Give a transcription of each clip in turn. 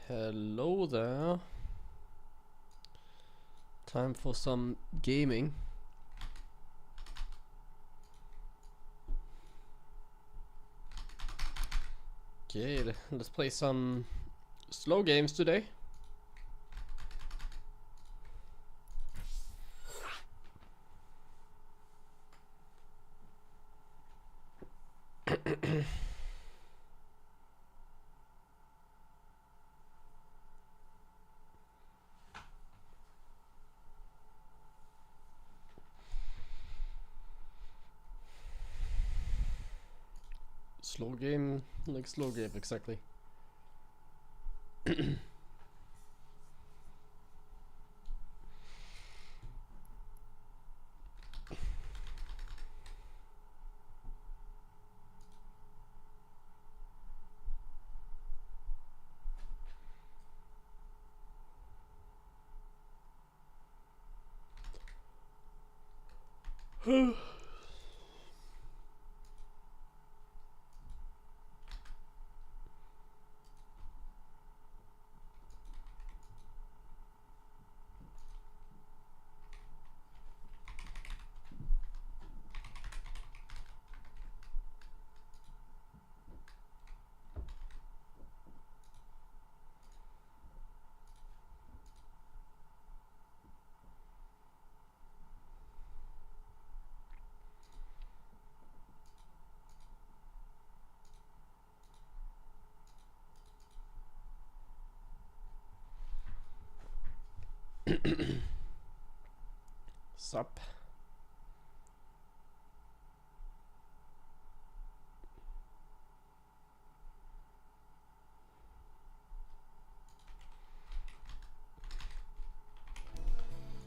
Hello there. Time for some gaming. Okay, let's play some slow games today. Slow game, like SlowGabe, exactly. Sup?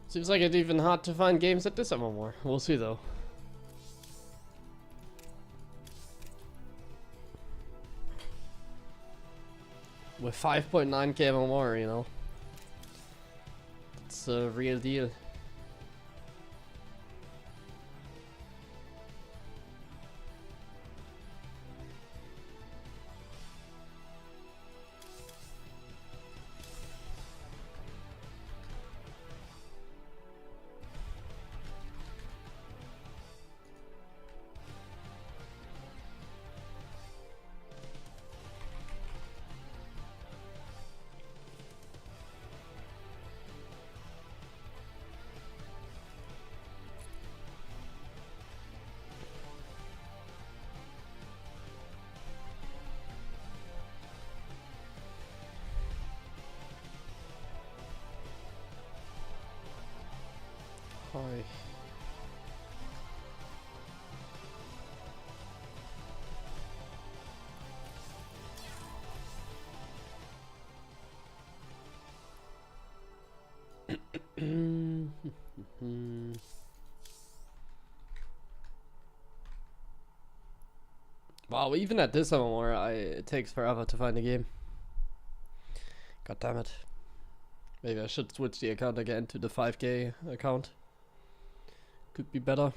Seems like it's even hard to find games at this MMR. We'll see though. With 5.9k MMR, you know. It's a real deal. Hi. Wow, even at this MMR, it takes forever to find a game. God damn it. Maybe I should switch the account again to the 5k account. Could be better.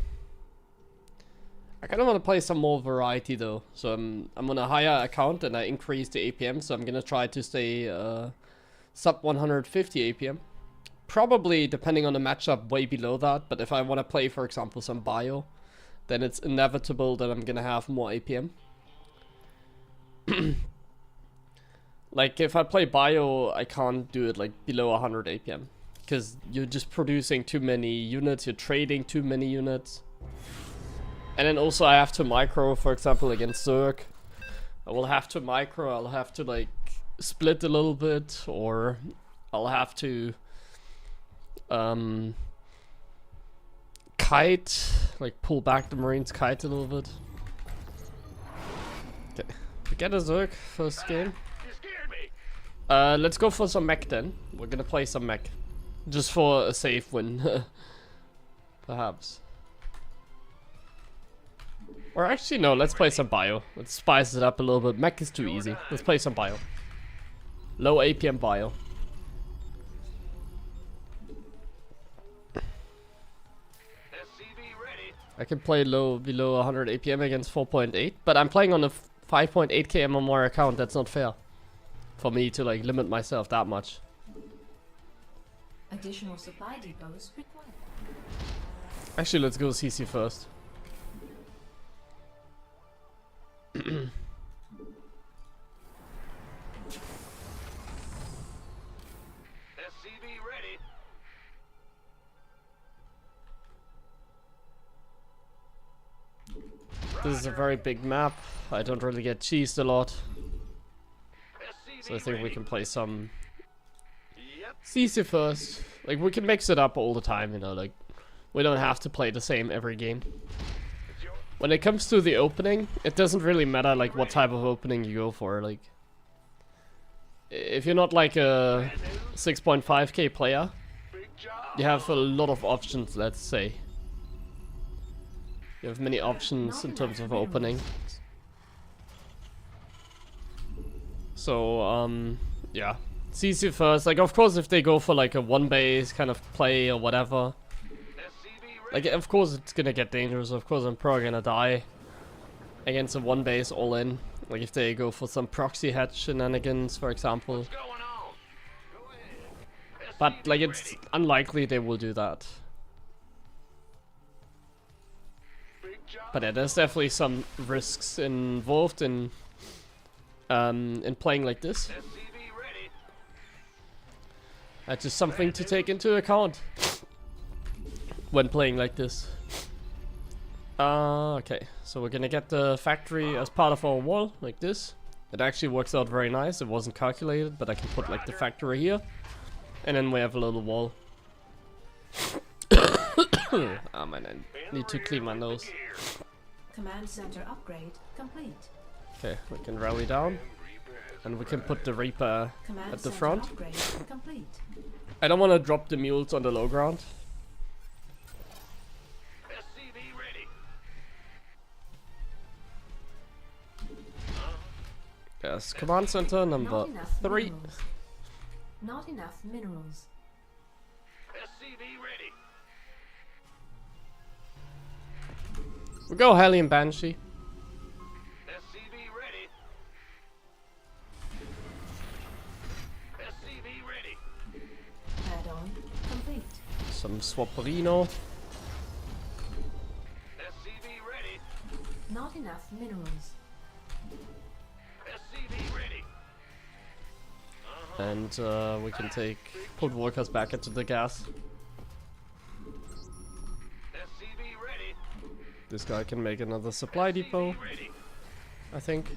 I kind of want to play some more variety though. So I'm on a higher account and I increase the APM. So I'm gonna try to stay sub 150 APM. Probably, depending on the matchup, way below that. But if I want to play, for example, some bio, then it's inevitable that I'm gonna have more APM. Like if I play bio, I can't do it like below 100 APM. Because you're just producing too many units, you're trading too many units. And then also I have to micro, for example, against Zerg. I will have to micro, I'll have to like split a little bit, or I'll have to kite, like pull back the Marines, kite a little bit. Okay, we get a Zerg first game. Let's go for some mech then. We're gonna play some mech. Just for a safe win. Perhaps. Or actually no, let's play some bio. Let's spice it up a little bit. Mech is too easy. Let's play some bio. Low APM bio. I can play low below 100 APM against 4.8, but I'm playing on a 5.8k MMR account. That's not fair. for me to like limit myself that much. Additional supply depots required. Actually, let's go CC first. This is a very big map. I don't really get cheesed a lot. So I think we can play some CC first. Like, we can mix it up all the time, you know, like, we don't have to play the same every game. When it comes to the opening, it doesn't really matter, like, what type of opening you go for, like. If you're not, like, a 6.5k player, you have a lot of options, let's say. You have many options in terms of opening. So, yeah. CC first. Like, of course, if they go for, like, a one-base kind of play or whatever. Like, of course, it's gonna get dangerous. Of course, I'm probably gonna die against a one-base all-in. Like, if they go for some proxy hatch shenanigans, for example. But, like, it's unlikely they will do that. But yeah, there's definitely some risks involved in playing like this. That's just something to take into account when playing like this. Okay, so we're gonna get the factory as part of our wall, like this. It actually works out very nice. It wasn't calculated, but I can put like the factory here, and then we have a little wall. Oh man, I need to clean my nose. Command center upgrade complete. Okay, we can rally down, and we can put the Reaper Command at the center front. upgrade complete. I don't want to drop the mules on the low ground. Yes, command center number 3. Minerals. Not enough minerals. We go Hellion Banshee. Add-on complete. Some Swapperino. Not enough minerals. And we can put workers back into the gas. This guy can make another supply depot, I think.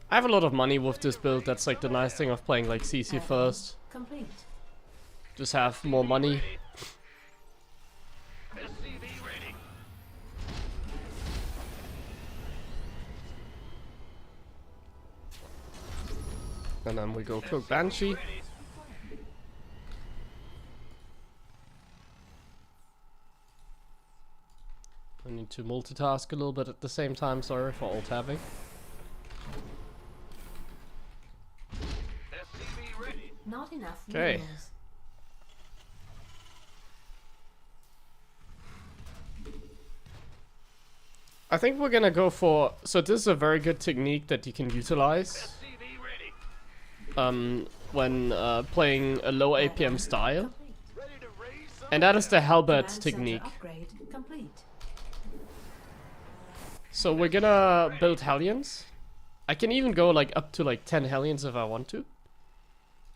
I have a lot of money with this build. That's like the nice thing of playing like CC first. Complete. Just have more money. And then we go Cloak Banshee. I need to multitask a little bit at the same time, sorry for alt-tabbing. Not enough Okay. minerals. I think we're gonna go for... So this is a very good technique that you can utilize when playing a low APM style. And that is the halberd Command center technique. upgrade complete. So we're gonna build Hellions. I can even go like up to like 10 Hellions if I want to.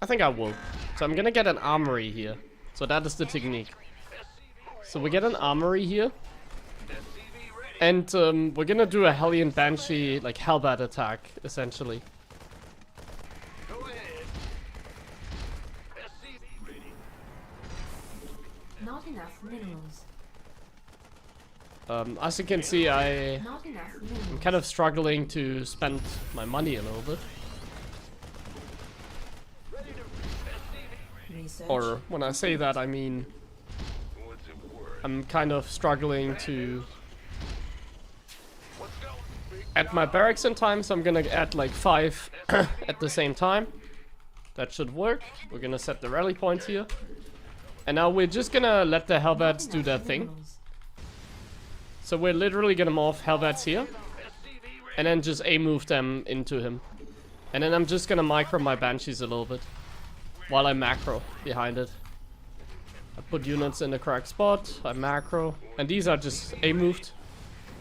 I think I will. So I'm gonna get an armory here. So that is the technique. So we get an armory here. And we're gonna do a Hellion Banshee like halberd attack, essentially. Not enough minerals. As you can see, Not enough I'm minerals. kind of struggling to spend my money a little bit. Research. Or when I say that, I mean I'm kind of struggling to add my barracks in time, so I'm gonna add like 5 at the same time. That should work. We're gonna set the rally points here. And now we're just gonna let the halberds do their thing. So we're literally gonna morph halberds here. And then just A-move them into him. And then I'm just gonna micro my banshees a little bit while I macro behind it. I put units in the correct spot, I macro, and these are just A-moved.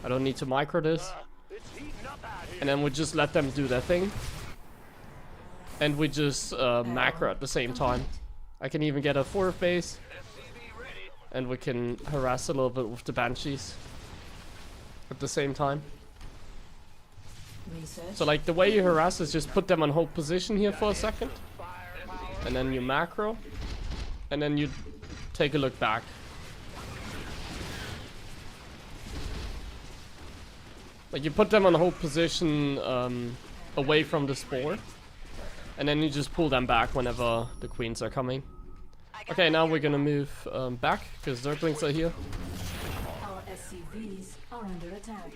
I don't need to micro this. And then we just let them do their thing. And we just macro at the same time. I can even get a 4th base. And we can harass a little bit with the banshees at the same time. So like the way you harass is just put them on hold position here for a second. And then you macro. And then you take a look back. Like you put them on hold position away from the spore. And then you just pull them back whenever the queens are coming. Okay, now we're gonna move back because Zerglings are here. Our SCVs are under attack.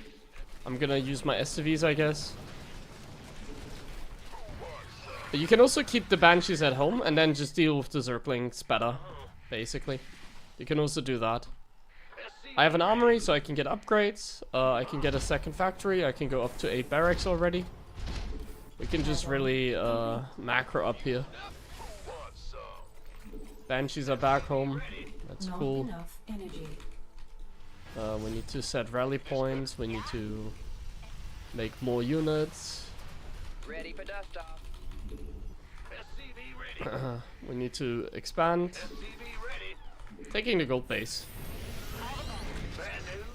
I'm gonna use my SCVs, I guess. But you can also keep the banshees at home and then just deal with the Zerglings better, basically. You can also do that. I have an armory, so I can get upgrades. I can get a 2nd factory. I can go up to 8 barracks already. We can just really macro up here. Banshees are back home. That's cool. We need to set rally points. We need to make more units. Ready for dust off. We need to expand. Taking the gold base.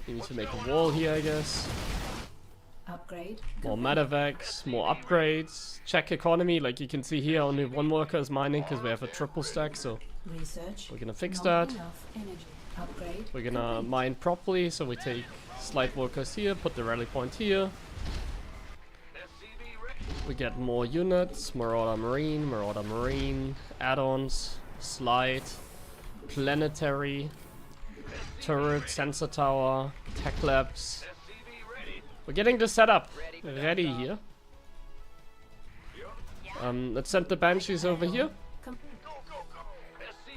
We need to make a wall here, I guess. Upgrade. More medevacs, more upgrades. Check economy, like you can see here, only 1 worker is mining because we have a triple stack, so we're gonna fix that. Upgrade. We're gonna mine properly, so we take slight workers here, put the rally point here. We get more units, Marauder Marine, add-ons, slide, planetary, turret, sensor tower, tech labs. We're getting the setup ready here. Let's send the banshees over here.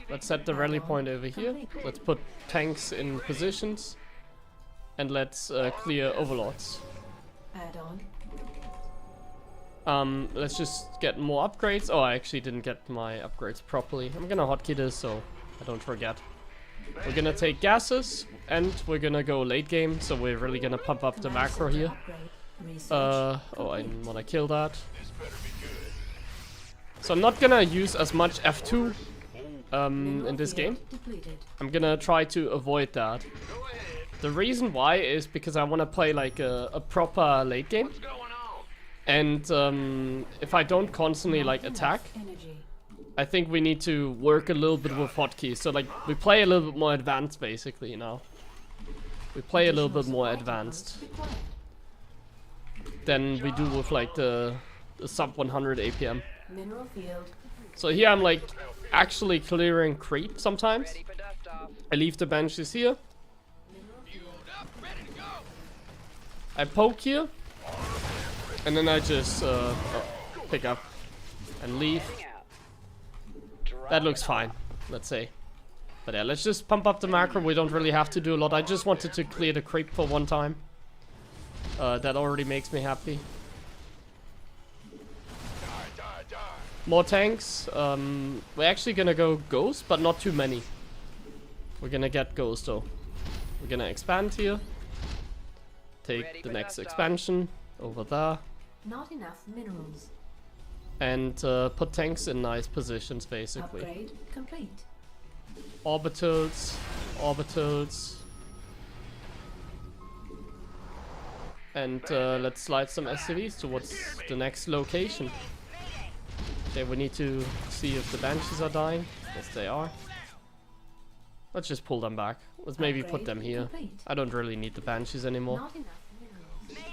Let's set the rally point over here. Let's put tanks in positions. And let's clear overlords. Let's just get more upgrades. Oh, I actually didn't get my upgrades properly. I'm gonna hotkey this so I don't forget. We're gonna take gases and we're gonna go late game, so we're really gonna pump up the macro here. Oh, I didn't wanna kill that. So I'm not gonna use as much F2 in this game. I'm gonna try to avoid that. The reason why is because I wanna play like a proper late game. And if I don't constantly like attack, I think we need to work a little bit with hotkeys. So like we play a little bit more advanced basically now. We play a little bit more advanced than we do with like the sub 100 APM. So here I'm like actually clearing creep sometimes. I leave the benches here. I poke here. And then I just pick up and leave. That looks fine, let's say. But yeah, let's just pump up the macro. We don't really have to do a lot. I just wanted to clear the creep for one time. That already makes me happy. More tanks. We're actually gonna go ghost, but not too many. We're gonna get ghost though. We're gonna expand here. Take the next expansion over there. Not enough minerals. And put tanks in nice positions basically. Upgrade complete. Orbitals, orbitals. And let's slide some SCVs towards the next location. Okay, we need to see if the banshees are dying. Yes, they are. Let's just pull them back. Let's maybe put them here. I don't really need the banshees anymore. Not enough minerals.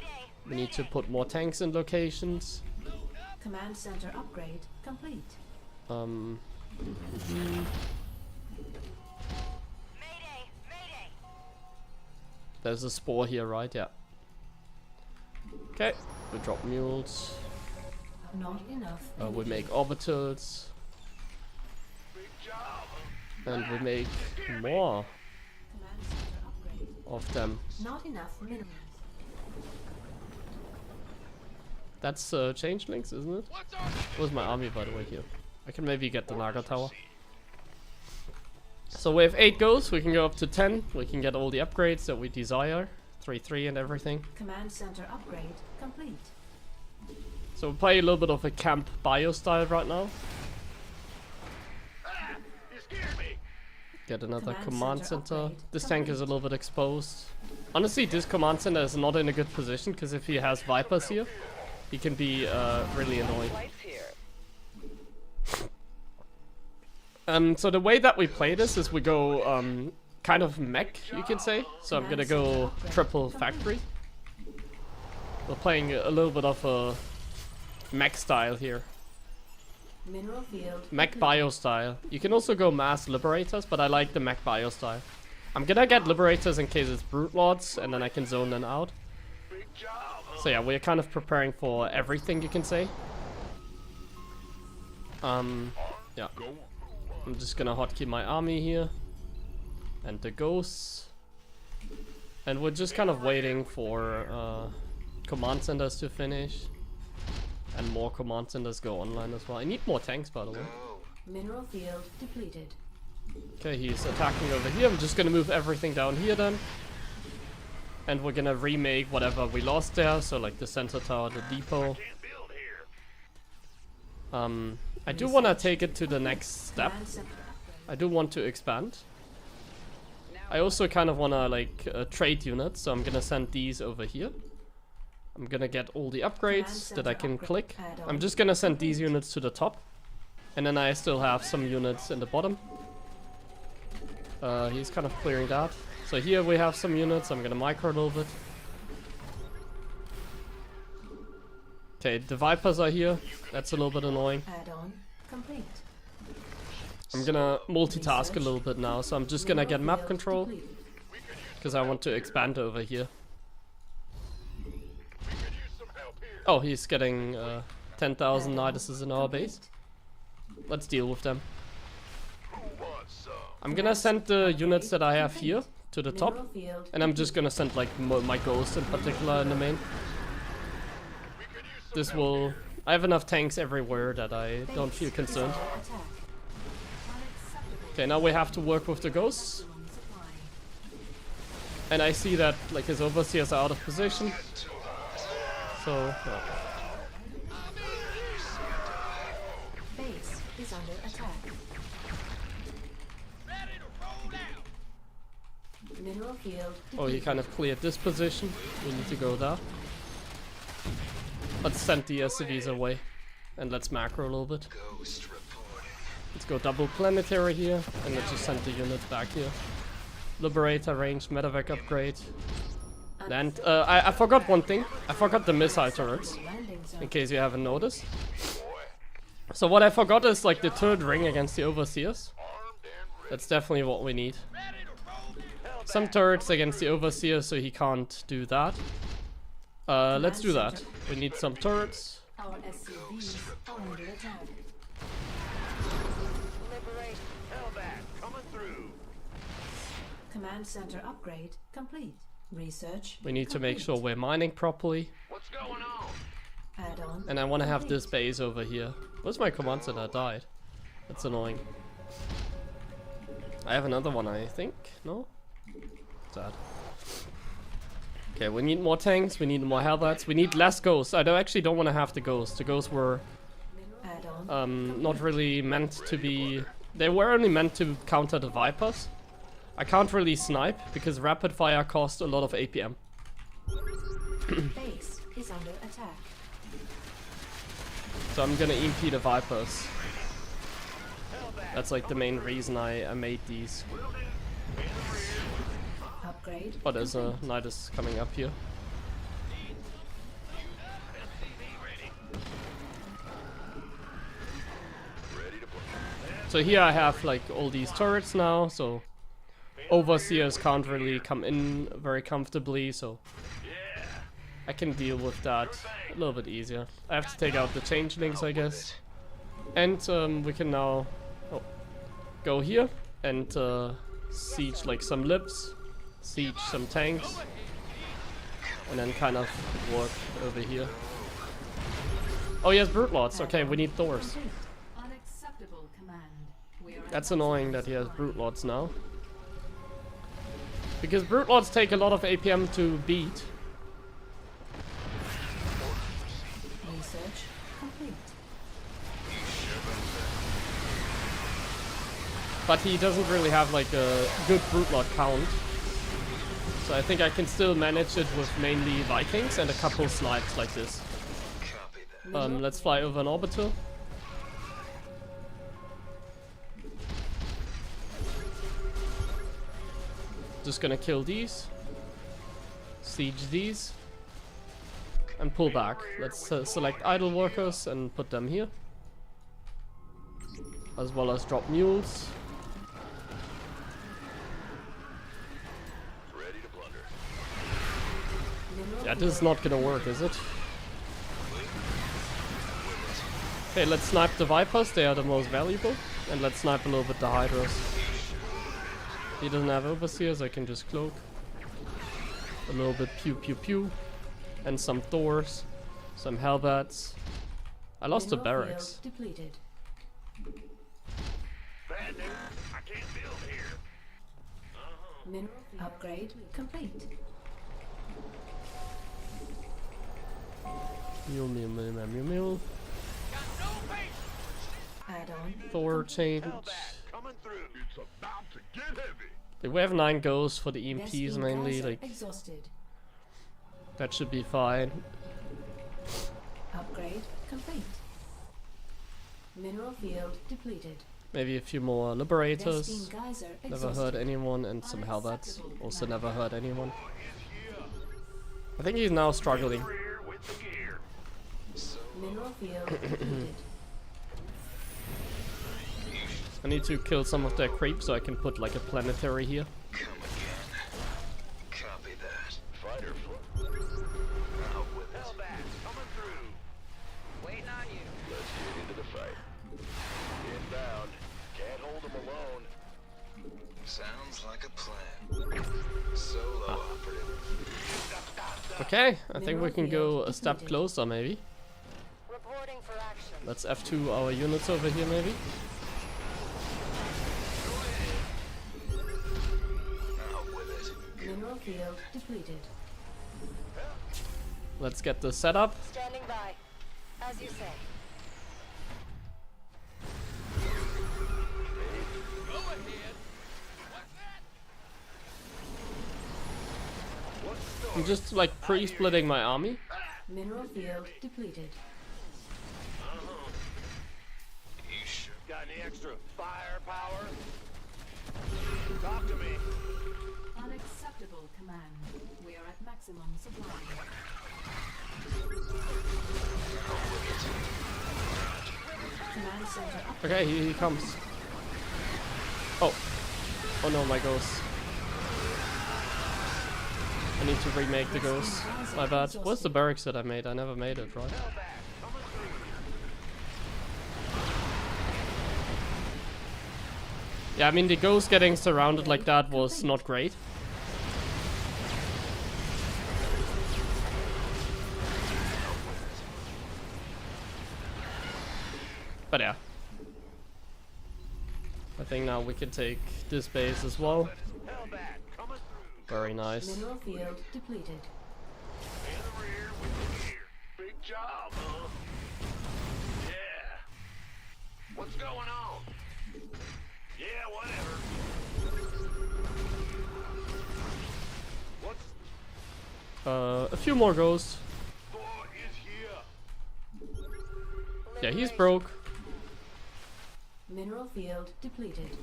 We need to put more tanks in locations. Command center upgrade complete. There's a spore here, right? Yeah. Okay, we drop mules. Not enough. We make orbitals. And we make more Command center upgrade. of them. Not enough minerals. That's changelings, isn't it? Where's my army, by the way, here? I can maybe get the Naga Tower. So we have 8 goals, we can go up to 10. We can get all the upgrades that we desire. 3-3 and everything. Command center upgrade complete. So we play a little bit of a camp bio style right now. Get another command center. This tank is a little bit exposed. Honestly, this command center is not in a good position, because if he has Vipers here, he can be really annoying. So the way that we play this is we go kind of mech, you can say. So I'm gonna go triple factory. We're playing a little bit of a mech style here. Mineral field. Mech bio style. You can also go mass liberators, but I like the mech bio style. I'm gonna get liberators in case it's brute lords, and then I can zone them out. So yeah, we're kind of preparing for everything, you can say. Yeah. I'm just gonna hotkey my army here. And the ghosts. And we're just kind of waiting for command centers to finish. And more command centers go online as well. I need more tanks, by the way. Mineral field depleted. Okay, he's attacking over here. I'm just gonna move everything down here then. And we're gonna remake whatever we lost there. So like the center tower, the depot. I do want to take it to the next step. I do want to expand. I also kind of want to like trade units. So I'm gonna send these over here. I'm gonna get all the upgrades that I can click. I'm just gonna send these units to the top. And then I still have some units in the bottom. He's kind of clearing that. So here we have some units. I'm gonna micro a little bit. Okay, the Vipers are here. That's a little bit annoying. Add-on complete. I'm gonna multitask a little bit now. So I'm just gonna get map control. Because I want to expand over here. Oh, he's getting 10,000 Niduses in our base. Let's deal with them. I'm gonna send the units that I have here to the top. And I'm just gonna send like my ghosts in particular in the main. This will... I have enough tanks everywhere that I don't feel concerned. Okay, now we have to work with the ghosts. And I see that like his overseers are out of position. So, yeah. Base is under attack. Mineral field. Oh, he kind of cleared this position. We need to go there. Let's send the SCVs away. And let's macro a little bit. Let's go double planetary here. And let's just send the units back here. Liberator range, medevac upgrade. And I forgot one thing. I forgot the missile turrets. In case you haven't noticed. So what I forgot is like the third ring against the overseers. That's definitely what we need. Some turrets against the overseer so he can't do that. Let's do that. We need some turrets. Our SCVs are under attack. Liberate Hellbat coming through. Command center upgrade complete. Research. We need to make sure we're mining properly. What's going on? Add-on. And I want to have this base over here. Where's my command center? I died. That's annoying. I have another one, I think. No? Sad. Okay, we need more tanks. We need more Hellbats. We need less ghosts. I actually don't want to have the ghosts. The ghosts were Add-on. not really meant to be... They were only meant to counter the Vipers. I can't really snipe because rapid fire costs a lot of APM. Base is under attack. So I'm gonna EMP the Vipers. That's like the main reason I made these. Upgrade. Oh, there's a Nidus coming up here. So here I have like all these turrets now, so overseers can't really come in very comfortably, so I can deal with that a little bit easier. I have to take out the changelings, I guess. And we can now go here and siege like some libs, siege some tanks, and then kind of work over here. Oh, he has brute lords. Okay, we need Thors. Complete. Unacceptable command. We are at That's annoying that he has brute lords now. Because brute lords take a lot of APM to beat. research complete. But he doesn't really have like a good brute lord count. So I think I can still manage it with mainly Vikings and a couple snipes like this. Let's fly over an orbital. Just gonna kill these. Siege these. And pull back. Let's select idle workers and put them here. As well as drop mules. Yeah, this is not gonna work, is it? Okay, let's snipe the Vipers, they are the most valuable. And let's snipe a little bit the Hydras. He doesn't have Overseers, I can just cloak. A little bit pew pew pew. And some Thors. Some Hellbats. I lost the barracks. Depleted. Bad news. I can't build here. Mineral upgrade complete. Mule. Add-on. Thor change. Coming through. It's about to get heavy. We have 9 goes for the EMPs Destiny mainly, Geyser like exhausted. that should be fine. Upgrade complete. Mineral field depleted. Maybe a few more Liberators. Destiny Geyser Never exhausted. heard anyone, and some Hellbats. Also Command. never heard anyone. I think he's now struggling. Rear with the gear. Mineral field depleted. I need to kill some of their creeps so I can put like a planetary here. Come again. Copy that. Fighter foot. Out with it. Hellbat coming through. Waiting on you. Let's get into the fight. Inbound. Can't hold them alone. Sounds like a plan. Solo operative. Okay, I think we can go a step closer maybe. Reporting for action. Let's F2 our units over here maybe. Out with it. Mineral field depleted. Let's get the setup. Standing by. As you say. I'm just like pre-splitting my army. Mineral field depleted. You sure? Got any extra firepower? Talk to me. Unacceptable command. We are at maximum supply. Command center up. Okay, he comes. Oh. Oh no, my ghost. I need to remake the ghost. My bad. What's the barracks that I made? I never made it, right? Yeah, I mean the ghost getting surrounded like that was not great. But yeah. I think now we can take this base as well. Hellbat coming through. Very nice. Mineral field depleted. In the rear with the gear. Big job, huh? Yeah. What's going on? Yeah, whatever. What's A few more ghosts. Thor is here? Yeah, he's broke. Mineral field depleted.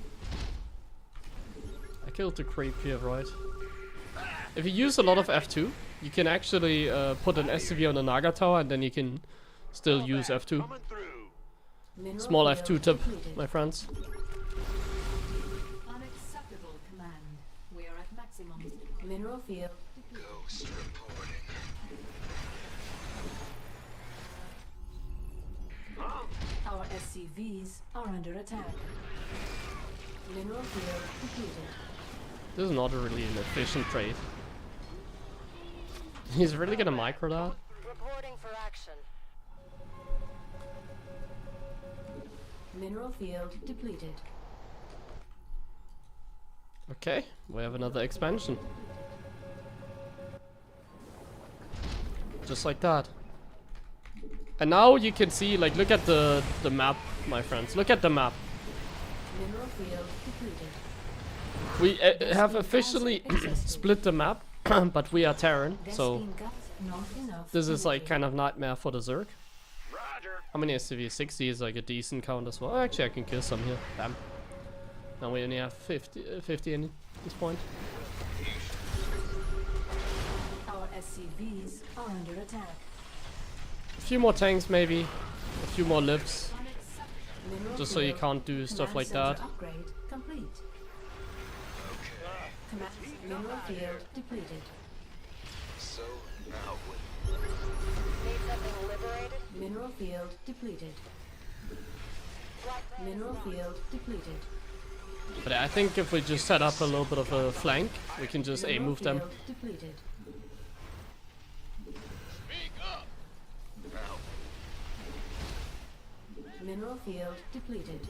I killed the creep here, right? If you use a lot of F2, you can actually put an SCV on the Naga tower and then you can still use F2. Coming through. Mineral Small field F2 tip, depleted. my friends. Unacceptable command. We are at maximum. Mineral field depleted. Ghost reporting. Our SCVs are under attack. Mineral field depleted. This is not really an efficient trade. He's really gonna micro that? Reporting for action. Mineral field depleted. Okay, we have another expansion. Just like that. And now you can see, like, look at the map, my friends. Look at the map. Mineral field depleted. We have officially split the map, but we are Terran, so Vespene Geyser not enough this is like energy. kind of nightmare for the Zerg. Roger. How many SCV? 60 is like a decent count as well. Actually, I can kill some here. Damn. Now we only have 50 in this point. Our SCVs are under attack. A few more tanks maybe. A few more lifts. Mineral Just so you field. can't do stuff Command like center that. Upgrade complete. Command mineral field depleted. So, now what? Need something liberated? Mineral field depleted. Black Mineral field depleted. But I think if we just set up a little bit of a flank, we can just Mineral move them. field depleted. Mineral field depleted.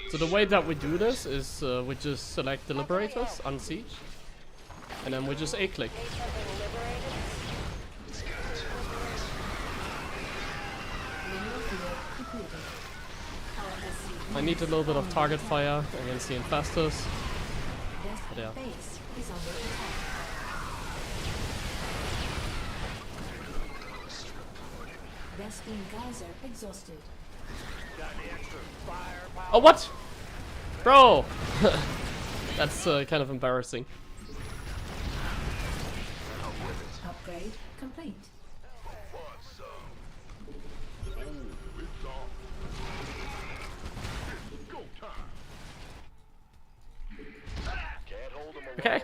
So the way that we do this is we just select the Liberators on siege, and then we just A-click. Need something liberated? Mineral field depleted. Our SCV I need a little bit of target fire against the infestors. Vespene Yeah. base is under attack. Vespene Geyser exhausted. Oh, what? Bro! That's kind of embarrassing. Upgrade complete. Go time. Can't hold them alone. Okay.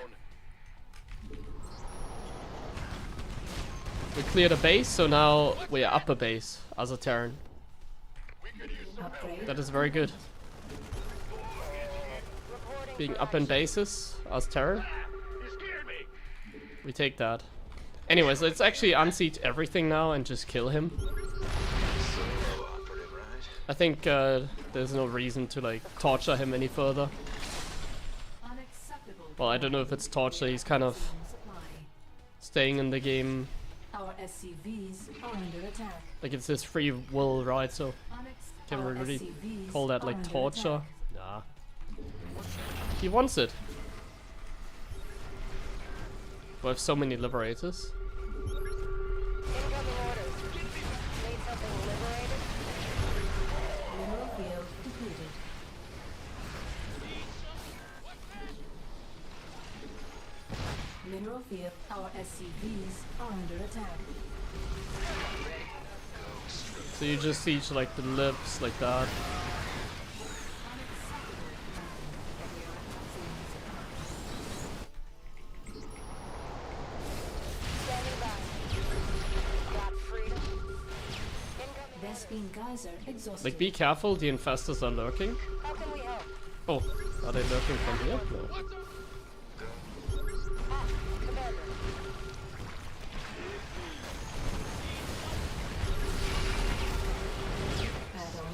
We cleared a base, so now we are up a base as a Terran. Upgrade. That is very good. Reporting Being for up in action. bases as Terran, You scared me. we take that. Anyways, let's actually unseat everything now and just kill him. Solo operative, right? I think there's no reason to like torture him any further. Unacceptable. Well, I don't know if it's torture, he's kind of Supply. staying in the game. Our SCVs are under attack. Like it's his free will, right? So can we Our really SCVs call that are like under torture? attack. Nah. He wants it. We have so many liberators. Incoming orders. Need something liberated? Mineral field depleted. Mineral field. Our SCVs are under attack. So you just siege like the lips like that. Standing by. Got freedom. Incoming. Vespene Geyser exhausted. Like be careful, the infestors are lurking. How can we help? Oh, are they lurking from here? No. Ah, Commander. Add-on.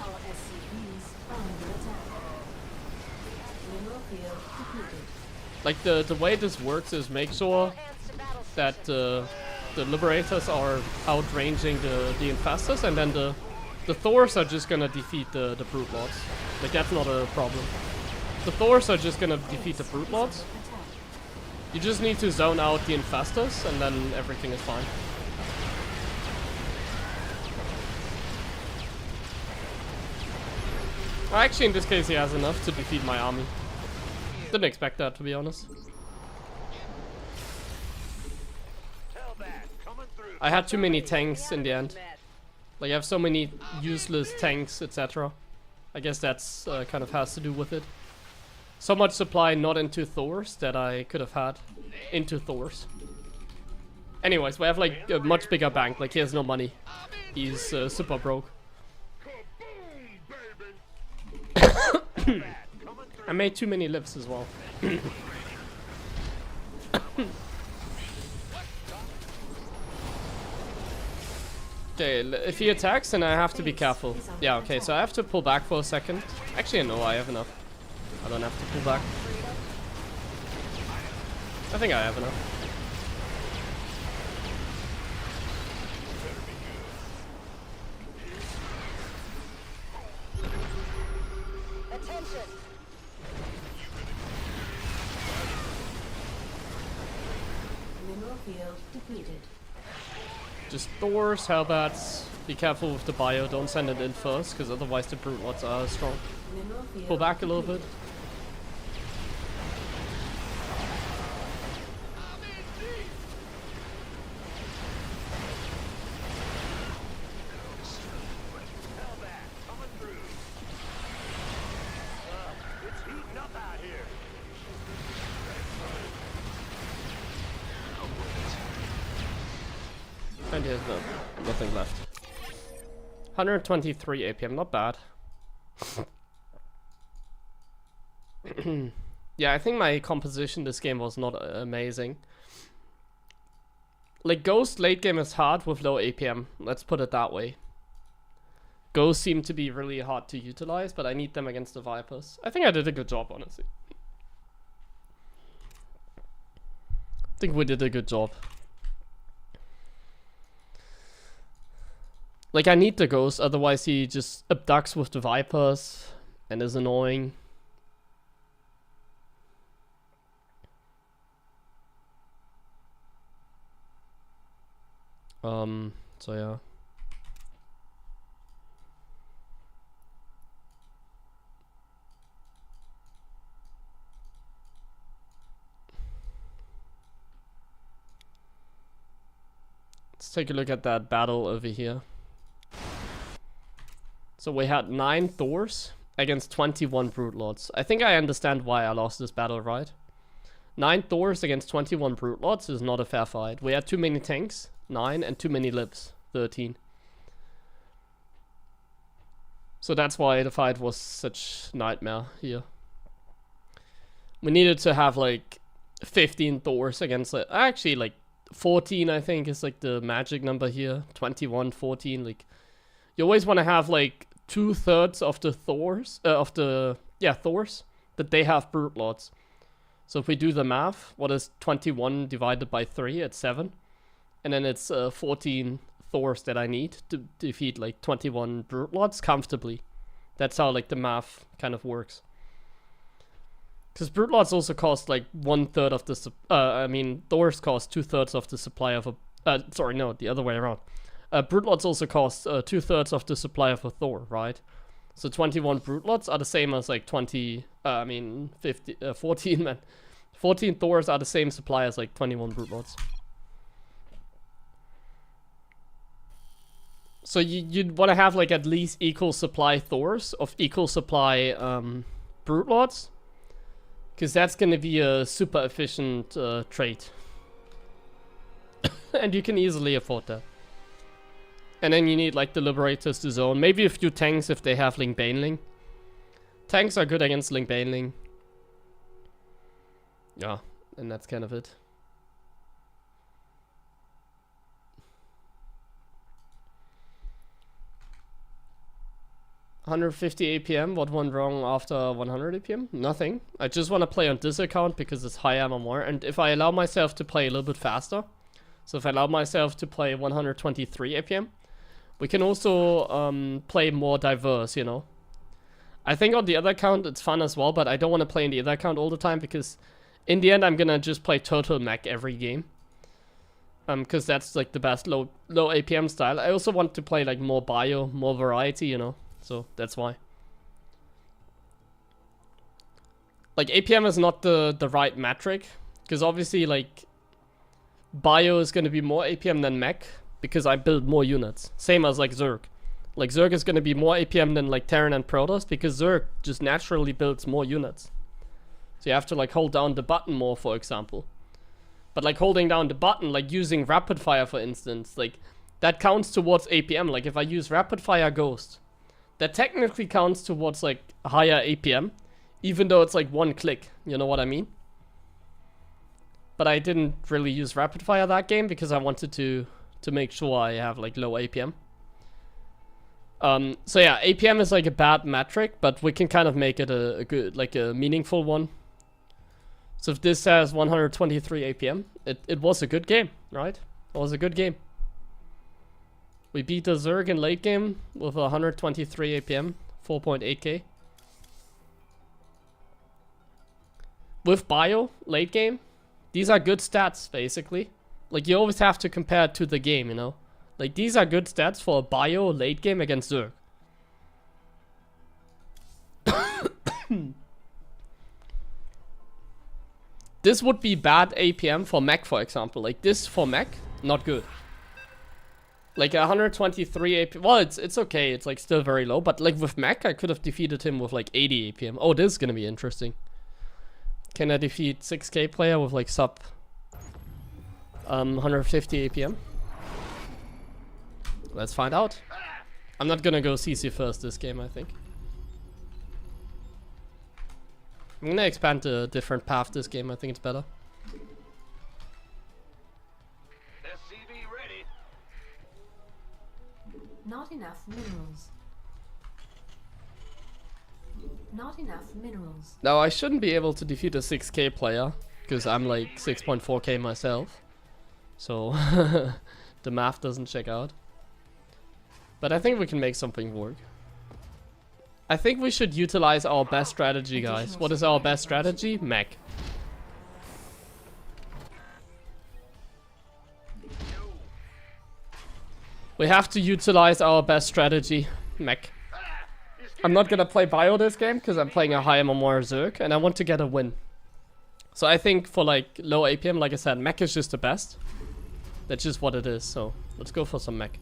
Our SCVs are under attack. Mineral field depleted. Like the way this works is make sure Hands to battle that the liberators are outranging the infestors, and then the Thors are just gonna defeat the brute lords. Like that's not a problem. The Thors are just gonna defeat the brute lords. Attack. You just need to zone out the infestors, and then everything is fine. Well, actually, in this case, he has enough to defeat my army. Didn't expect that, to be honest. Tell that. Coming through. I had too many tanks in the end. Like, I have so many useless tanks, etc. I guess that's kind of has to do with it. So much supply not into Thors that I could have had into Thors. Anyways, we have like a much bigger bank. Like, he has no money. He's super broke. Kaboom, baby. Coming through. I made too many lives as well. Okay, if he attacks, then I have to be careful. Yeah, okay, so I have to pull back for a second. Actually, no, I have enough. I don't have to pull back. I think I have enough. Attention! Mineral field depleted. Just Thors, Hellbats. Be careful with the bio, don't send it in first, because otherwise the brute lots are strong. Mineral field Pull back a little bit. Hellbat, coming through. It's heating up out here. And he has nothing left. 123 APM, not bad. Yeah, I think my composition this game was not amazing. Like, Ghost late game is hard with low APM, let's put it that way. Ghosts seem to be really hard to utilize, but I need them against the Vipers. I think I did a good job, honestly. I think we did a good job. Like, I need the Ghost, otherwise he just abducts with the Vipers and is annoying. So yeah. Let's take a look at that battle over here. So we had 9 Thors against 21 Brute Lords. I think I understand why I lost this battle, right? 9 Thors against 21 Brute Lords is not a fair fight. We had too many tanks, 9, and too many libs, 13. So that's why the fight was such nightmare here. We needed to have like 15 Thors against actually like 14, I think is like the magic number here. 21, 14, like you always want to have like 2/3 of the Thors, Thors, that they have Brute Lords. So if we do the math, what is 21 divided by 3? It's 7. And then it's 14 Thors that I need to defeat like 21 Brute Lords comfortably. That's how like the math kind of works. Because Brute Lords also cost like 1/3 of the, Thors cost 2/3 of the supply of a, sorry, no, the other way around. Brute Lords also cost 2/3 of the supply of a Thor, right? So 21 Brute Lords are the same as like 14, man. 14 Thors are the same supply as like 21 Brute Lords. So you'd want to have like at least equal supply Thors of equal supply Brute Lords. Because that's going to be a super efficient trade. And you can easily afford that. And then you need like the Liberators to zone. Maybe a few tanks if they have Link Baneling. Tanks are good against Link Baneling. Yeah, and that's kind of it. $150 APM, what went wrong after 100 APM? Nothing. I just want to play on this account because it's high MMR. And if I allow myself to play a little bit faster, so if I allow myself to play 123 APM, we can also play more diverse, you know. I think on the other account it's fun as well, but I don't want to play in the other account all the time because in the end I'm gonna just play total mech every game. Because that's like the best low APM style. I also want to play like more bio, more variety, you know. So that's why. Like APM is not the right metric. Because obviously like bio is going to be more APM than mech. Because I build more units. Same as like Zerg. Like Zerg is going to be more APM than like Terran and Protoss. Because Zerg just naturally builds more units. So you have to like hold down the button more, for example. But like holding down the button, like using rapid fire for instance. Like that counts towards APM. Like if I use rapid fire Ghost. That technically counts towards like higher APM, even though it's like one click, you know what I mean? But I didn't really use rapid fire that game because I wanted to make sure I have like low APM. So yeah, APM is like a bad metric, but we can kind of make it a good, like a meaningful one. So if this says 123 APM, it was a good game, right? It was a good game. We beat the Zerg in late game with 123 APM, 4.8k. With bio, late game, these are good stats, basically. Like, you always have to compare it to the game, you know? Like, these are good stats for a bio late game against Zerg. This would be bad APM for mech, for example. Like, this for mech, not good. Like, 123 APM, well, it's okay. It's, like, still very low. But, like, with mech, I could have defeated him with, like, 80 APM. Oh, this is gonna be interesting. Can I defeat 6k player with, like, sub 150 APM? Let's find out. I'm not gonna go CC first this game, I think. I'm gonna expand to a different path this game. I think it's better. SCV ready. Not enough minerals. Not enough minerals. Now, I shouldn't be able to defeat a 6k player, because I'm like 6.4k myself. So, the math doesn't check out. But I think we can make something work. I think we should utilize our best strategy, guys. What is our best strategy? Mech. We have to utilize our best strategy. Mech. I'm not gonna play bio this game because I'm playing a high MMR Zerg and I want to get a win. So I think for like low APM, like I said, mech is just the best. That's just what it is. So let's go for some mech.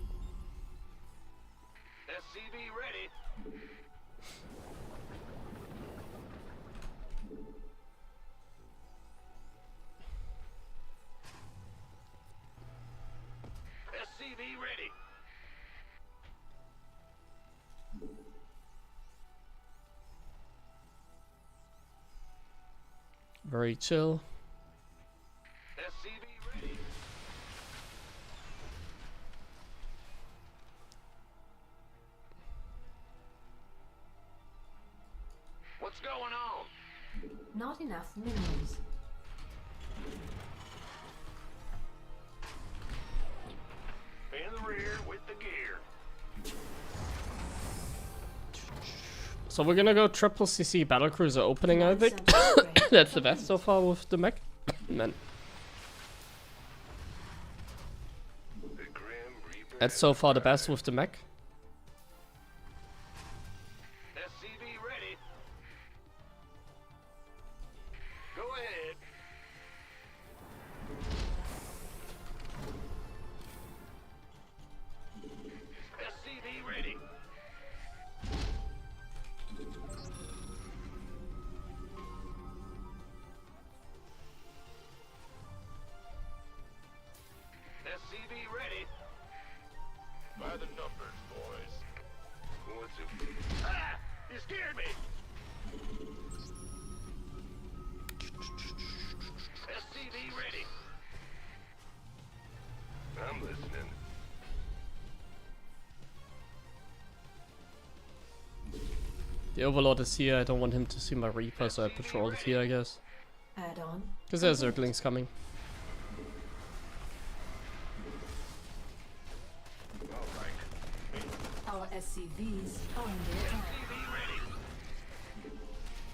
SCV ready. SCV ready. Very chill. SCV ready. What's going on? Not enough minerals. In the rear with the gear. So we're gonna go triple CC battlecruiser opening, I think. That's the best so far with the mech. Man. The Grim Reaper. That's so far the best with the mech. SCV ready. Go ahead. SCV ready. SCV ready. By the numbers, boys. What's it? Ah! You scared me! SCV ready. I'm listening. The Overlord is here. I don't want him to see my Reaper, so I patrol it here, I guess. Add on. Because there's Zerglings coming. Our SCVs are under attack.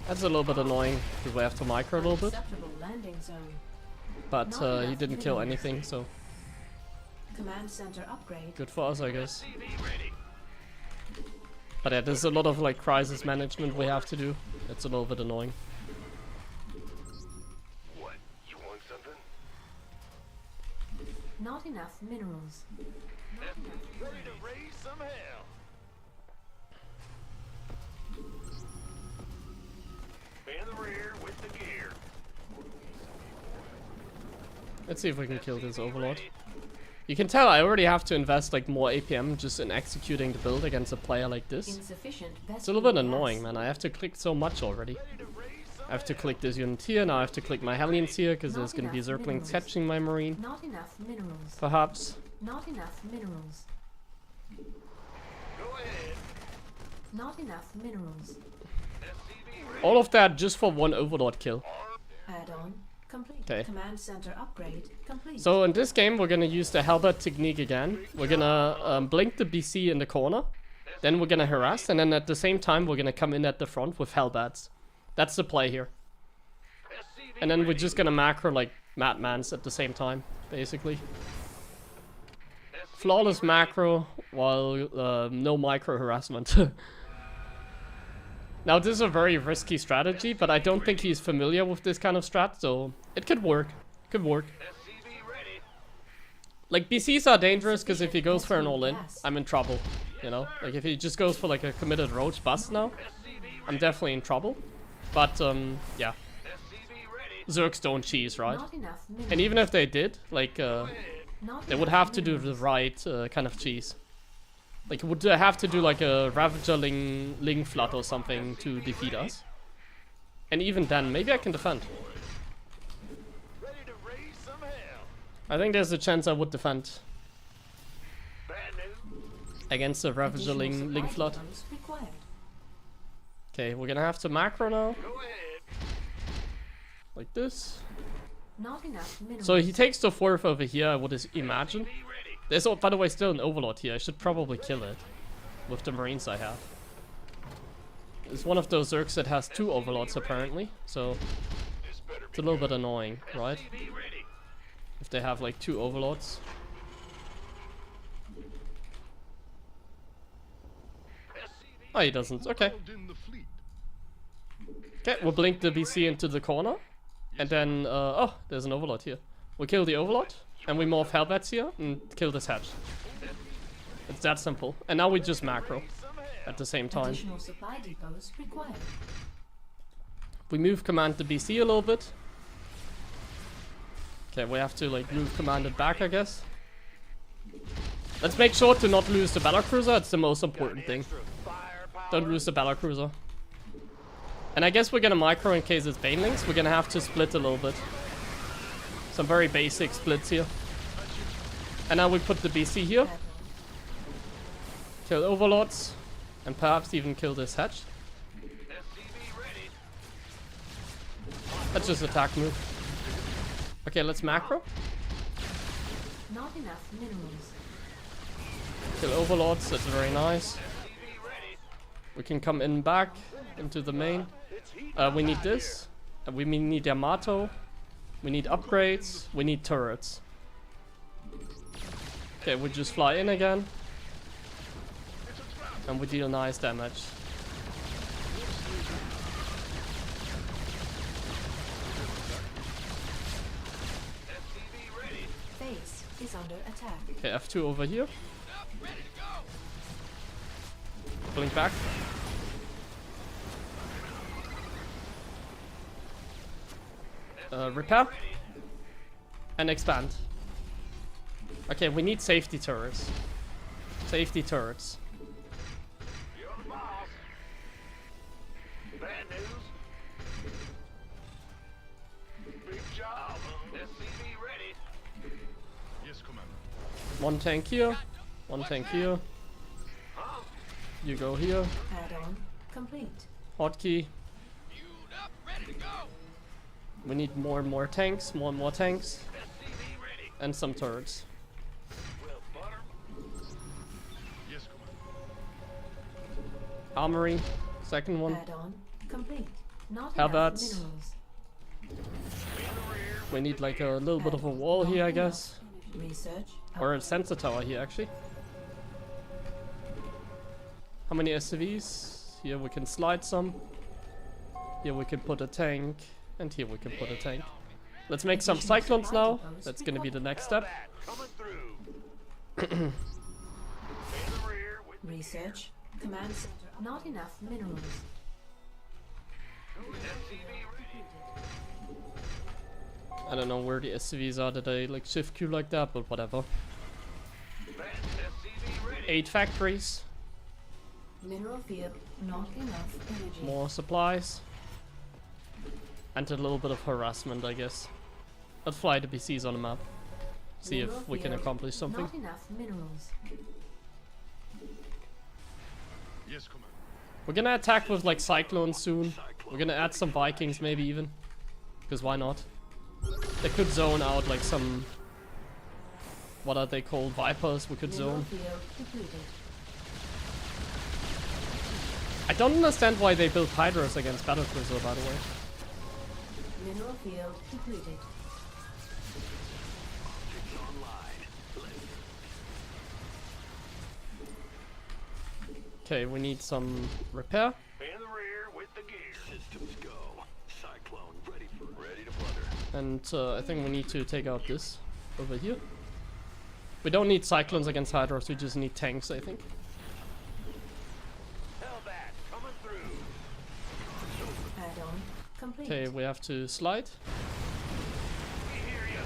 That's a little bit annoying because we have to micro a little bit. Acceptable landing zone. But he didn't kill anything, so Command center upgrade. good for us, I guess. SCV ready. But yeah, there's a lot of like crisis management we have to do. It's a little bit annoying. What? You want something? Not enough minerals. Ready to raise some hell. In the rear with the gear. Let's see if we can kill this Overlord. You can tell I already have to invest like more APM just in executing the build against a player like this. Insufficient. It's a little bit annoying, man. I have to click so much already. I have to click this unit here, now I have to click my Hellions here because there's gonna be Zerglings catching my Marine. Not enough minerals. Perhaps. Not enough minerals. Go ahead. Not enough minerals. All of that just for one Overlord kill. Add-on complete. 'Kay. Command center upgrade complete. So in this game, we're gonna use the Halberd technique again. We're gonna blink the BC in the corner. Then we're gonna harass, and then at the same time, we're gonna come in at the front with Halberds. That's the play here. And then we're just gonna macro like Madmans at the same time, basically. Flawless macro, while no micro harassment. Now this is a very risky strategy, but I don't think he's familiar with this kind of strat, so it could work. Could work. Like BCs are dangerous because if he goes for an all-in, I'm in trouble. You know, like if he just goes for like a committed roach bust now, I'm definitely in trouble. But yeah, Zergs don't cheese, right? Not enough minerals. And even if they did, like Not they would enough have to do the minerals. right kind of cheese. Like would have to do like a Ravager Ling Flood or something to defeat us. And even then, maybe I can defend. Ready to raise some hell. I think there's a chance I would defend Bad news. against the Ravager Additional Ling supply Flood. depots required. Okay, we're gonna have to macro now, Go ahead. like this. Not enough minerals. So he takes the fourth over here, I would imagine. Be ready. There's, by the way, still an Overlord here. I should probably kill it with the Marines I have. It's one of those Zergs that has 2 Overlords apparently, so This better it's a little bit annoying, right? be ready. If they have like 2 Overlords. Oh, he doesn't. Okay. Okay, we'll blink the BC into the corner. And then, oh, there's an Overlord here. We kill the Overlord, and we morph Hellbats here, and kill this hatch. It's that simple. And now we just macro at the same time. Additional supply depots required. We move command the BC a little bit. Okay, we have to like move commanded back, I guess. Let's make sure to not lose the battlecruiser. It's the most important thing. Don't lose the battlecruiser. And I guess we're gonna micro in case it's banelings. We're gonna have to split a little bit. Some very basic splits here. And now we put the BC here. Kill Overlords. And perhaps even kill this hatch. That's just attack move. Okay, let's macro. Not enough minerals. Kill Overlords, that's very nice. We can come in back into the main. We need this. We need Yamato. We need upgrades. We need turrets. Okay, we just fly in again. And we deal nice damage. Base is under attack. Okay, F2 over here. Blink back. Repair. And expand. Okay, we need safety turrets. Safety turrets. You're the boss. Bad news. Big job. SCV ready. Yes, Commander. 1 tank here. 1 tank here. You go here. Add-on complete. Hotkey. We need more and more tanks. More and more tanks. SCV ready. And some turrets. Well, butter. Yes, Commander. Armory. Second one. Add-on complete. Not How enough about- minerals. We need like a little bit of a wall here, I guess. Research. Or a sensor tower here, actually. How many SCVs? Here we can slide some. Here we can put a tank. And here we can put a tank. Let's make some Cyclones now. That's gonna be the next step. Coming through. In the rear with Research. Command center. Not enough minerals. SCV ready. I don't know where the SCVs are today, like shift queue like that, but whatever. SCV ready. 8 factories. Mineral field. Not enough energy. More supplies. And a little bit of harassment, I guess. Let's fly the BCs on the map. See Mineral if we can field. accomplish something. Not enough minerals. We're gonna attack with like Cyclones soon. We're gonna add some Vikings maybe even. Because why not? They could zone out like some... What are they called? Vipers we could zone. I don't understand why they build Hydras against Battle Cruiser, by the way. Mineral field completed. Okay, we need some repair. In the rear with the gear. Systems go. Cyclone ready to plunder. And I think we need to take out this over here. We don't need Cyclones against Hydras, we just need tanks, I think. Hellbat coming through. Add-on complete. Okay, we have to slide. We hear ya.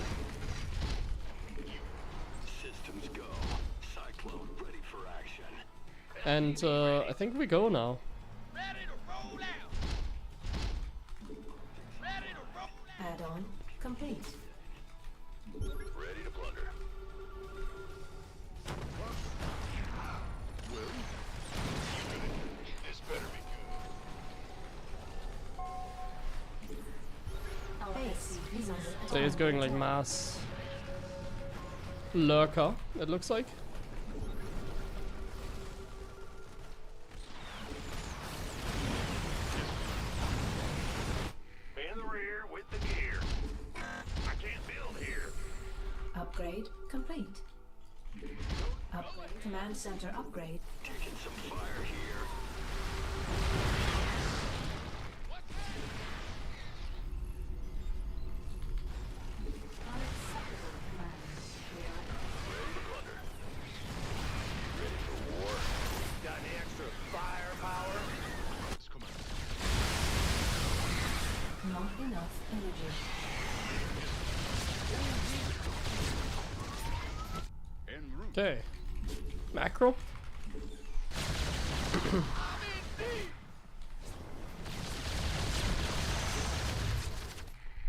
Systems go. Cyclone ready for action. And I think we go now. Ready to roll out. Ready to roll out. Add-on complete. Ready to plunder. This better be Our base is under attack. So he's going like mass lurker, it looks like. in the rear with the gear. I can't build here. Upgrade complete. Upgrade. Command center upgrade. Taking some fire here. Ready to plunder. Ready for war. Got any extra firepower? Not enough energy. Okay. Macro.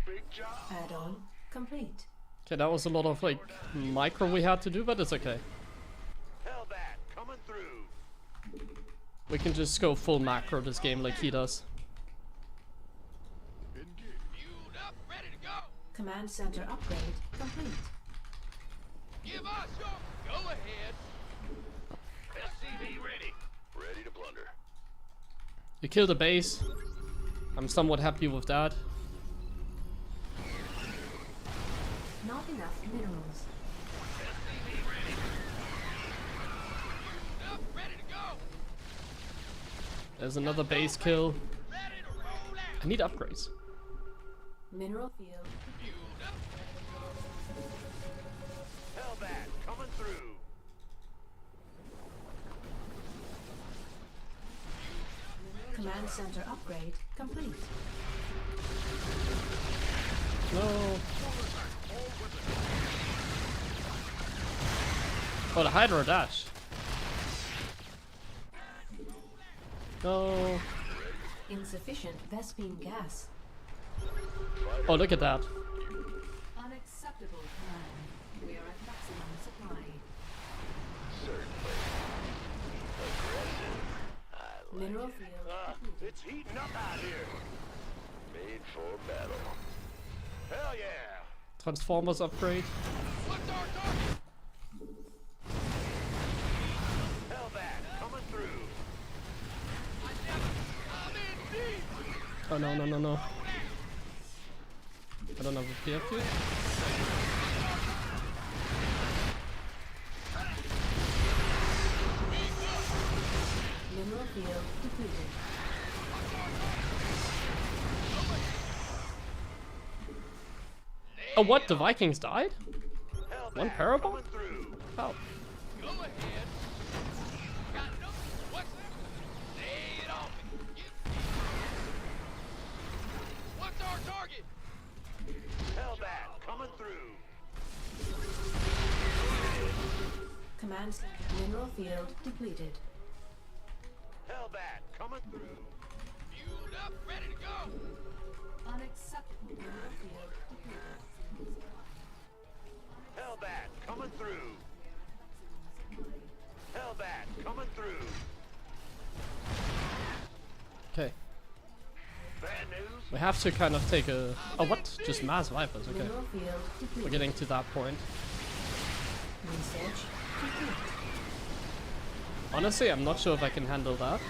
Big job. Add-on complete. Okay, that was a lot of like micro we had to do, but it's okay. Hellbat coming through. We can just go full macro this game like he does. Fueled up, ready to go. Command center upgrade complete. Give us your go ahead. SCV ready. Ready to plunder. You killed the base. I'm somewhat happy with that. Not enough minerals. SCV ready. Fueled up, ready to go. There's another base kill. Ready to roll out. I need upgrades. Mineral field. Fueled up. Hellbat coming through. Command center upgrade complete. No. Oh, the Hydra dash. No. Insufficient Vespine gas. Oh, look at that. Unacceptable command. We are at maximum supply. Certainly. Aggressive. I like Mineral it. field. It's heating up out here. Made for battle. Hell yeah. Transformers upgrade. What's our target? Hellbat coming through. I'm in deep. Oh no, no, no, no. I don't have a PF yet. Mineral field depleted. Oh, what? The Vikings died? Hellbat One parable? coming through. How? Go ahead. Got no. What's that? Lay it on me. What's our target? Hellbat coming through. Command center. Mineral field depleted. Hellbat coming through. Fueled up, ready to go. Unacceptable. Mineral field depleted. Hellbat coming through. Hellbat coming through. Okay. Bad news. We have to kind of take a... Oh, what? Just mass vipers, okay. Mineral field We're depleted. getting to that point. Research complete. Honestly, I'm not sure if I can handle that.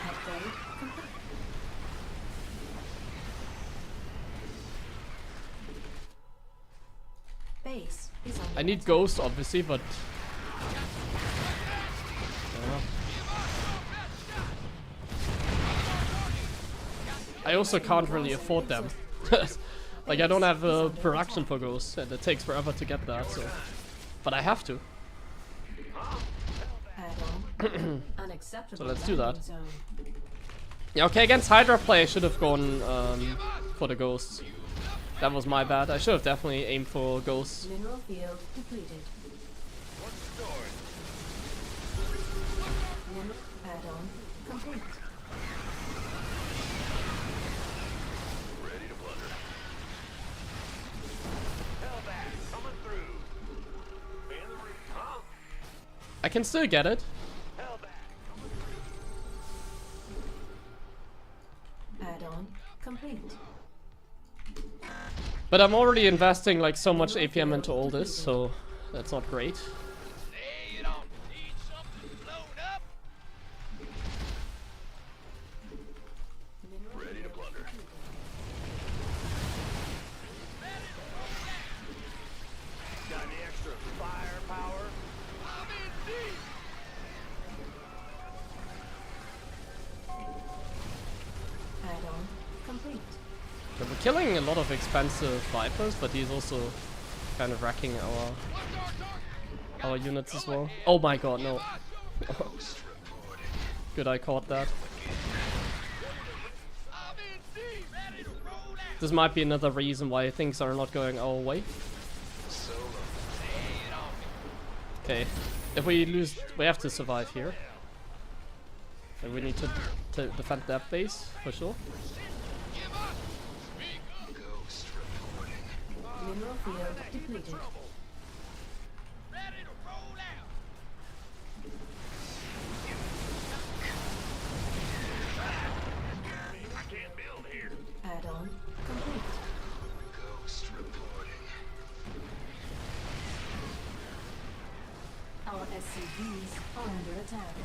Upgrade complete. Base is under I need attack. ghosts, obviously, but... I also can't really afford them. Like, I don't have production for ghosts, and it takes forever to get that, so... But I have to. Add-on. Unacceptable. So let's do that. landing zone. Yeah, okay, against Hydra play, I should have gone for the ghosts. That was my bad. I should have definitely aimed for ghosts. Mineral field depleted. What's the story? Mineral add-on complete. Ready to plunder. Hellbat coming through. In the huh? I can still get it. Hellbat. Add-on complete. But I'm already investing like so much APM into all this, so that's not great. Hey, you don't need something blown up. Mineral Ready to plunder. Got any extra firepower? I'm in deep. add-on complete. So we're killing a lot of expensive vipers, but he's also kind of wrecking our units as well. Oh my god, no. Good, I caught that. I'm in deep. Ready to roll out. This might be another reason why things are not going our way. Okay, if we lose, we have to survive here. And we need to defend that base, for sure. Mineral field depleted. Ready to roll out. I can't build here. Add-on complete. Our SCVs are under attack.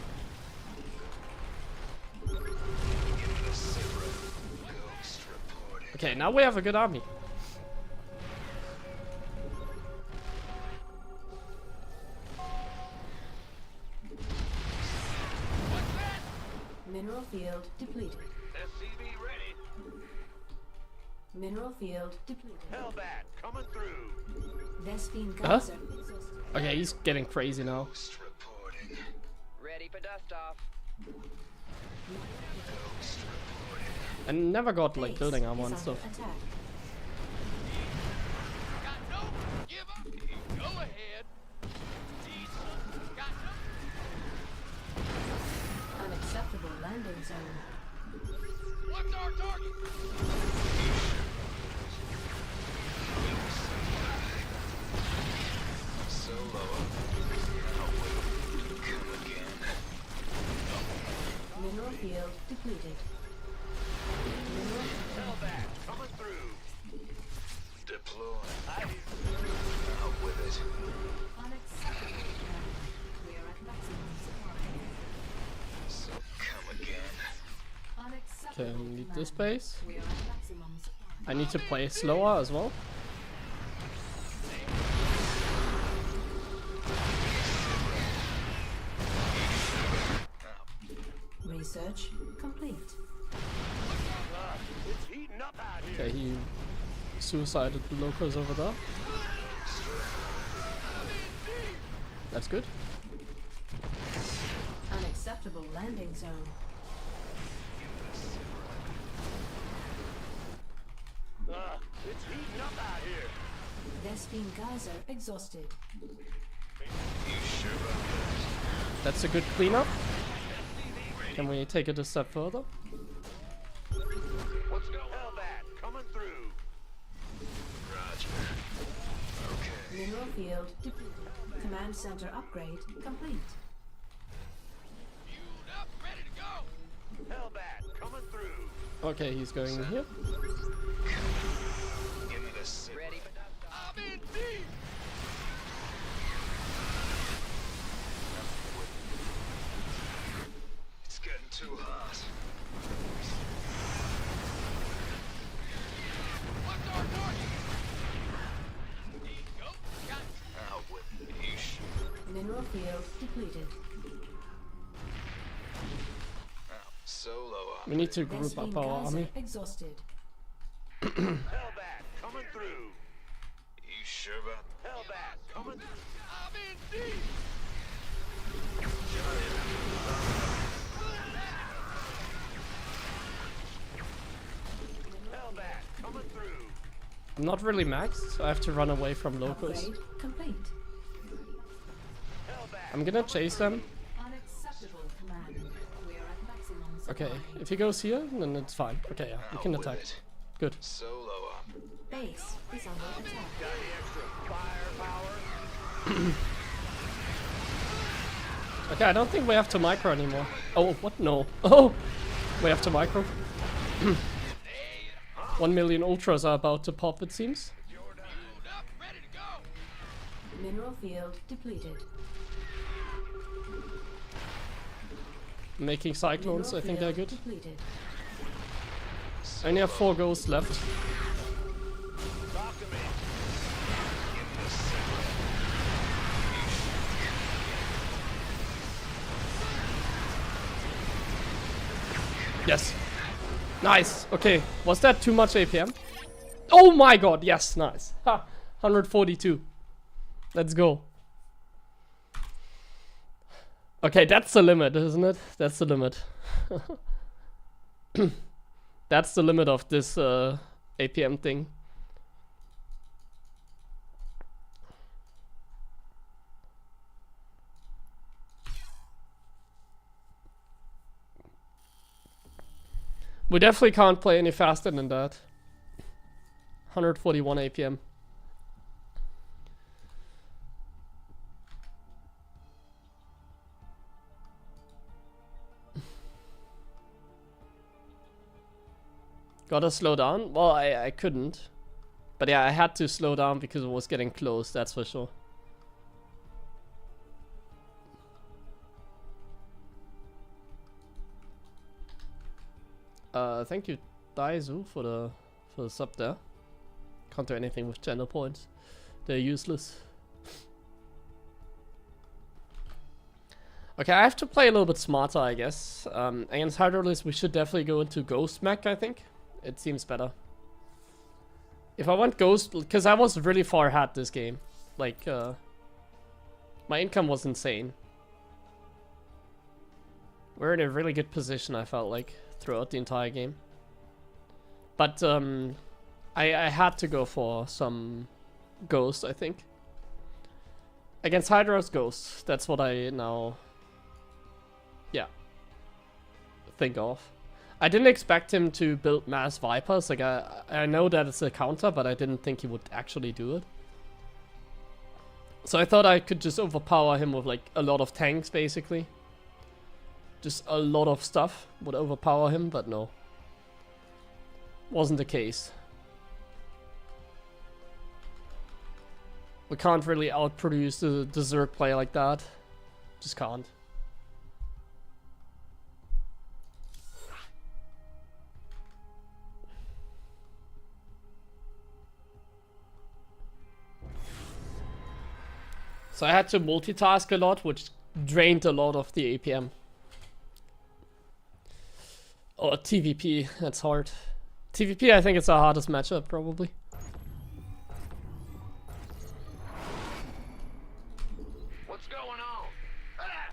Okay, now we have a good army. Mineral field depleted. SCV ready. Mineral field depleted. Hellbat coming through. Vespine Huh? geyser exhausted. Okay, he's getting crazy now. Ready for dust off. I never got like Base building armor is and stuff. under attack. Got no give up. Go ahead. Got Unacceptable landing zone. What's our target? Mineral field depleted. Mineral Hellbat coming through. Deploy. I hear Out with it. unacceptable. We are at maximum supply. So come again. Unacceptable. Okay, we need command. this base. We are at maximum supply. I need to play slower as well. Research complete. it's heating up out here. Okay, he suicided the locals over there. That's good. Unacceptable landing zone. It's heating up out here. Vespine geyser exhausted. That's a good cleanup. Can we take it a step further? What's going on? Hellbat coming through. Mineral field depleted. Command center upgrade complete. Okay, he's going in here. Give me the signal. Ready for dust off. I'm in deep. It's getting too hot. What's our target? There you go. Got it. Out with it. Yeesh. Mineral field depleted. Solo up. We need to group up our army. Exhausted. Hellbat coming through. You sure about Hellbat coming through. I'm in deep. Hellbat coming through. I'm not really maxed, so I have to run away from locals. Upgrade complete. Hellbat. I'm gonna chase them. Unacceptable command. We are at maximum Okay, supply. if he goes here, then it's fine. Okay, yeah, we can Out with attack. it. Good. Solo up. Base is under attack. Got any extra firepower? Okay, I don't think we have to micro anymore. Oh, what? No. Oh! We have to micro. 1 million ultras are about to pop, it seems. Fueled up, ready to go. Mineral field depleted. Making cyclones, I think they're Mineral good. field depleted. I only have 4 ghosts left. Talk to me. Give me the signal. Yes. Nice. Okay. Was that too much APM? Oh my god. Yes. Nice. Ha. 142. Let's go. Okay, that's the limit, isn't it? That's the limit. That's the limit of this APM thing. We definitely can't play any faster than that. 141 APM. Gotta slow down? Well, I couldn't. But yeah, I had to slow down because it was getting close, that's for sure. Thank you, Daizu, for the sub there. Can't do anything with channel points. They're useless. Okay, I have to play a little bit smarter, I guess. Against Hydrolis, we should definitely go into Ghost Mech, I think. It seems better. If I want Ghost, because I was really far ahead this game. Like, my income was insane. We're in a really good position, I felt like, throughout the entire game. But, I had to go for some Ghost, I think. Against Hydra's Ghost, that's what I now... yeah. Think of. I didn't expect him to build mass Vipers, like I know that it's a counter, but I didn't think he would actually do it. So I thought I could just overpower him with like a lot of tanks, basically. Just a lot of stuff would overpower him, but no. Wasn't the case. We can't really outproduce the Zerg player like that. Just can't. So I had to multitask a lot, which drained a lot of the APM. Or TVP, that's hard. TVP, I think it's the hardest matchup, probably. What's going on? Ah!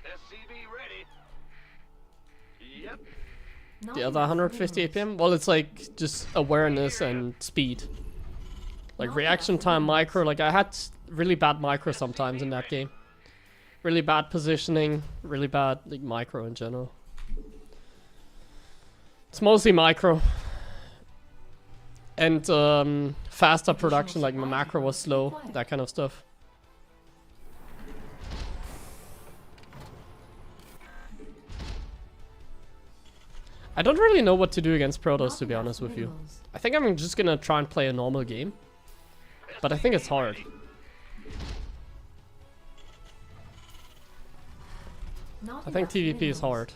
SCV ready. Yep. Not The other enough 150 minerals. APM? Well, it's like just awareness and speed. Like reaction time micro, like I had really bad micro sometimes in that game. Really bad positioning, really bad like micro in general. It's mostly micro. And faster production, like my macro was slow, that kind of stuff. I don't really know what to do against Protoss, to be honest with you. I think I'm just gonna try and play a normal game. But I think it's hard. I think TVP is hard.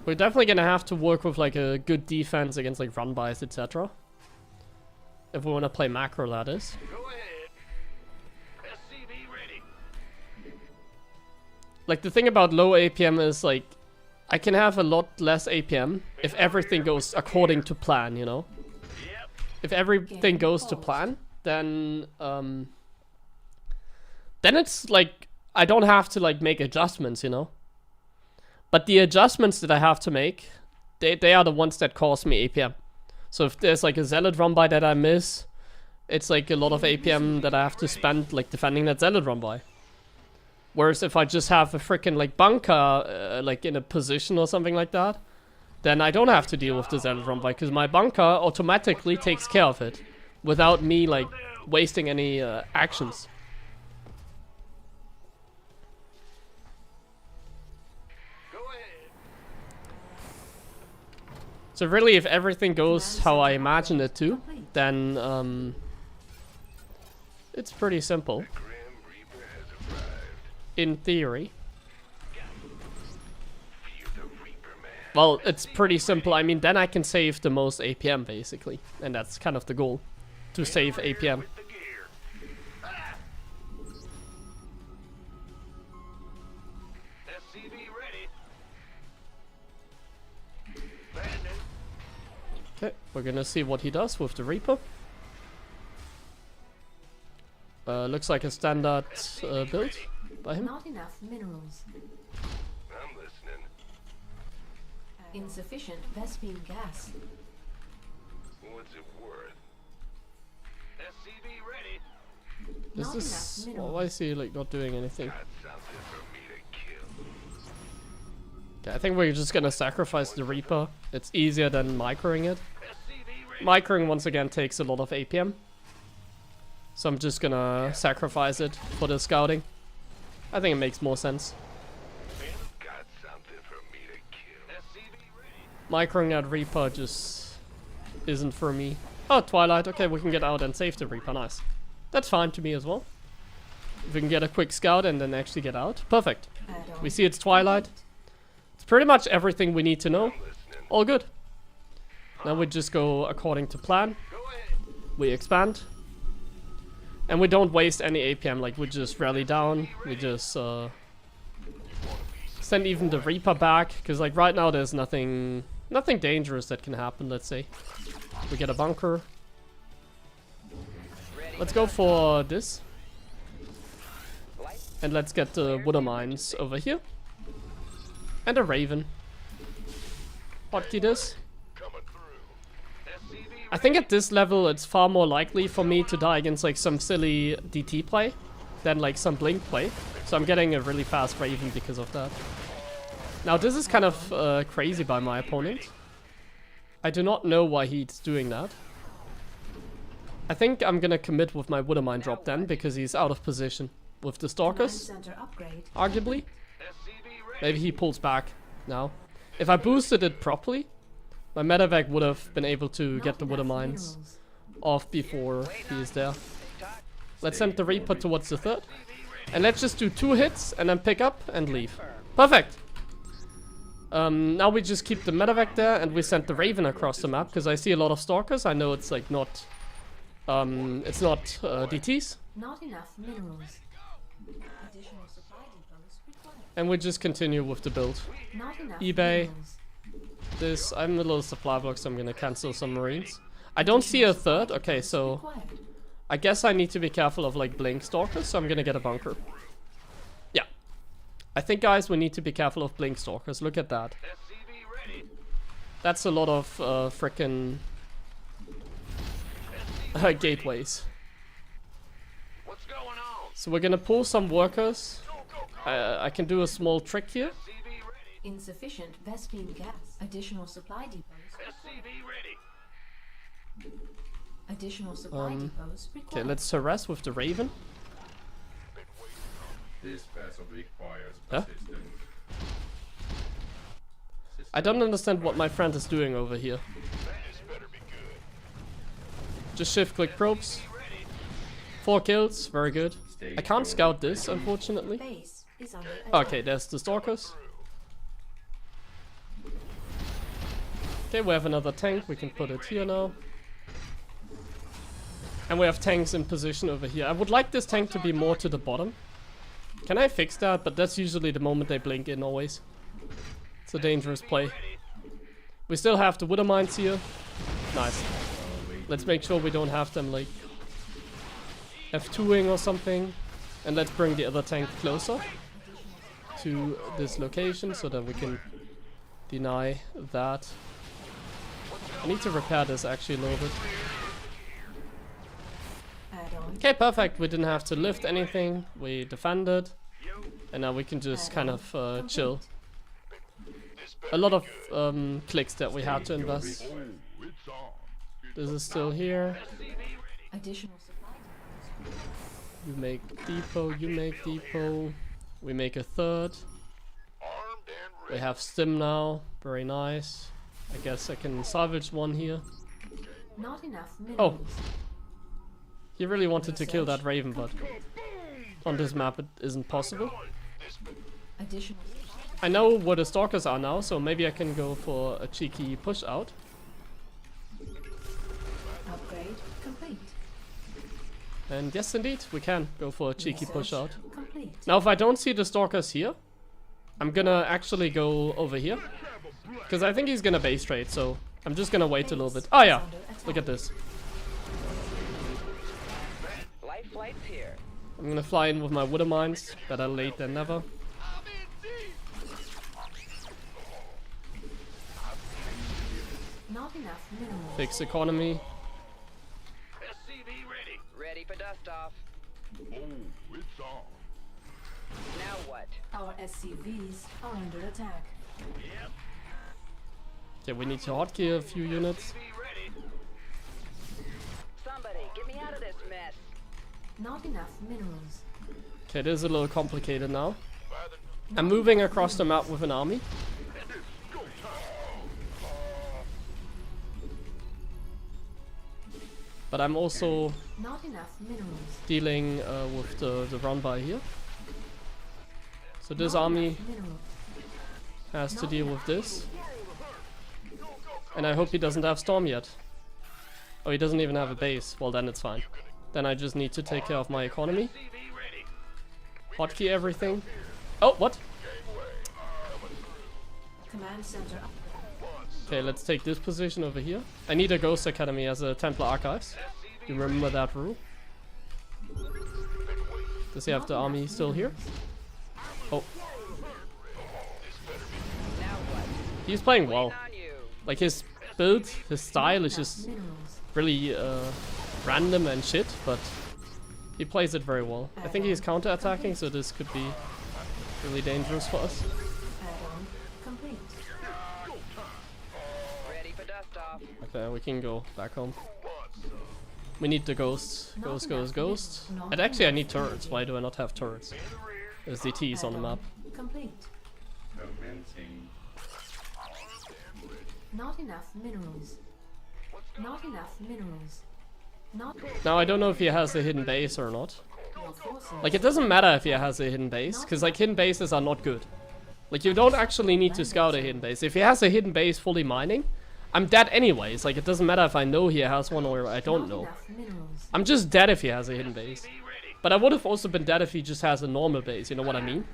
We're definitely gonna have to work with like a good defense against like run bys, etc. If we wanna play macro, that is. Like the thing about low APM is like I can have a lot less APM if everything goes according to plan, you know? If everything goes to plan, then it's like I don't have to like make adjustments, you know? But the adjustments that I have to make, they are the ones that cost me APM. So if there's like a Zealot run by that I miss, it's like a lot of APM that I have to spend like defending that Zealot run by. Whereas if I just have a freaking like bunker like in a position or something like that, then I don't have to deal with the Zealot run by because my bunker automatically takes care of it without me like wasting any actions. So really, if everything goes how I imagined it to, then it's pretty simple. In theory. Well, it's pretty simple. I mean, then I can save the most APM, basically. And that's kind of the goal. To save APM. Okay, we're gonna see what he does with the Reaper. Looks like a standard build by him. Not enough minerals. I'm listening. Insufficient Vespine gas. What's it worth? SCV ready. Is Not this... enough Why minerals. is he like not doing anything? Got something for me to kill. Okay, I think we're just gonna sacrifice the Reaper. It's easier than microing it. Microing once again takes a lot of APM. So I'm just gonna sacrifice it for the scouting. I think it makes more sense. Got something for me to kill. SCV ready. Microing that Reaper just isn't for me. Oh, Twilight. Okay, we can get out and save the Reaper. Nice. That's fine to me as well. If we can get a quick scout and then actually get out. Perfect. We see it's Twilight. It's pretty much everything we need to know. All good. Now we just go according to plan. We expand. And we don't waste any APM, like we just rally down. We just send even the Reaper back. Because like right now there's nothing dangerous that can happen, let's say. We get a bunker. Let's go for this. And let's get the Water Mines over here. And a Raven. Hotkey this. I think at this level it's far more likely for me to die against like some silly DT play than like some Blink play. So I'm getting a really fast Raven because of that. Now this is kind of crazy by my opponent. I do not know why he's doing that. I think I'm gonna commit with my Water Mine drop then because he's out of position with the Stalkers. Arguably. Maybe he pulls back now. If I boosted it properly, my medevac would have been able to get the Water Mines off before he is there. Let's send the Reaper towards the third. And let's just do 2 hits and then pick up and leave. Perfect! Now we just keep the medevac there and we send the Raven across the map because I see a lot of Stalkers. I know it's like not... it's not DTs. Not enough minerals. Additional supply depots required. And we just continue with the build. Not enough eBay. minerals. This, I'm a little supply block, so I'm gonna cancel some Marines. I don't see a third. Okay, so Required. I guess I need to be careful of like Blink Stalkers, so I'm gonna get a bunker. Yeah. I think, guys, we need to be careful of Blink Stalkers. Look at that. That's a lot of frickin' gateways. What's going on? So we're gonna pull some workers I can do a small trick here. Insufficient Vespine gas. Additional supply depots. Additional supply depots required. Okay, let's harass with the Raven. This vessel requires Huh? persistent. I don't understand what my friend is doing over here. Just shift click probes. 4 kills, very good. I can't scout this, unfortunately. Base is under attack. Okay, there's the Stalkers. Okay, we have another tank, we can put it here now. And we have tanks in position over here. I would like this tank to be more to the bottom. Can I fix that? But that's usually the moment they blink in always. It's a dangerous play. We still have the Widow Mines here. Nice. Let's make sure we don't have them like F2ing or something. And let's bring the other tank closer to this location so that we can deny that. I need to repair this actually a little bit. Add-on. Okay, perfect. We didn't have to lift anything. We defended. And now we can just kind of chill. A lot of clicks that we had to invest. This is still here. Additional supply depots. You make depot, you make depot. We make a third. We have stim now. Very nice. I guess I can salvage one here. Not enough Oh. minerals. He really wanted to kill that Raven, but on this map it isn't possible. Additional supply. I know where the Stalkers are now, so maybe I can go for a cheeky push out. Upgrade complete. And yes, indeed, we can go for a cheeky push out. Complete. Now, if I don't see the Stalkers here, I'm gonna actually go over here. Because I think he's gonna base trade, so I'm just gonna wait a little bit. Oh yeah, look at this. Life flight's here. I'm gonna fly in with my Widow Mines. Better late than never. Not enough minerals. Fix economy. Ready for dust off. Oh, it's on. Now what? Our SCVs are under attack. Okay, we need to hotkey a few units. Somebody, get me out of this mess. Not enough minerals. Okay, this is a little complicated now. I'm moving across the map with an army. But I'm also Not enough minerals. dealing with the run by here. So this Not army enough minerals. has to deal with this. And I hope he doesn't have Storm yet. Oh, he doesn't even have a base. Well, then it's fine. Then I just need to take care of my economy. Hotkey everything. Oh, what? Command center up. Okay, let's take this position over here. I need a Ghost Academy as a Templar Archives. You remember that rule? Does he have the army still here? Oh, Now what? he's playing well. On you. Like his build, his style is just Minerals. really random and shit, but he plays it very well. I think he's counter-attacking, so this could be really dangerous for us. Add-on complete. Ready for dust off. Okay, we can go back home. We need the ghosts. Ghost, ghost, ghost. And actually I need turrets. Why do I not have turrets? There's DTs on the map. Complete. Commencing. Not enough minerals. Not enough minerals. Not Now I don't know if he has a hidden base or not. your forces. Like it doesn't matter if he has a hidden base, because like hidden bases are not good. Like you don't actually need to scout a hidden base. If he has a hidden base fully mining, I'm dead anyways. Like it doesn't matter if I know he has one or I don't Not know. enough minerals. I'm just dead if he has a hidden base. But I would have also been dead if he just has a normal base, you know what I mean?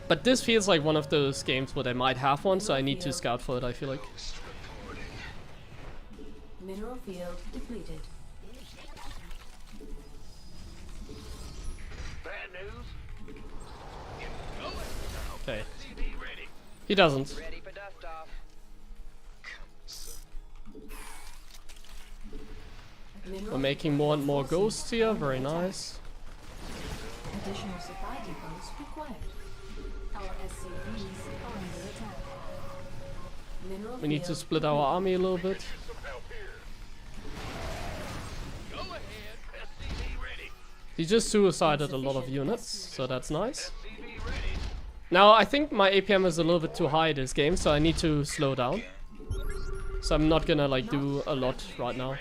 But this feels like one of those games where they might have one, so I need to scout for it, I feel like. Mineral field depleted. Bad news? Okay. He doesn't. Ready for dust off. Mineral We're making more and more ghosts here. Very nice. Additional supply depots required. Our SCVs are under attack. Mineral We need to field split our army a little bit. Some help here. Go ahead. SCV ready. He just suicided a lot of units, so that's nice. SCV ready. Now, I think my APM is a little bit too high this game, so I need to slow down. So I'm not gonna like do a lot right now.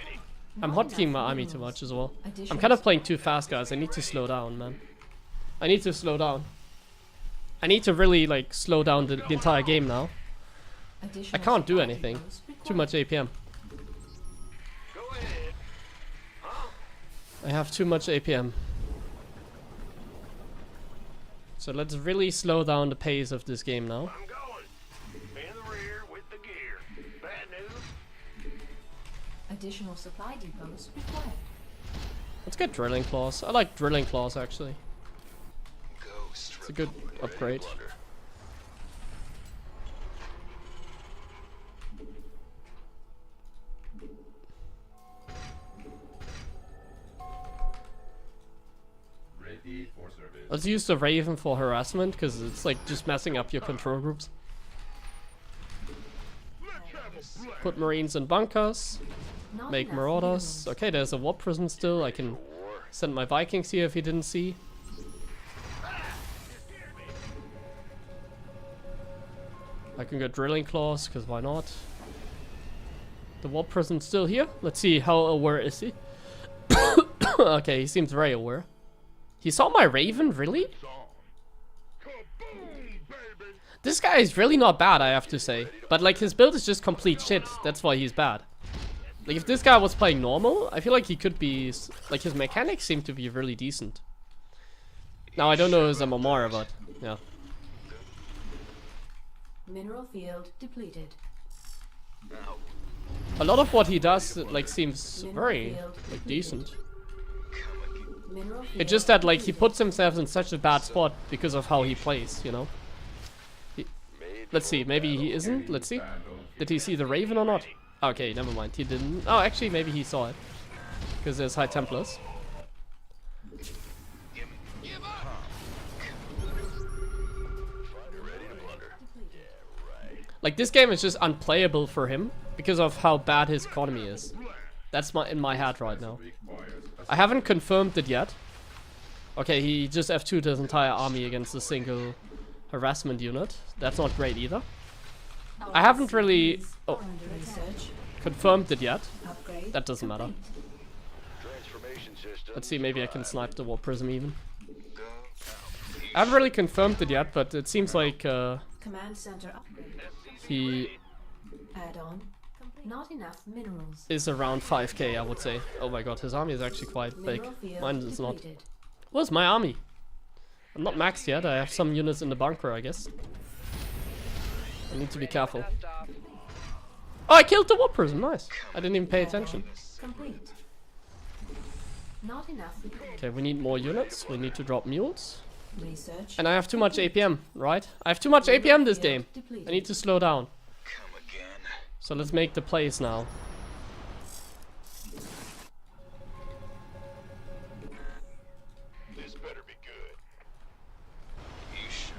I'm hotkeying my army too much as well. I'm kind of playing too fast, guys. I need to slow down, man. I need to slow down. I need to really like slow down the entire game now. I can't do anything. Too much APM. Go ahead. I have too much APM. So let's really slow down the pace of this game now. I'm going. In the rear with the gear. Bad news. Additional supply depots required. Let's get drilling claws. I like drilling claws actually. Ghost It's a good upgrade. Ready for service. Let's use the Raven for harassment because it's like just messing up your control groups. Put Marines in bunkers. Not Make enough Marauders. minerals. Okay, there's a warp prison still. I can send my Vikings here if he didn't see. I can get drilling claws because why not? The warp prison's still here. Let's see how aware is he. Okay, he seems very aware. He saw my Raven, really? This guy is really not bad, I have to say. But like his build is just complete shit. That's why he's bad. Like if this guy was playing normal, I feel like he could be like his mechanics seem to be really decent. Now I don't know his MMR, but yeah. Mineral field depleted. A lot of what he does like seems very like decent. Mineral field It's just that like he puts himself in such a bad spot because of how he plays, you know. Let's see, maybe he isn't. Let's see. Did he see the Raven or not? Okay, never mind. He didn't. Oh, actually, maybe he saw it because there's High Templars. Like this game is just unplayable for him because of how bad his economy is. That's in my head right now. I haven't confirmed it yet. Okay, he just F2'd his entire army against a single harassment unit. That's not great either. I haven't really under research. confirmed it yet. Upgrade. That doesn't matter. Transformation system. Let's see, maybe I can snipe the Warp Prism even. I haven't really confirmed it yet, but it seems like Command center upgrade. he Add-on. Not enough minerals. is around 5k, I would say. Oh my god, his army is actually quite big. Mineral field Mine is not. depleted. Where's my army? I'm not maxed yet. I have some units in the bunker, I guess. I need to be careful. Dust off. Oh, I killed the Warp Prism. Nice. I didn't even pay attention. Complete. Not enough Okay, we need more units. We need to drop mules. research. And I have too much APM, right? I have too much APM this game. Depleted. I need to slow down. Come again. So let's make the plays now. This better be good. You should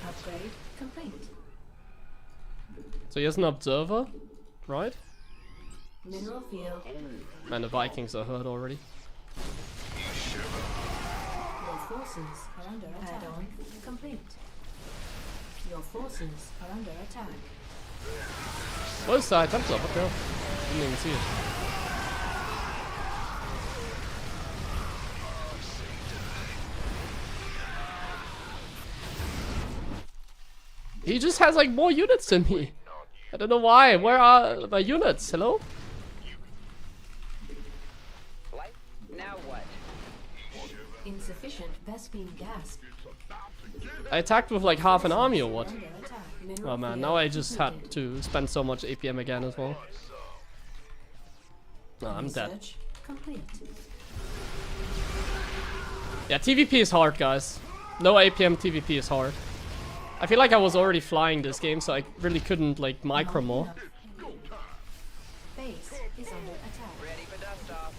Upgrade complete. So he has an observer, right? Mineral field. Man, the Vikings are hurt already. Your forces are under attack. Add-on complete. Your forces are under attack. Where's the High Templar? What the hell? Didn't even see it. He just has like more units than me. I don't know why. Where are my units? Hello? Light? Now what? Insufficient Vespine gas. I attacked with like half an army or what? Under attack. Mineral Oh man, field now I just had depleted. to spend so much APM again as well. No, I'm dead. Research complete. Yeah, TVP is hard, guys. No APM TVP is hard. I feel like I was already flying this game, so I really couldn't like micro more. Base is under attack. Ready for dust off.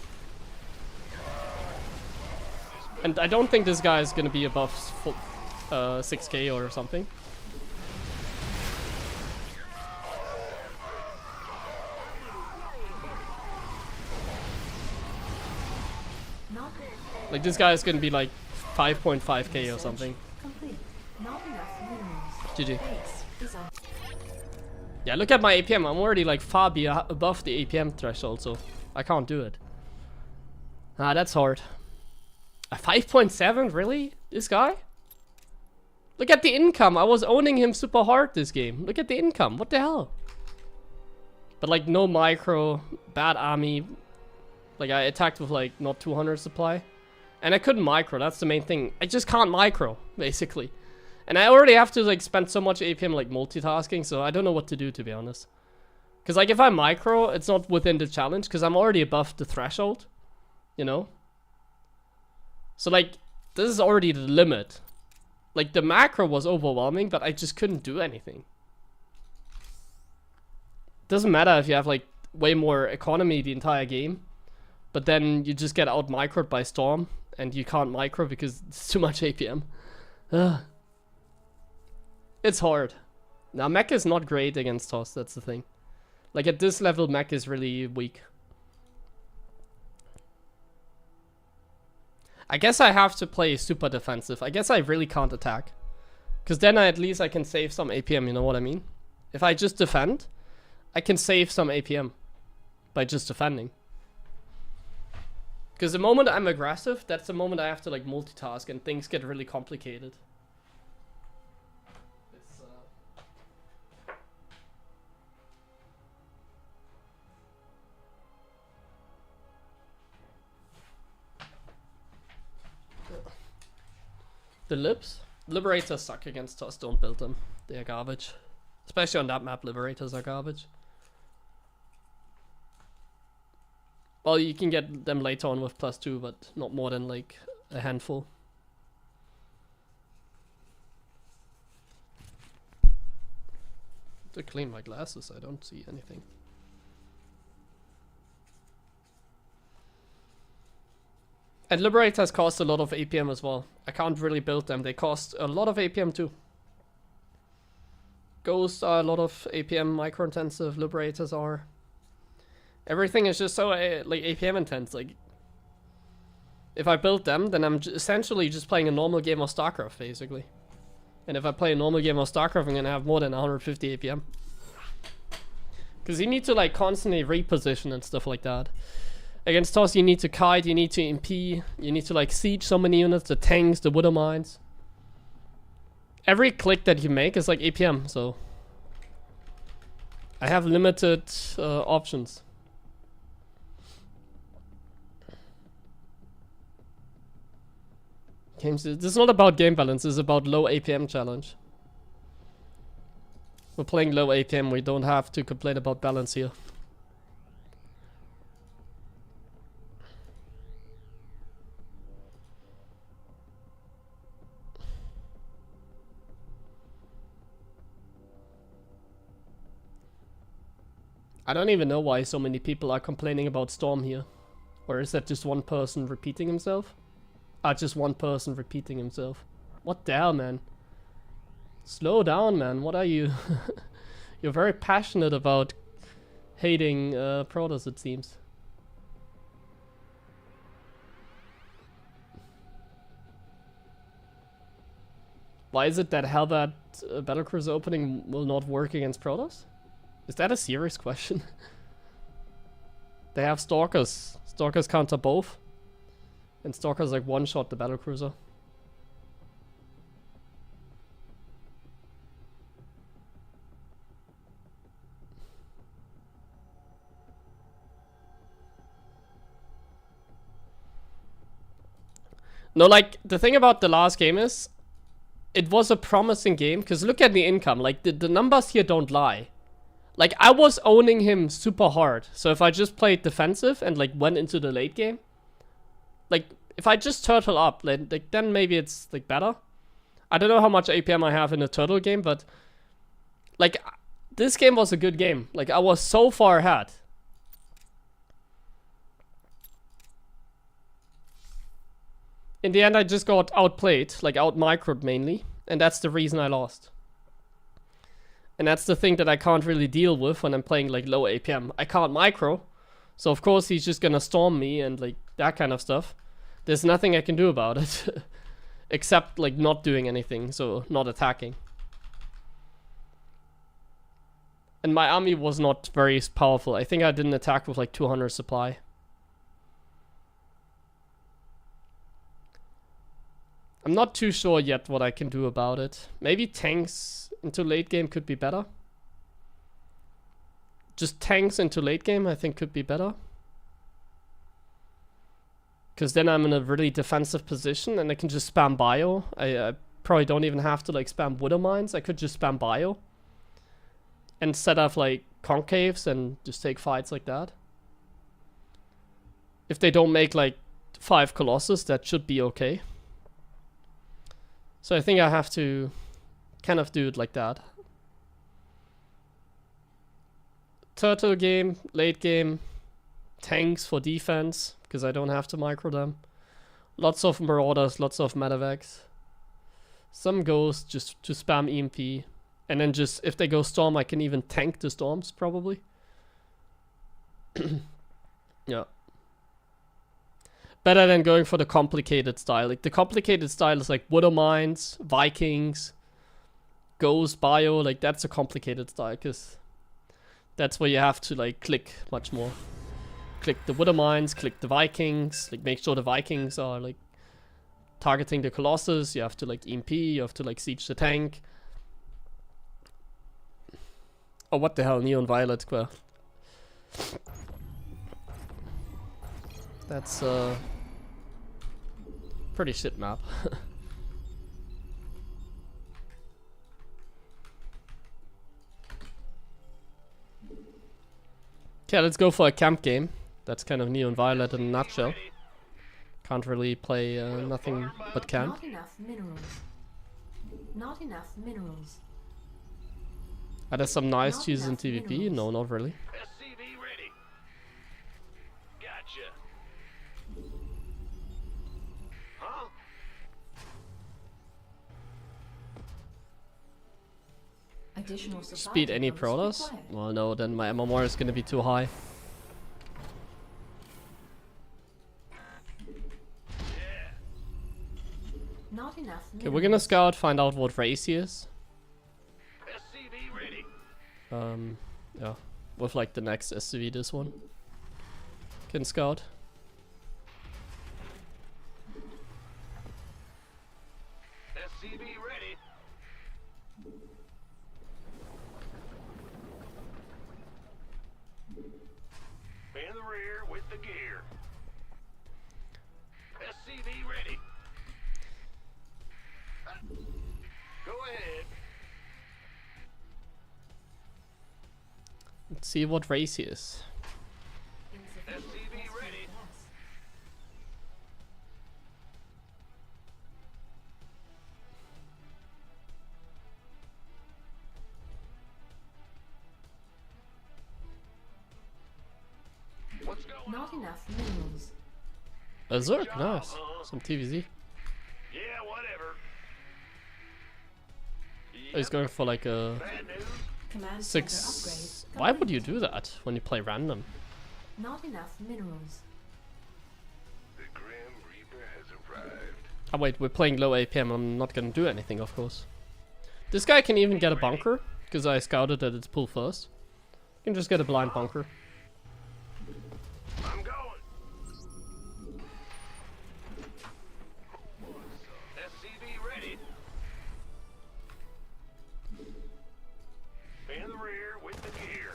And I don't think this guy is gonna be above 6k or something. Not Like this guy is gonna be like 5.5k or something. complete. Not enough minerals. GG. Base is on. Yeah, look at my APM. I'm already like far above the APM threshold, so I can't do it. Ah, that's hard. A 5.7? Really? This guy? Look at the income. I was owning him super hard this game. Look at the income. What the hell? But like no micro, bad army. Like I attacked with like not 200 supply. And I couldn't micro. That's the main thing. I just can't micro, basically. And I already have to like spend so much APM like multitasking, so I don't know what to do, to be honest. Because like if I micro, it's not within the challenge because I'm already above the threshold, you know? So like this is already the limit. Like the macro was overwhelming, but I just couldn't do anything. Doesn't matter if you have like way more economy the entire game, but then you just get out microed by Storm and you can't micro because it's too much APM. Ugh. It's hard. Now mech is not great against Toss, that's the thing. Like at this level mech is really weak. I guess I have to play super defensive. I guess I really can't attack. Because then at least I can save some APM, you know what I mean? If I just defend, I can save some APM by just defending. Because the moment I'm aggressive, that's the moment I have to like multitask and things get really complicated. The Libs? Liberators suck against us, don't build them. They are garbage. Especially on that map, Liberators are garbage. Well, you can get them later on with +2, but not more than like a handful. To clean my glasses, I don't see anything. And Liberators cost a lot of APM as well. I can't really build them. They cost a lot of APM too. Ghosts are a lot of APM micro intensive. Liberators are. Everything is just so like APM intense. Like if I build them, then I'm essentially just playing a normal game of StarCraft basically. And if I play a normal game of StarCraft, I'm gonna have more than 150 APM. Because you need to like constantly reposition and stuff like that. Against Toss, you need to kite, you need to MP, you need to like siege so many units, the tanks, the Widow Mines. Every click that you make is like APM, so I have limited options. Games, this is not about game balance, this is about low APM challenge. We're playing low APM, we don't have to complain about balance here. I don't even know why so many people are complaining about Storm here. Or is that just one person repeating himself? Ah, just one person repeating himself. What the hell, man? Slow down, man. What are you? You're very passionate about hating Protoss, it seems. Why is it that Hellbat Battlecruiser opening will not work against Protoss? Is that a serious question? They have Stalkers. Stalkers counter both. And Stalkers like one-shot the Battlecruiser. No, like, the thing about the last game is, it was a promising game, because look at the income. Like, the numbers here don't lie. Like, I was owning him super hard. So if I just played defensive and, like, went into the late game, like, if I just turtle up, like, then maybe it's, like, better. I don't know how much APM I have in a turtle game, but, like, this game was a good game. Like, I was so far ahead. in the end, I just got outplayed, like out-microed mainly. And that's the reason I lost. And that's the thing that I can't really deal with when I'm playing like low APM. I can't micro. So of course he's just gonna storm me and like that kind of stuff. There's nothing I can do about it. Except like not doing anything, so not attacking. And my army was not very powerful. I think I didn't attack with like 200 supply. I'm not too sure yet what I can do about it. Maybe tanks into late game could be better. Just tanks into late game I think could be better. Because then I'm in a really defensive position and I can just spam bio. I probably don't even have to like spam Widow Mines. I could just spam bio. And set up like concaves and just take fights like that. If they don't make like 5 Colossus, that should be okay. So I think I have to kind of do it like that. Turtle game, late game, tanks for defense, because I don't have to micro them. Lots of Marauders, lots of Medevacs. Some Ghosts just to spam EMP. And then just, if they go Storm, I can even tank the Storms, probably. Yeah. Better than going for the complicated style. Like the complicated style is like Widow Mines, Vikings, Ghost, Bio. Like that's a complicated style because that's where you have to like click much more. Click the Widow Mines, click the Vikings. Like make sure the Vikings are like targeting the Colossus. You have to like EMP. You have to like siege the tank. Oh, what the hell? Neon Violet Square. That's pretty shit map. Okay, let's go for a camp game. That's kind of Neon Violet in a nutshell. Can't really play nothing but camp. Not enough minerals. Not enough minerals. Are there some nice Not cheeses in enough TVP? minerals. No, not really. SCV ready. Gotcha. Huh? Additional supply Speed any depots Protoss? required. Well, no, then my MMR is gonna be too high. Not enough minerals. Okay, we're gonna scout, find out what race he is. SCV ready. Yeah, with like the next SCV, this one. Can scout. SCV ready. In the rear with the gear. SCV ready. Go ahead. Let's see what race he is. SCV ready. What's going Not on? enough minerals. A Zerg, nice. Some TVZ. Yeah, whatever. Oh, he's going for like a Bad news. Command center 6. upgrade Why would complete. you do that when you play random? Not enough minerals. The Grim Reaper has arrived. Oh wait, we're playing low APM. I'm not gonna do anything, of course. This guy can even get a bunker because I scouted that it's pull first. You can just get a blind bunker. I'm going. SCV ready. In the rear with the gear.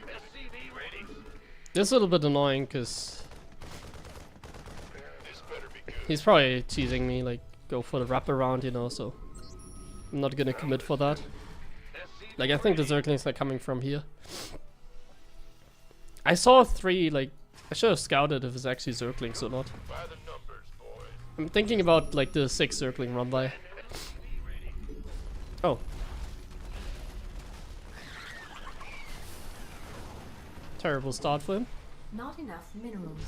SCV ready. This is a little bit annoying because This better be good. he's probably teasing me, like go for the wraparound, you know. So I'm not gonna commit for that. SCV Like I think the Zerglings are coming from here. I saw 3, like I should have scouted if it's actually Zerglings or not. by the numbers, boys. I'm thinking about like the 6 Zergling run by. Oh. Terrible start for him. Not enough minerals.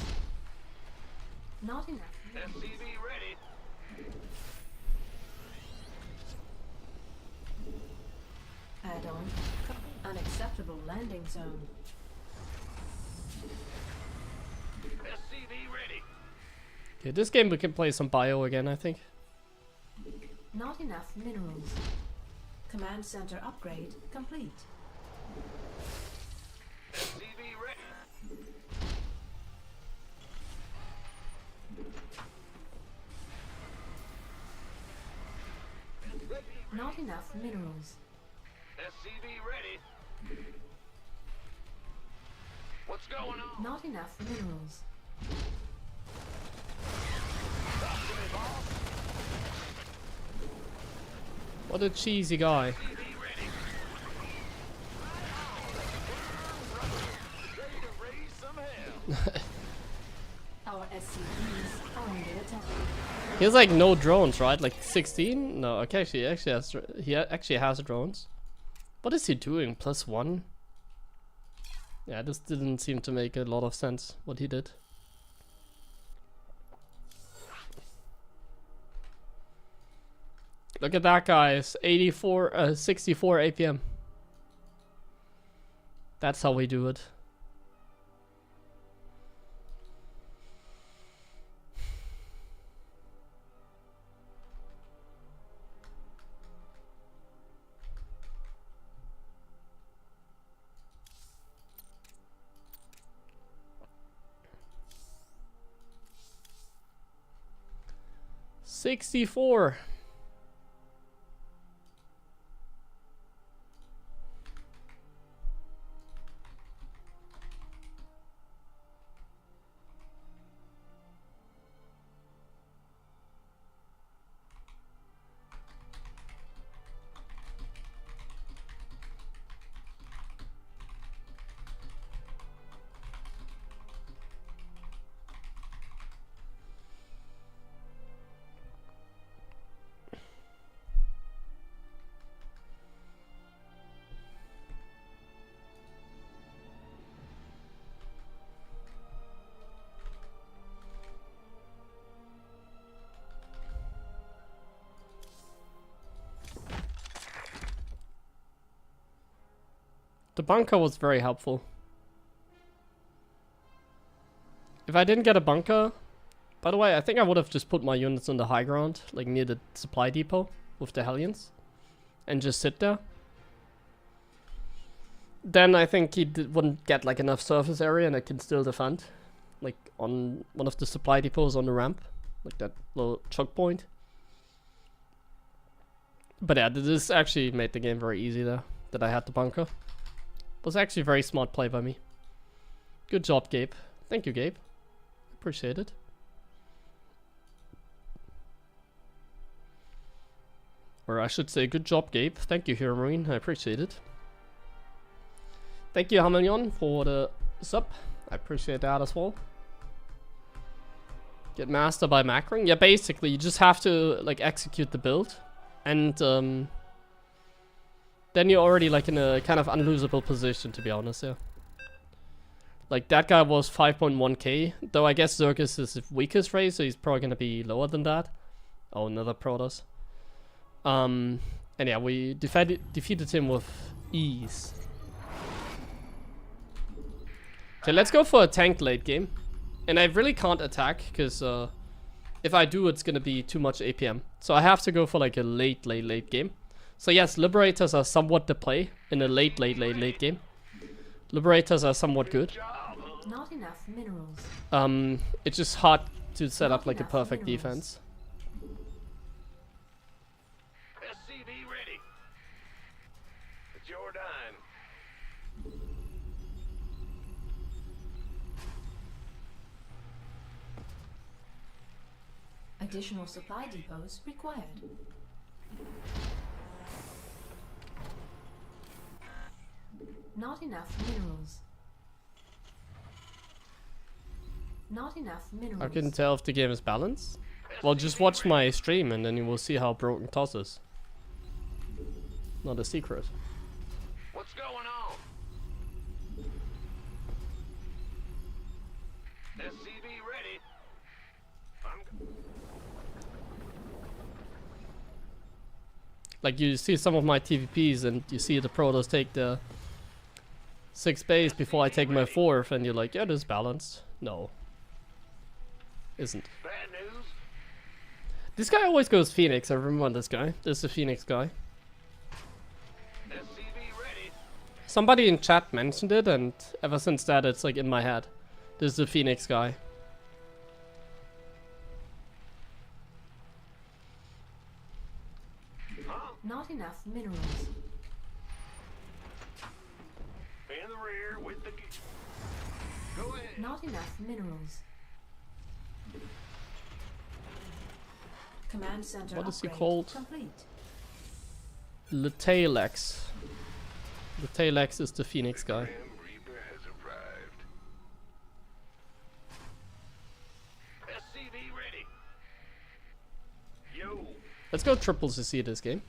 Not enough minerals. SCV ready. Add-on. Unacceptable landing zone. SCV ready. Okay, this game we can play some bio again, I think. Not enough minerals. Command center upgrade complete. SCV ready. Not enough minerals. SCV ready. What's going on? Not enough minerals. What a cheesy guy. SCV ready. Ready to raise some hell. Our SCVs are under attack. He has like no drones, right? Like 16? No, okay, he actually has drones. What is he doing? +1? Yeah, this didn't seem to make a lot of sense what he did. Look at that, guys. 64 APM. That's how we do it. $64. The bunker was very helpful. If I didn't get a bunker, by the way, I think I would have just put my units on the high ground, like near the supply depot with the Hellions, and just sit there. Then I think he wouldn't get like enough surface area, and I can still defend, like on one of the supply depots on the ramp, like that little choke point. But yeah, this actually made the game very easy there, that I had the bunker. Was actually a very smart play by me. Good job, Gabe. Thank you, Gabe. Appreciate it. Or I should say, good job, Gabe. Thank you, HeroMarine. I appreciate it. Thank you, Hamillion, for the sub. I appreciate that as well. Get master by macroing. Yeah, basically, you just have to like execute the build, and then you're already like in a kind of unlosable position, to be honest. Yeah. Like that guy was 5.1k, though I guess Zergus is his weakest race, so he's probably gonna be lower than that. Oh, another Protoss. And yeah, we defeated him with ease. Okay, let's go for a tank late game. And I really can't attack, because if I do, it's gonna be too much APM. So I have to go for like a late game. So yes, Liberators are somewhat the play in a late game. Liberators are somewhat good. Not enough minerals. It's just hard to set up like a perfect defense. SCV ready. It's your dime. Additional supply depots required. Not enough minerals. Not enough minerals. I couldn't tell if the game is balanced. Well, just watch my stream and then you will see how broken Toss is. Not a secret. What's going on? SCV ready. I'm Like you see some of my TVPs and you see the Protoss take the 6th base before I take my 4th, and you're like, yeah, this is balanced. No. Isn't. bad news. This guy always goes Phoenix. I remember this guy. This is a Phoenix guy. SCV ready. Somebody in chat mentioned it, and ever since that, it's like in my head. This is a Phoenix guy. Not enough minerals. In the rear with the. Go ahead. Not enough minerals. Command center What is he upgrade called? complete. Letalex. Letalex is the Phoenix guy. Grim Reaper has arrived. SCV ready. Yo. Let's go triple CC this game.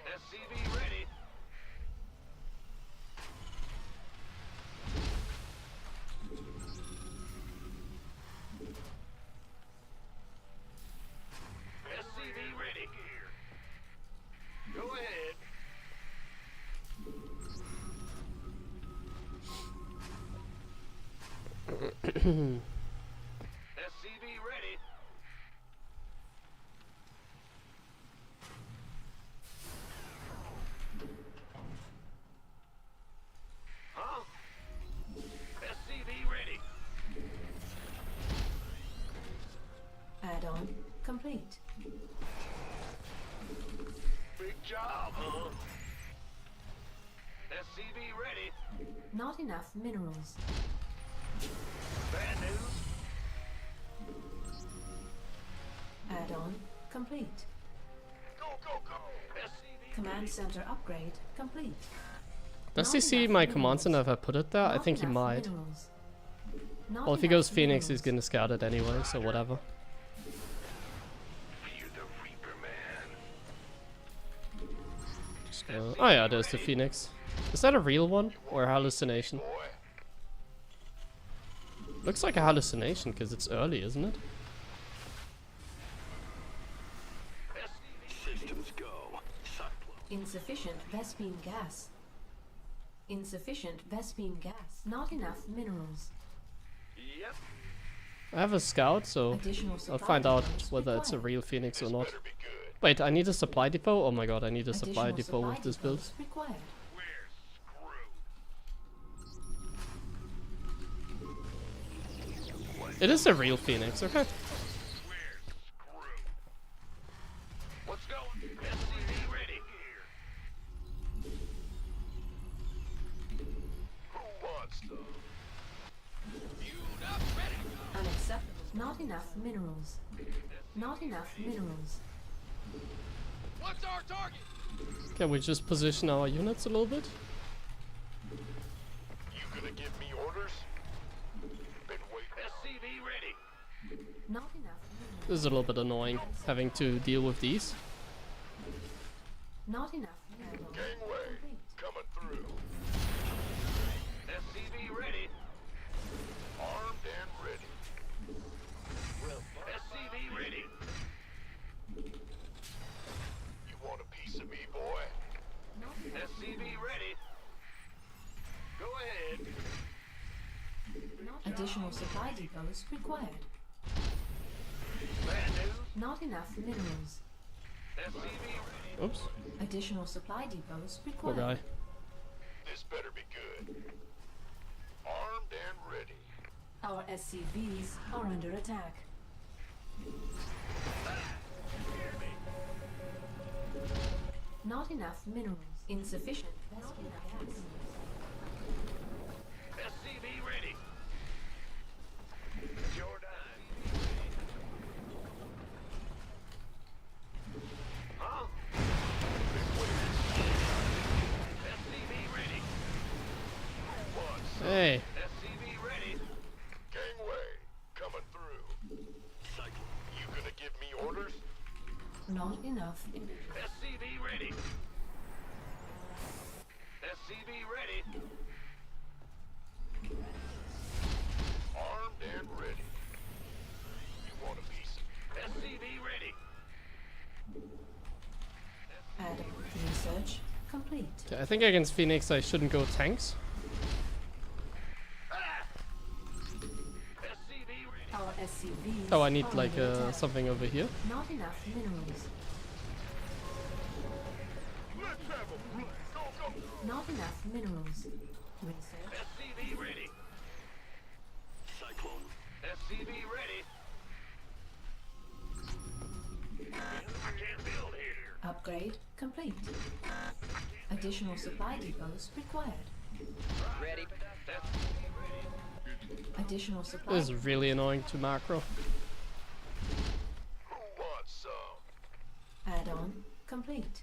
SCV ready. SCV ready. Go ahead. SCV ready. Huh? SCV ready. Add-on complete. Big job, huh? SCV ready. Not enough minerals. Bad news. Add-on complete. Go, go, go. SCV Command center upgrade complete. Does Not he see enough my minerals. command center if I put it there? I Not think he enough might. minerals. Not Well, if he enough goes Phoenix, he's minerals. gonna scout it anyway, so whatever. Fear the Reaper, man. Oh yeah, there's the Phoenix. Is that a real one or a hallucination? Boy. Looks like a hallucination because it's early, isn't it? Systems go. Cyclone. Insufficient Vespine gas. Insufficient Vespine gas. Not enough minerals. Yep. I have a scout, so Additional I'll supply find out depots whether it's a required. real Phoenix or not. Better be good. Wait, I need a supply depot? Oh my god, I need a supply Additional depot with this build. depots required. We're screwed. It is a real Phoenix, okay. We're screwed. What's going? SCV ready. Who wants them? Unacceptable. Not enough minerals. Not enough minerals. What's our target? Can we just position our units a little bit? You gonna give me orders? Been waiting. SCV ready. Not enough minerals. This is a little bit annoying, having to deal with these. Not enough minerals. Gangway Complete. coming through. SCV ready. Armed and ready. SCV ready. You want a piece of me, boy? Not enough SCV ready. Go ahead. Not additional supply depots required. Bad news. Not enough minerals. SCV ready. Oops, Additional supply depots poor required. guy. This better be good. Armed and ready. Our SCVs are under attack. Not enough minerals. Insufficient Vespine gas. SCV ready. Jordan. Huh? SCV ready. Who wants some? Hey, SCV ready. Gangway coming through. You gonna give me orders? Not enough. SCV ready. SCV ready. Armed and ready. You want a piece? SCV ready. Add research complete. Okay, I think against Phoenix I shouldn't go tanks. SCV ready. Our SCVs Oh, I need are like under attack. something over here. Not enough minerals. Let's have a blitz. Go, go. Not enough minerals. Research. SCV ready. Cyclone. SCV ready. I can't build here. Upgrade complete. Additional supply depots required. Ready for dust off. Additional supply. This is really annoying to macro. Who wants some? Add-on complete.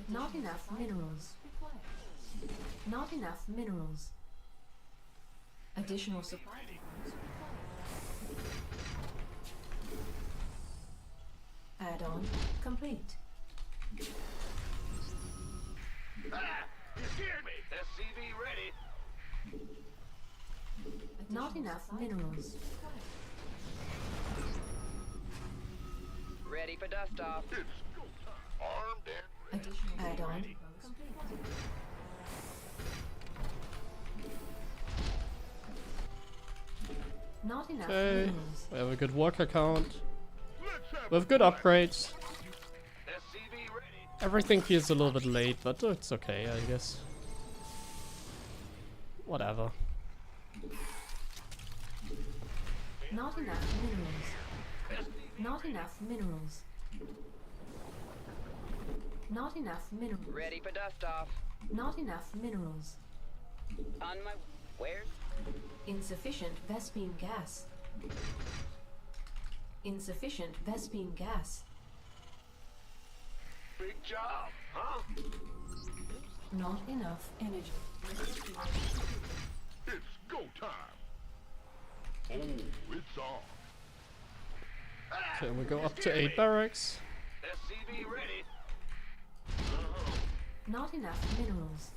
Not enough minerals required. Not enough minerals. Additional supply depots required. Add-on complete. Ah! You scared me. SCV ready. Not enough minerals. Ready for dust off. It's go time. Armed and ready. Additional add-on complete. Not enough Okay, minerals. we have a good worker count. Let's have We have good upgrades. SCV ready. Everything feels a little bit late, but it's okay, I guess. Whatever. Not enough minerals. Not enough minerals. Not enough minerals. Ready for dust off. Not enough minerals. On my... Where? Insufficient Vespine gas. Insufficient Vespine gas. Big job, huh? Not enough energy. It's go time. Oh, it's on. Okay, we go up to 8 barracks. SCV ready. Not enough minerals.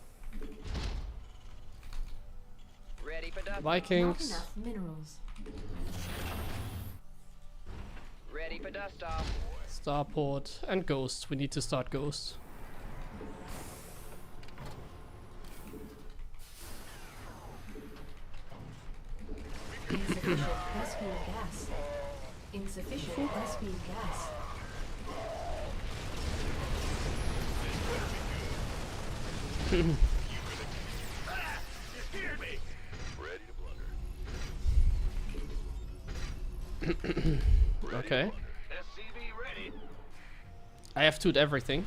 Ready for dust. Not Vikings. enough minerals. Ready for dust off. Starport and Ghosts. We need to start Ghosts. Insufficient Vespine gas. Insufficient Vespine gas. You scared me. Ready to blunder. Okay. SCV ready. I have toed everything.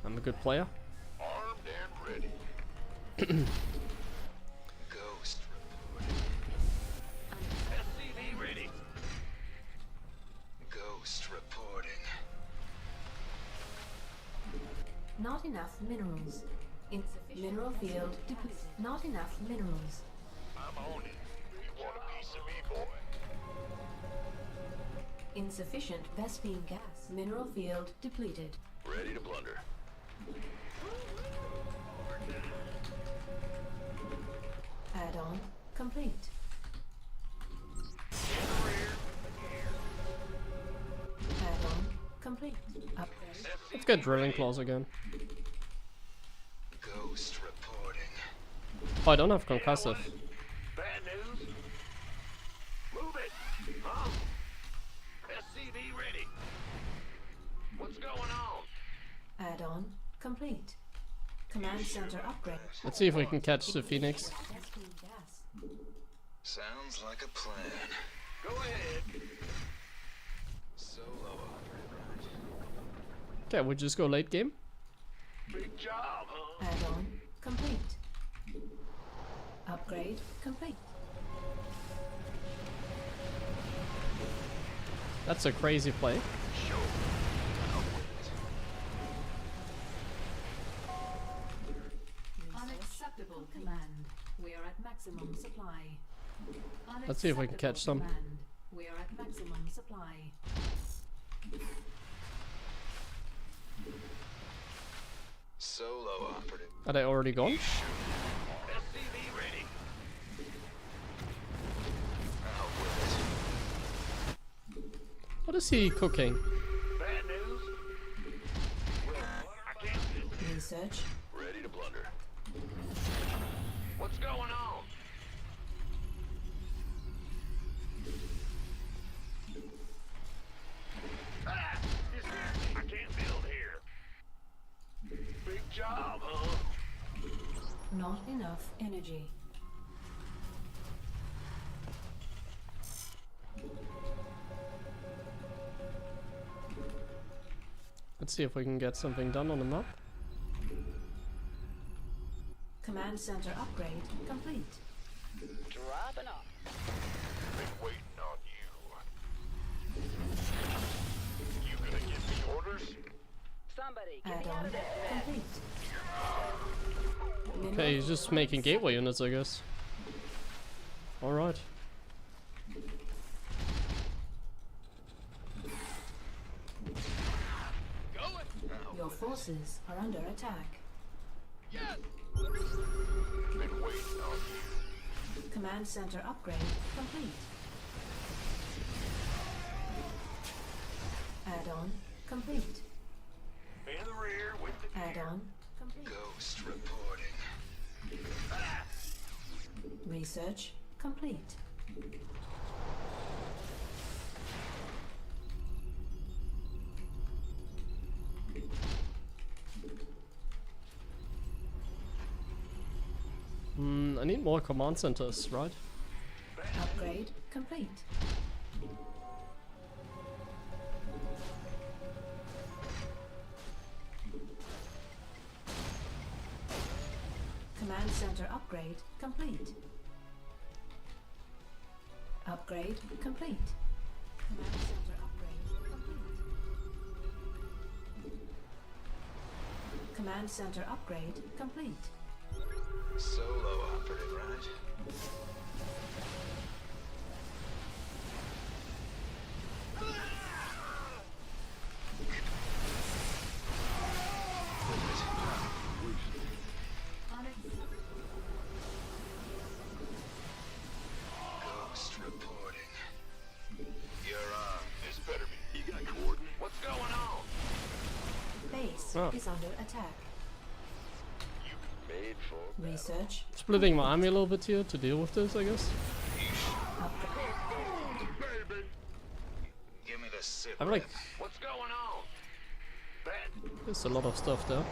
I'm a good player. Armed and ready. Ghost reporting. SCV ready. Ghost reporting. Not enough minerals. Insufficient mineral field depleted. Not enough minerals. I'm on it. You want a piece of me, boy? Insufficient Vespine gas. Mineral field depleted. Ready to blunder. Add-on complete. Add-on complete. Upgrade. Let's get drilling claws again. Ghost reporting. Oh, I don't have concussive. Bad news. Move it. Huh? SCV ready. What's going on? Add-on complete. Command center upgrade. Let's see if we can catch the Phoenix. Vespine gas. Sounds like a plan. Go ahead. Solo operator. Okay, we just go late game. Big job, huh? Add-on complete. Upgrade complete. That's a crazy play. Sure. Unacceptable command. We are at maximum supply. Let's see if we can catch some. Command. We are at maximum supply. Solo operative. Are they already gone? SCV ready. Out with it. What is he cooking? Bad news? Well, I can't. Research. Ready to plunder. What's going on? Ah! You scared me. I can't build here. Big job, huh? Not enough energy. Let's see if we can get something done on the map. Command center upgrade complete. Dropping off. Been waiting on you. You gonna give me orders? Somebody, give me out Add-on of this mess. complete. Okay, he's just making gateway units, I guess. Alright. Your forces are under attack. Been waiting on you. Command center upgrade complete. Add-on complete. In the rear with the Add-on complete. Ghost reporting. Research complete. I need more command centers, right? Upgrade complete. Command center upgrade complete. Upgrade complete. Command center upgrade complete. Command center upgrade complete. Solo operative, right? Ghost reporting. You're on. This better be. You got coordinates? What's going on? Base Oh. is under attack. You made for Research Splitting my army a little bit here to deal with this, I guess. baby. Give me the sit I'm like, rep. What's going on? Bad. there's a lot of stuff there.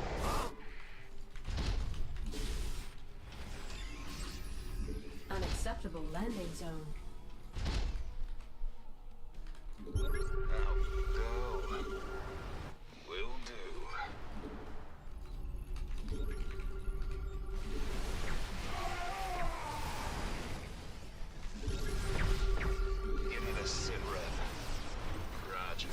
unacceptable landing zone. Now go. Will do. Give me the sit rep. Roger.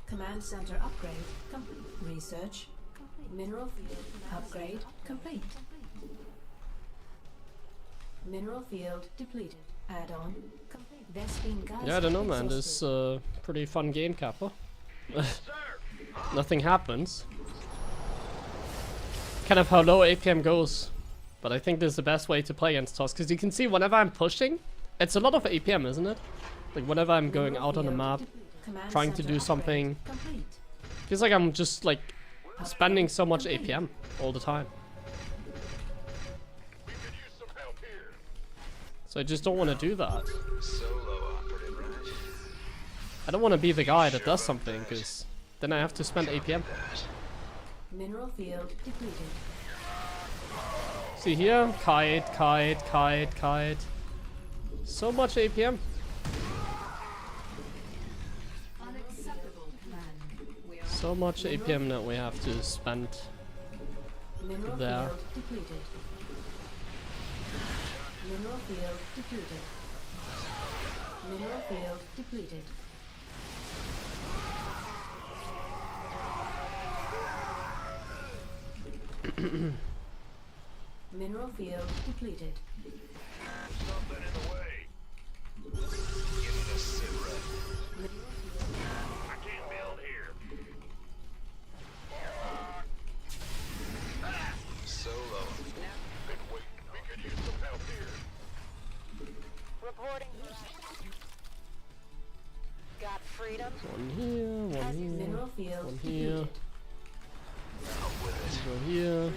Command center upgrade complete. Research complete. Mineral field upgrade complete. Mineral field depleted. Add-on complete. Vespine Geist Yeah, I don't know, man. exhausted. This pretty fun game, Kappa. Sir. Nothing happens. Kind of how low APM goes. But I think this is the best way to play against Toss. Because you can see whenever I'm pushing, it's a lot of APM, isn't it? Like whenever I'm going Mineral out on the field map, depleted. Command trying to center do upgrade something. complete. Feels like I'm just like spending so much APM all the time. We could use some help here. So I just don't want to do that. Solo operative, right? I don't want to be the guy that does something, because then I have to spend APM. That. Mineral field depleted. See here? Kite, kite, kite, kite. So much APM. Unacceptable command. We are So much APM that we have to spend. mineral there. field depleted. Mineral field depleted. Mineral field depleted. Mineral field depleted. Something in the way. Give me the sit rep. Mineral field I can't build here. freedom. One here, one here, Mineral field one here. depleted. Go here.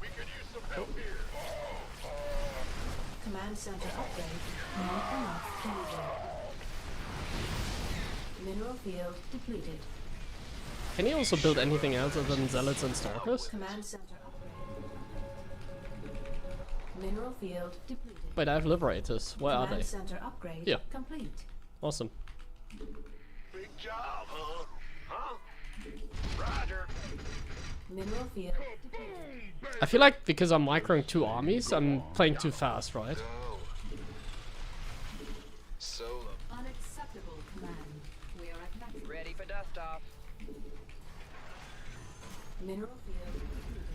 We could use some help here. Command center upgrade. Not enough energy. Mineral field depleted. Can you also build anything else other than zealots and stalkers? Command center upgrade. Mineral field depleted. Wait, I have liberators. Where are Command they? center upgrade Yeah. complete. Awesome. Big job, huh? Huh? Roger. Mineral field depleted. I feel like because I'm microing two armies, I'm playing too fast, right? Go. Solo. Unacceptable command. We are at max. Ready for dust off. Mineral field depleted.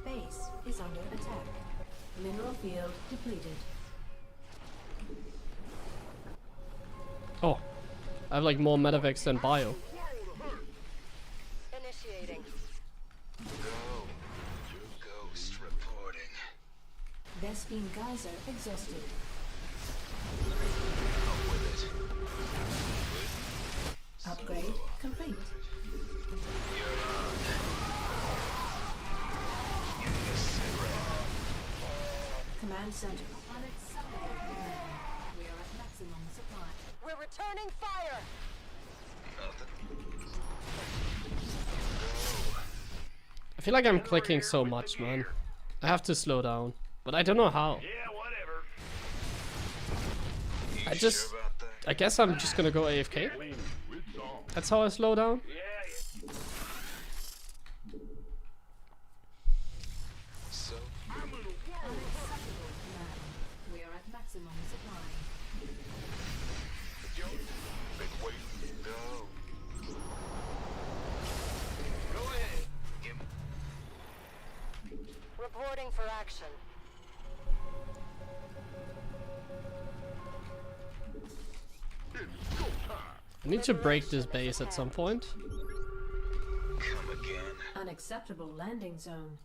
Base is under attack. Mineral field depleted. Oh, I have like more medevacs than bio. Initiating. Go. Ghost reporting. Vespine geyser exhausted. Out with it. Upgrade complete. You're on. In the cigarette. Command center. Unacceptable command. We are at maximum supply. We're returning fire. Nothing. I feel like I'm clicking so much, man. I have to slow down, but I don't know how. Yeah, whatever. You I just, sure about that? I guess I'm just gonna go AFK. That's how I slow down. Yeah. So, Unacceptable command. We are at maximum supply. Big wait. go. Go ahead. Reporting for action. I need to break this base at some point. Come again. Unacceptable landing zone.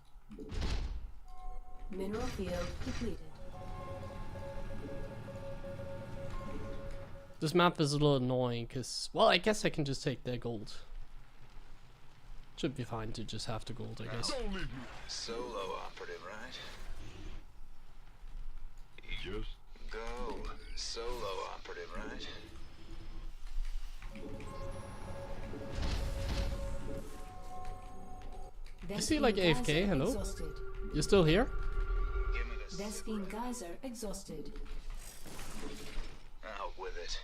Mineral field depleted. This map is a little annoying because, well, I guess I can just take their gold. Should be fine to just have the gold, I guess. Solo operative, right? Just Go. Solo operative, right? Is he like Vespine AFK? geyser Hello? Exhausted. You still here? Give me the Vespine geyser exhausted. out with it.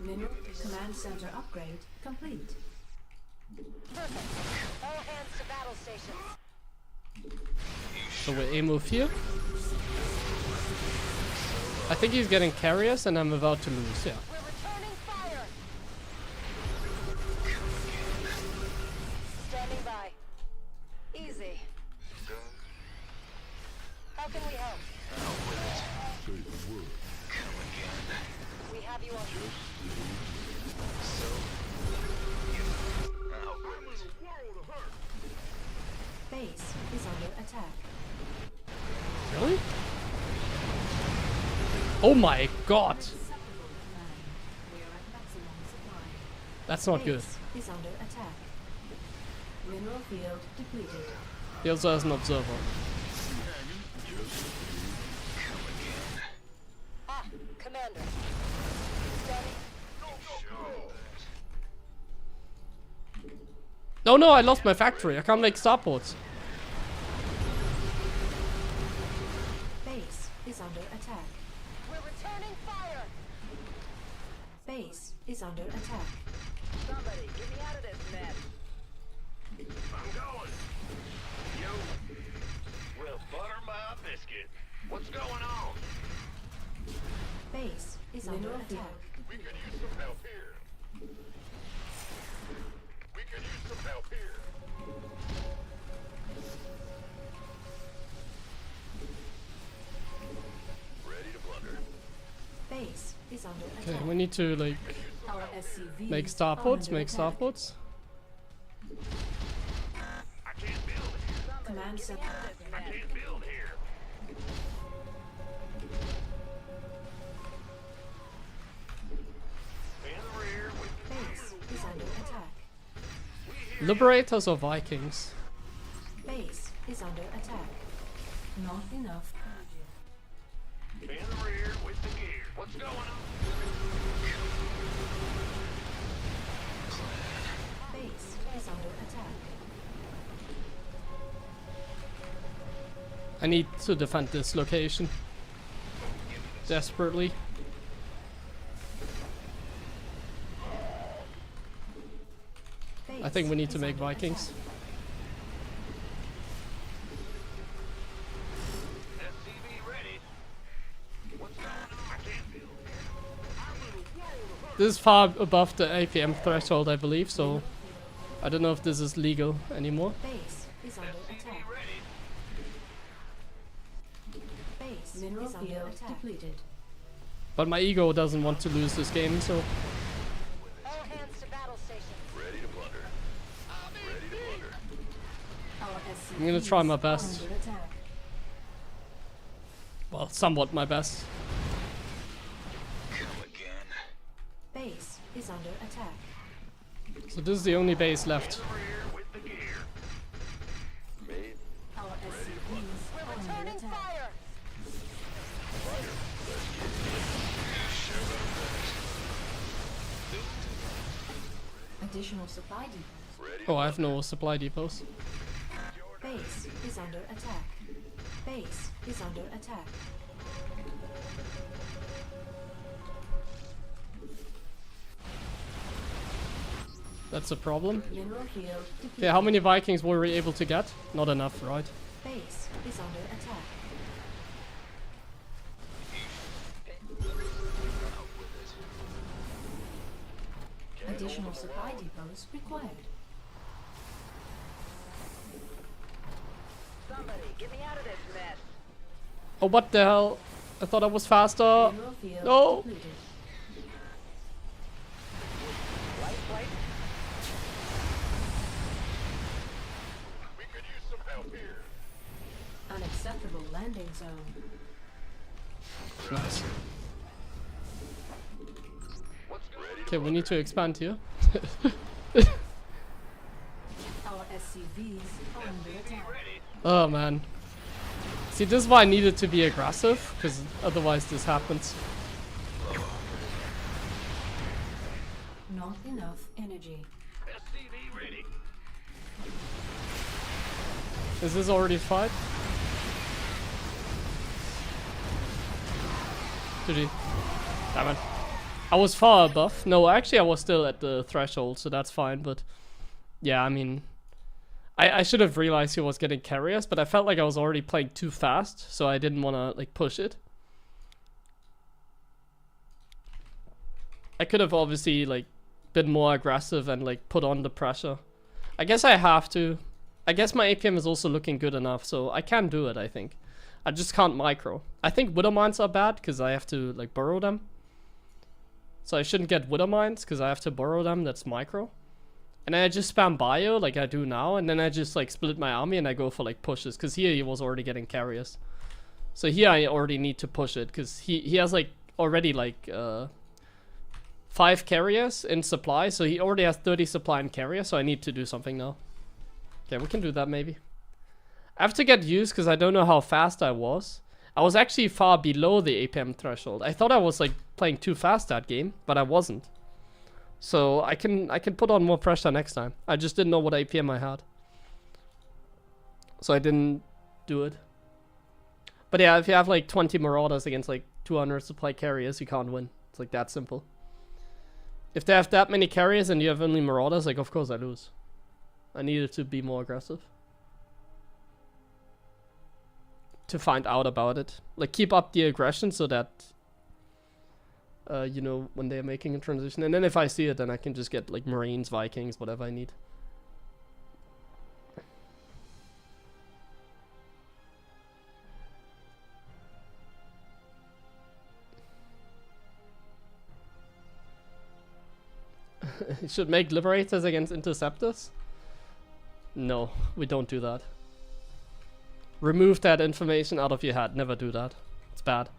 Mineral command center upgrade complete. Perfect. All hands to battle stations. So we A move here. I think he's getting carriers and I'm about to lose, yeah. We're returning fire. Standing by. Easy. Go. How can we help? Out with it. Come again. We have you on. So, out with it. Base is under attack. Really? Oh my god! Unacceptable command. We are at maximum supply. That's not good. Base is under attack. Mineral field depleted. He also has an observer. Ah, Commander. Standing. No, I lost my factory. I can't make starports. Base is under attack. We're returning fire. Base is under attack. Somebody, get me out of this mess. I'm going. You. Well, butter my biscuit. What's going on? Base is under attack. We could use some help here. We could use some help here. Ready to plunder. Base is under Okay, attack. we need to like Our SCVs make are starports, under make attack. starports. I can't build it. Command get me center. out of this mess. Can't build here. In the rear with the Base is under attack. Liberators or Vikings? Base is under attack. Not enough energy. in the rear with the gear. What's going on? Base is under attack. I need to defend this location. Desperately. I think we need to make Vikings. SCV ready. What's going on? I can't build. This is far above the APM threshold, I believe, so I don't know if this is legal anymore. Base is under attack. Ready. Base mineral is under attack. Depleted. But my ego doesn't want to lose this game, so All hands to battle stations. Ready to plunder. Ready to plunder. Our SCVs I'm gonna try my are best. under attack. well, somewhat my best. Come again. Base is under attack. So this is the only base left. Rear with the gear. Made. Our SCVs We're are under returning attack. fire. Additional supply depots. Ready. Oh, I have no supply depots. Base is under attack. Base is under attack. That's a problem. Mineral field depleted. Okay, how many Vikings were we able to get? Not enough, right? Base is under attack. Additional supply depots required. Somebody, get me out of this mess. Oh, what the hell? I thought I was faster. Mineral field no. depleted. Light flight. We could use some help here. Unacceptable landing zone. Nice. What's ready? Okay, we need to expand here. Our SCVs are under attack. Oh man. See, this is why I needed to be aggressive, because otherwise this happens. Not enough energy. SCV ready. Is this already fight? GG. Damn it. I was far above. No, actually I was still at the threshold, so that's fine, but yeah, I mean, I should have realized he was getting carriers, but I felt like I was already playing too fast, so I didn't want to like push it. I could have obviously like been more aggressive and like put on the pressure. I guess I have to. I guess my APM is also looking good enough, so I can do it, I think. I just can't micro. I think Widow Mines are bad because I have to like burrow them. So I shouldn't get Widow Mines because I have to burrow them, that's micro. And then I just spam bio like I do now, and then I just like split my army and I go for like pushes, because here he was already getting carriers. So here I already need to push it, because he has like already like 5 carriers in supply, so he already has 30 supply and carrier, so I need to do something now. Okay, we can do that maybe. I have to get used because I don't know how fast I was. I was actually far below the APM threshold. I thought I was like playing too fast that game, but I wasn't. So I can put on more pressure next time. I just didn't know what APM I had. So I didn't do it. But yeah, if you have like 20 Marauders against like 200 supply carriers, you can't win. It's like that simple. If they have that many carriers and you have only Marauders, like of course I lose. I needed to be more aggressive. To find out about it. Like keep up the aggression so that you know, when they're making a transition. And then if I see it, then I can just get like Marines, Vikings, whatever I need. You should make Liberators against Interceptors? No, we don't do that. Remove that information out of your head. Never do that. It's bad.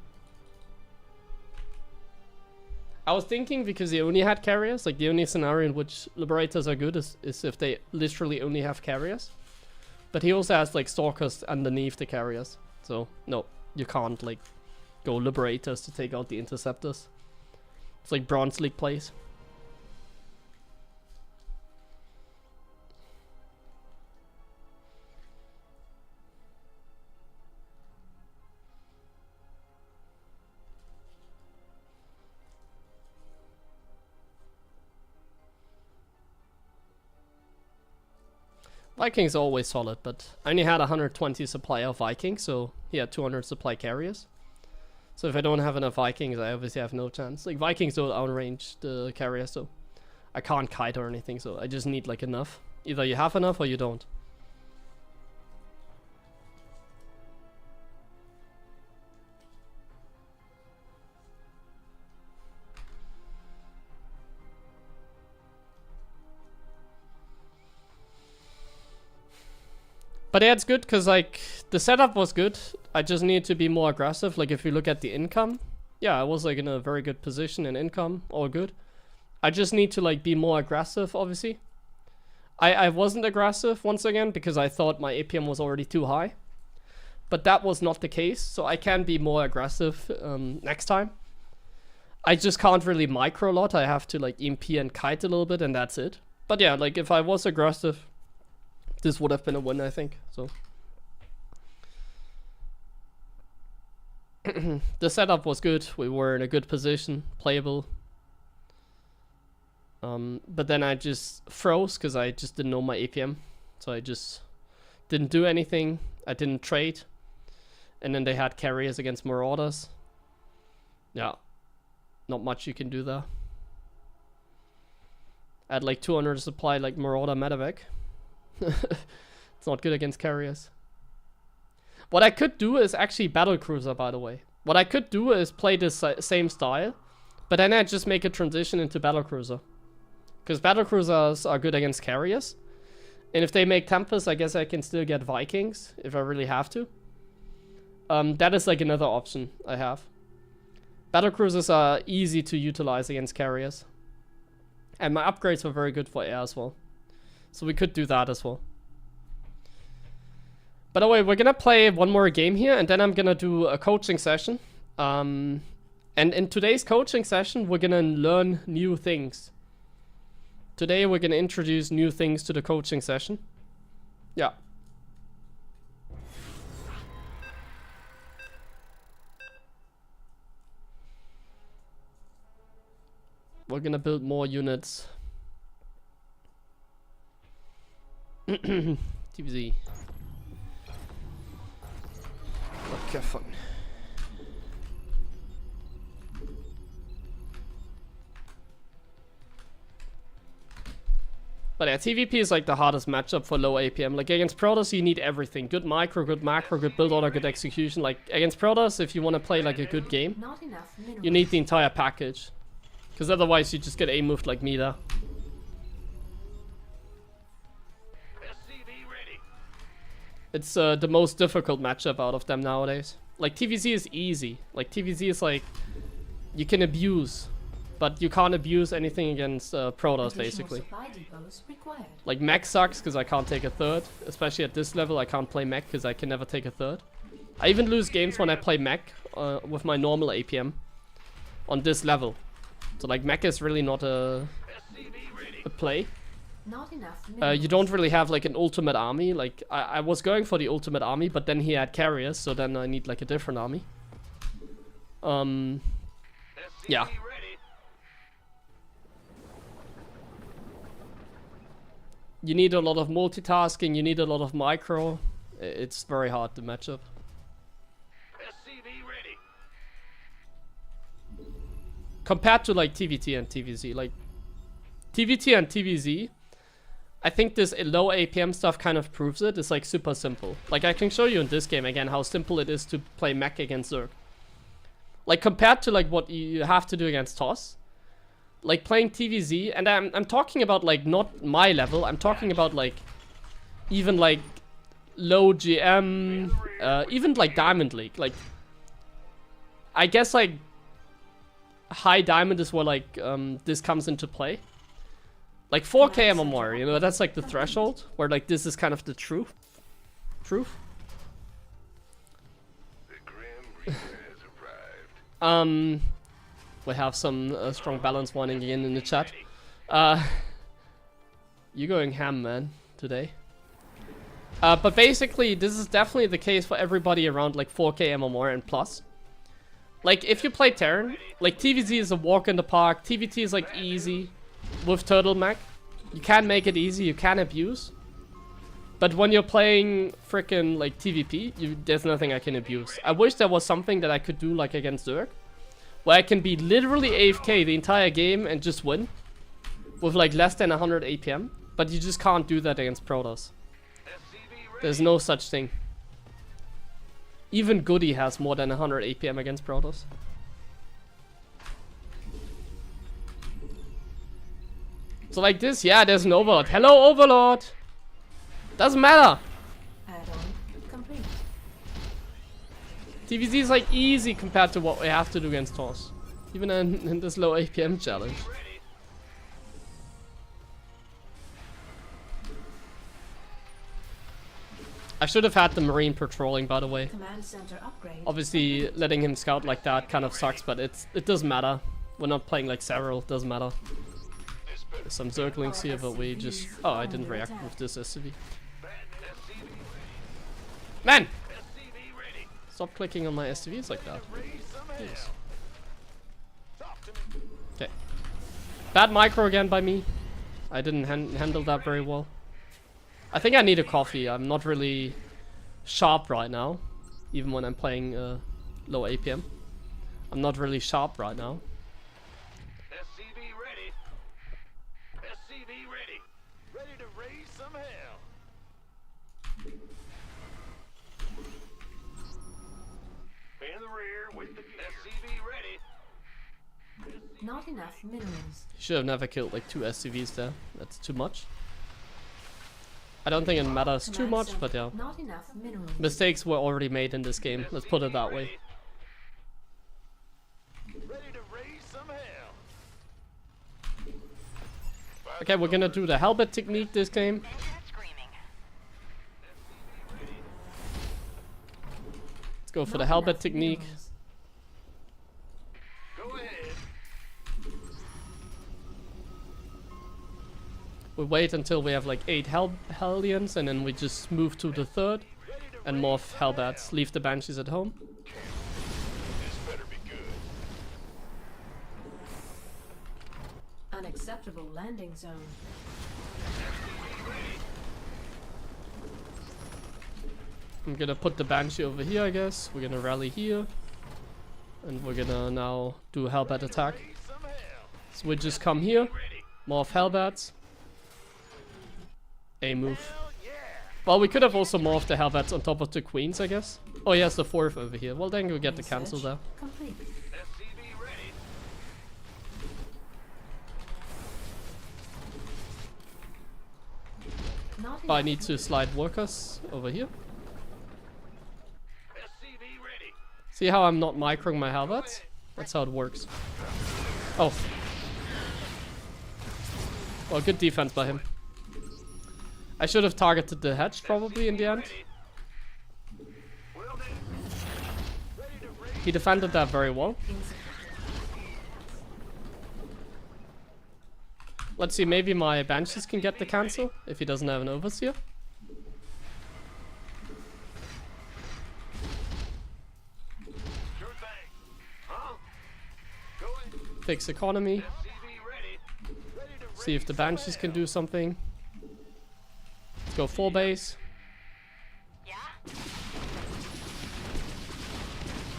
I was thinking because they only had carriers, like the only scenario in which Liberators are good is if they literally only have carriers. But he also has like Stalkers underneath the carriers. So, no, you can't like go Liberators to take out the Interceptors. It's like Bronze League plays. Vikings are always solid, but I only had 120 supply of Vikings, so he had 200 supply carriers. So if I don't have enough Vikings, I obviously have no chance. Like, Vikings don't outrange the carriers, so I can't kite or anything, so I just need, like, enough. Either you have enough or you don't. But yeah, it's good because like the setup was good. I just need to be more aggressive. Like if you look at the income, yeah, I was like in a very good position in income, all good. I just need to like be more aggressive, obviously. I wasn't aggressive once again because I thought my APM was already too high. But that was not the case, so I can be more aggressive next time. I just can't really micro a lot. I have to like EMP and kite a little bit and that's it. But yeah, like if I was aggressive, this would have been a win, I think. So the setup was good. We were in a good position, playable. But then I just froze because I just didn't know my APM. So I just didn't do anything. I didn't trade. And then they had carriers against Marauders. Yeah, not much you can do there. I had like 200 supply like Marauder Medevac. It's not good against carriers. What I could do is actually Battlecruiser, by the way. What I could do is play this same style, but then I just make a transition into Battlecruiser. Because Battlecruisers are good against carriers. And if they make Tempest, I guess I can still get Vikings, if I really have to. That is like another option I have. Battlecruisers are easy to utilize against carriers. And my upgrades were very good for air as well. So we could do that as well. By the way, we're gonna play one more game here, and then I'm gonna do a coaching session. And in today's coaching session, we're gonna learn new things. Today, we're gonna introduce new things to the coaching session. Yeah. We're gonna build more units. TVZ. Okay, fun. But yeah, TVP is like the hardest matchup for low APM. Like against Protoss, you need everything. Good micro, good macro, good build order, good execution. Like against Protoss, if you want to play like a good game, you need the entire package. Because otherwise you just get A-moved like me there. It's the most difficult matchup out of them nowadays. Like TVZ is easy. Like TVZ is like, you can abuse, but you can't abuse anything against Protoss basically. Like mech sucks because I can't take a third. Especially at this level I can't play mech because I can never take a third. I even lose games when I play mech with my normal APM on this level. So like mech is really not a play. Not enough. You don't really have like an ultimate army. Like I was going for the ultimate army, but then he had carriers, so then I need like a different army. Yeah. You need a lot of multitasking, you need a lot of micro. It's very hard to match up. Compared to like TVT and TVZ, like TVT and TVZ, I think this low APM stuff kind of proves it. It's like super simple. Like I can show you in this game again how simple it is to play mech against Zerg. Like compared to like what you have to do against TOS. Like playing TVZ, and I'm talking about like not my level. I'm talking about like even like low GM, even like Diamond League. Like, I guess like high Diamond is where like this comes into play. Like 4K MMR, you know, that's like the threshold where like this is kind of the truth. The Grim Reaper has arrived. We have some strong balance warning again in the chat. You going ham, man, today. But basically, this is definitely the case for everybody around like 4K MMR and plus. Like, if you play Terran, like TVZ is a walk in the park. TVT is like easy with Turtle Mech. You can make it easy, you can abuse. But when you're playing frickin' like TVP, there's nothing I can abuse. I wish there was something that I could do like against Zerg, where I can be literally AFK the entire game and just win with like less than 100 APM. But you just can't do that against Protoss. There's no such thing. Even Goody has more than 100 APM against Protoss. So like this, yeah, there's an Overlord. Hello, Overlord! Doesn't matter! Add-on complete. TVZ is like easy compared to what we have to do against Toss. Even in this low APM challenge. I should have had the Marine patrolling, by the way. Command center upgrade. Obviously, letting him scout like that kind of sucks, but it doesn't matter. We're not playing like several, it doesn't matter. There's some Zerglings here, but we just... Oh, I didn't react with this SCV. Man! Stop clicking on my SCVs like that. Please. Okay. Bad micro again by me. I didn't handle that very well. I think I need a coffee. I'm not really sharp right now. Even when I'm playing low APM. I'm not really sharp right now. SCV ready. SCV ready. Ready to raise some hell. In the rear with the SCV ready. Not enough minerals. Should have never killed like 2 SCVs there. That's too much. I don't think it matters too much, but yeah. Not enough minerals. Mistakes were already made in this game. Let's put it that way. Ready to raise some hell. Okay, we're gonna do the Hellbat technique this game. Let's go for the Hellbat technique. Go ahead. We wait until we have like 8 Hellions, and then we just move to the 3rd and morph Hellbats. Leave the Banshees at home. This better be good. Unacceptable landing zone. I'm gonna put the Banshee over here, I guess. We're gonna rally here. And we're gonna now do a Hellbat attack. So we just come here, morph Hellbats. A move. Well, we could have also morphed the Hellbats on top of the Queens, I guess. Oh, he has the 4th over here. Well, then we get the cancel there. Complete. SCV ready. Not Oh, I enough need to slide workers over here. SCV ready. See how I'm not microing my Hellbats? That's how it works. Oh. Well, good defense by him. I should have targeted the hedge probably in the end. He defended that very well. Let's see, maybe my Banshees can get the cancel if he doesn't have an Overseer. Sure thing. Huh? Go ahead. Fix economy. SCV ready. Ready to See if the Banshees can do something. Let's go full base. Yeah?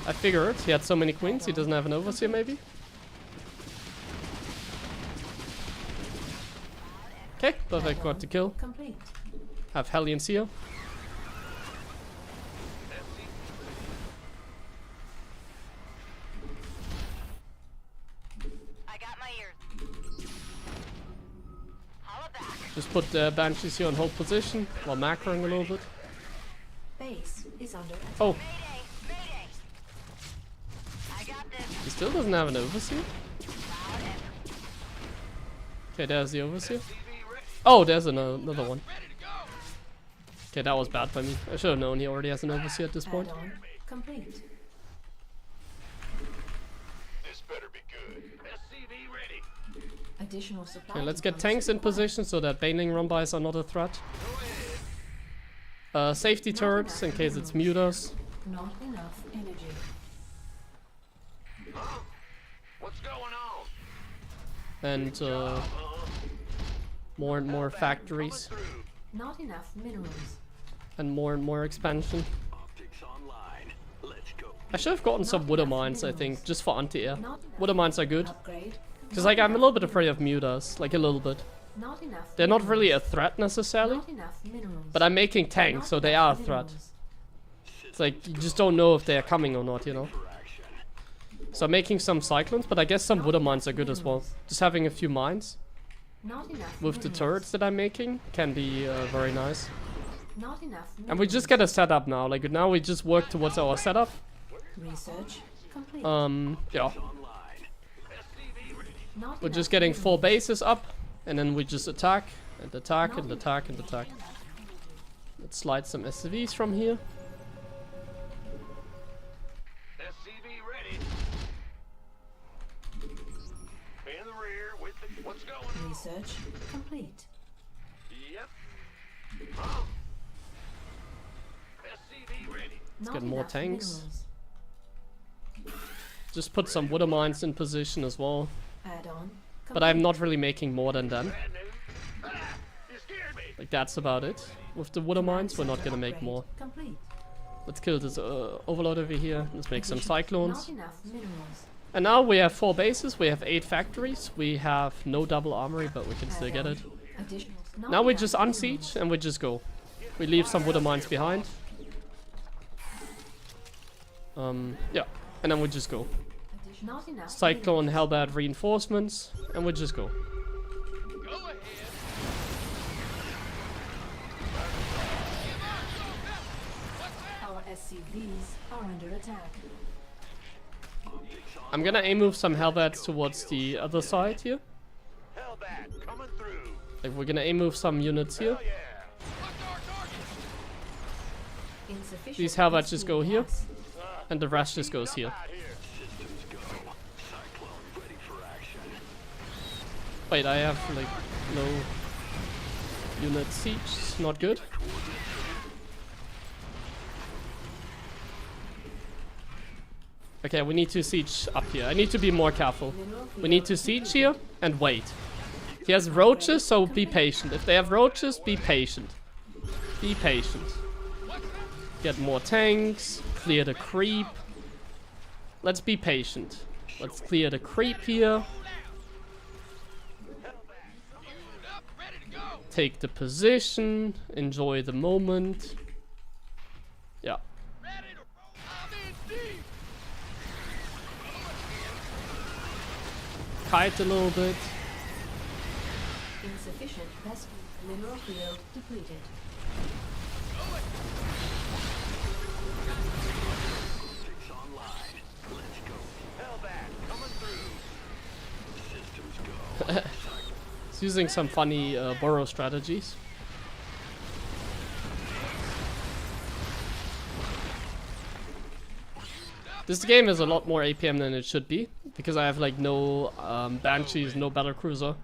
I figured he had so many queens, he doesn't have an Overseer maybe. Okay, perfect, got the kill. complete. Have Hellions here. I got my ears. Holla back. Just put the Banshees here on hold position while macroing a little bit. base is under attack. Oh, Mayday! Mayday! I got this. he still doesn't have an overseer? Loud and Okay, there's the overseer. Oh, there's another one. Okay, that was bad by me. I should have known he already has an overseer at this point. Add-on complete. This better be good. SCV ready. Additional supply. Okay, let's get depots tanks in required. position so that baneling rumbys are not a threat. Safety turrets in case it's mutas. Not enough energy. What's going on? And more and more factories. Not enough minerals. And more expansion. Optics online. Let's go. I should have gotten some Wooder Mines, I think, just for anti-air. Not Wooder Mines are good. upgrade. Because like, I'm a little bit afraid of mutas, like a little bit. Not enough. They're not really a minerals. threat necessarily, Not enough minerals. but I'm making tanks, Not so they enough are a threat. minerals. It's like, you just don't know if they're coming or not, you know? So I'm making some cyclones, but I guess some Wooder Mines are good as well. Just having a few mines Not enough with the minerals. turrets that I'm making can be very nice. Not enough. And we just get a setup now, like now we just work towards our setup. Research complete. Yeah, Not we're enough just getting 4 minerals. bases up, and then we just attack, and attack, and attack, and attack. Let's slide some SCVs from here. SCV ready. In the rear with the. What's going on? Research complete. Yep. Huh? SCV ready. Not get more enough tanks. minerals. Just put some Wooder Mines in position as well. Add-on. But I'm not really making more than them. Bad news. Ah, you scared me. Like that's about it. With the Wooder Mines, we're not gonna make Upgrade more. Complete. Let's kill this overload over here. Let's make some cyclones. Not enough minerals. And now we have 4 bases, we have 8 factories, we have no double armory, but we can still get it. Additional. Not Now we enough just minerals. unsiege and we just go. We leave some Wooder Mines behind. Yeah, and then we just go. Not enough. Cyclone minerals. Hellbat reinforcements, and we just go. Our SCVs are under attack. I'm gonna aim move some Hellbats towards the other side here. Hellbat coming through. Like we're gonna aim move some units here. Hell yeah. Insufficient. These Hellbats just go here, gas. and the rest just goes here. Out here. Systems go. Cyclone ready for action. Wait, I have like no unit siege, not good. Okay, we need to siege up here. I need to be more careful. Mineral We need to siege here and wait. He has roaches, so be patient. If they have roaches, be patient. Be patient. Get more tanks, clear the creep. Let's be patient. Let's clear the creep here. Take the position, enjoy the moment. Yeah. Kite a little bit. Insufficient vessel. Mineral field depleted. Optics online. Let's go. Hellbat coming through. Systems go. It's using some funny burrow strategies. This game is a lot more APM than it should be, because I have like no Banshees, no Battlecruiser.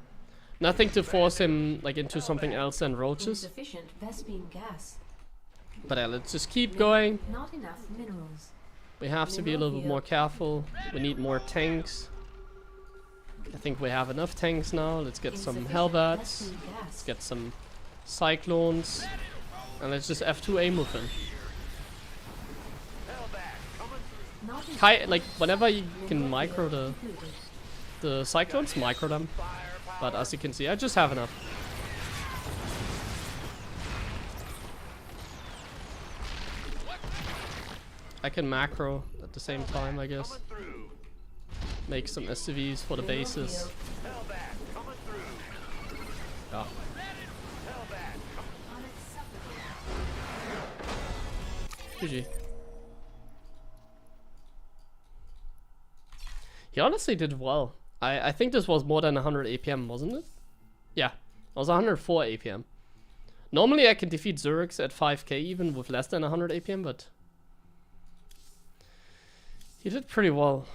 Nothing to force him like into something else than roaches. Insufficient Vespine gas. But yeah, let's just keep going. Not enough minerals. We have to be a little bit more careful. We need more tanks. I think we have enough tanks now. Let's get some Insufficient Hellbats. Vespine gas. Let's get some Cyclones. And let's just F2A move in. Not enough Like, whenever you can mineral micro field depleted. the Cyclones, micro them. But as you can see, I just have enough. I can macro at the same time, I guess. Make some SCVs for the Mineral bases. field Yeah. GG. He honestly did well. I think this was more than 100 APM, wasn't it? Yeah, it was 104 APM. Normally I can defeat Zergs at 5k even with less than 100 APM, but he did pretty well.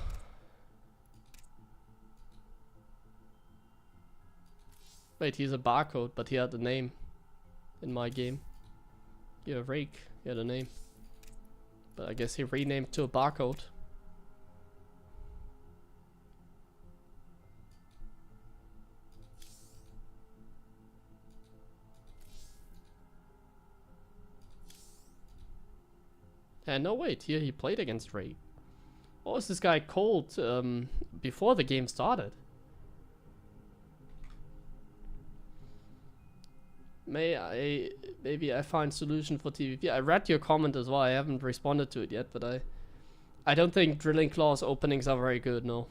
Wait, he's a barcode, but he had a name in my game. Yeah, Rake, he had a name. But I guess he renamed to a barcode. And no, wait, here he played against Ray. What was this guy called before the game started? Maybe I find solution for TVP. I read your comment as well. I haven't responded to it yet, but I don't think Drilling Claws openings are very good, no.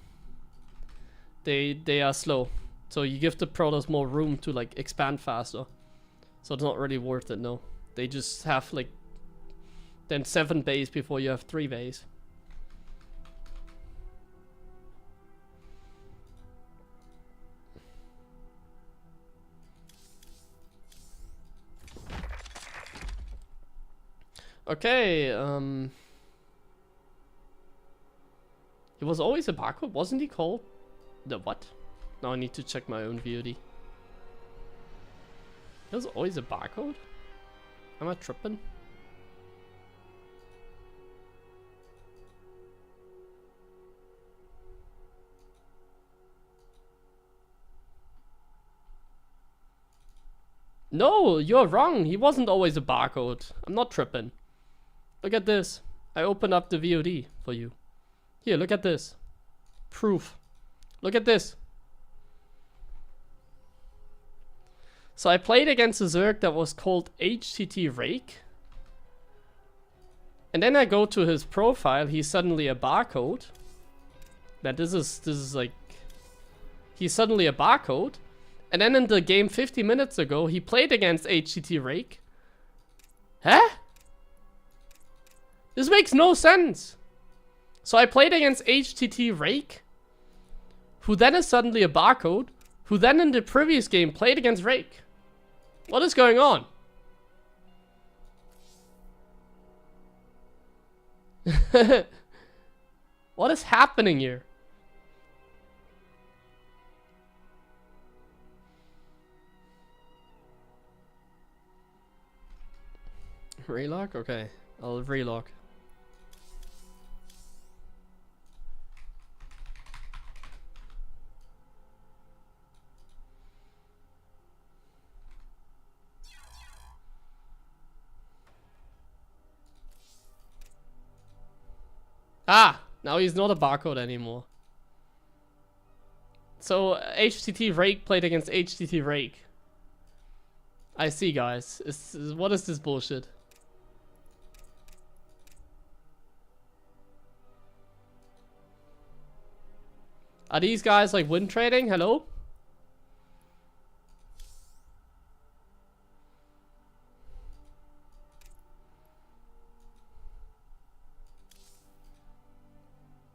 They are slow. So you give the Protoss more room to like expand faster. So it's not really worth it, no. They just have like then 7 bays before you have 3 bays. Okay, he was always a barcode, wasn't he called the what? Now I need to check my own VOD. He was always a barcode? Am I tripping? No, you're wrong. He wasn't always a barcode. I'm not tripping. Look at this. I opened up the VOD for you. Here, look at this. Proof. Look at this. So I played against a Zerg that was called HTT Rake. And then I go to his profile. He's suddenly a barcode. That this is like... He's suddenly a barcode. And then in the game 50 minutes ago, he played against HTT Rake. Huh? This makes no sense. So I played against HTT Rake, who then is suddenly a barcode, who then in the previous game played against Rake. What is going on? What is happening here? Relog? Okay, I'll relog. Ah, now he's not a barcode anymore. So HTT Rake played against HTT Rake. I see, guys. What is this bullshit? Are these guys like win trading? Hello?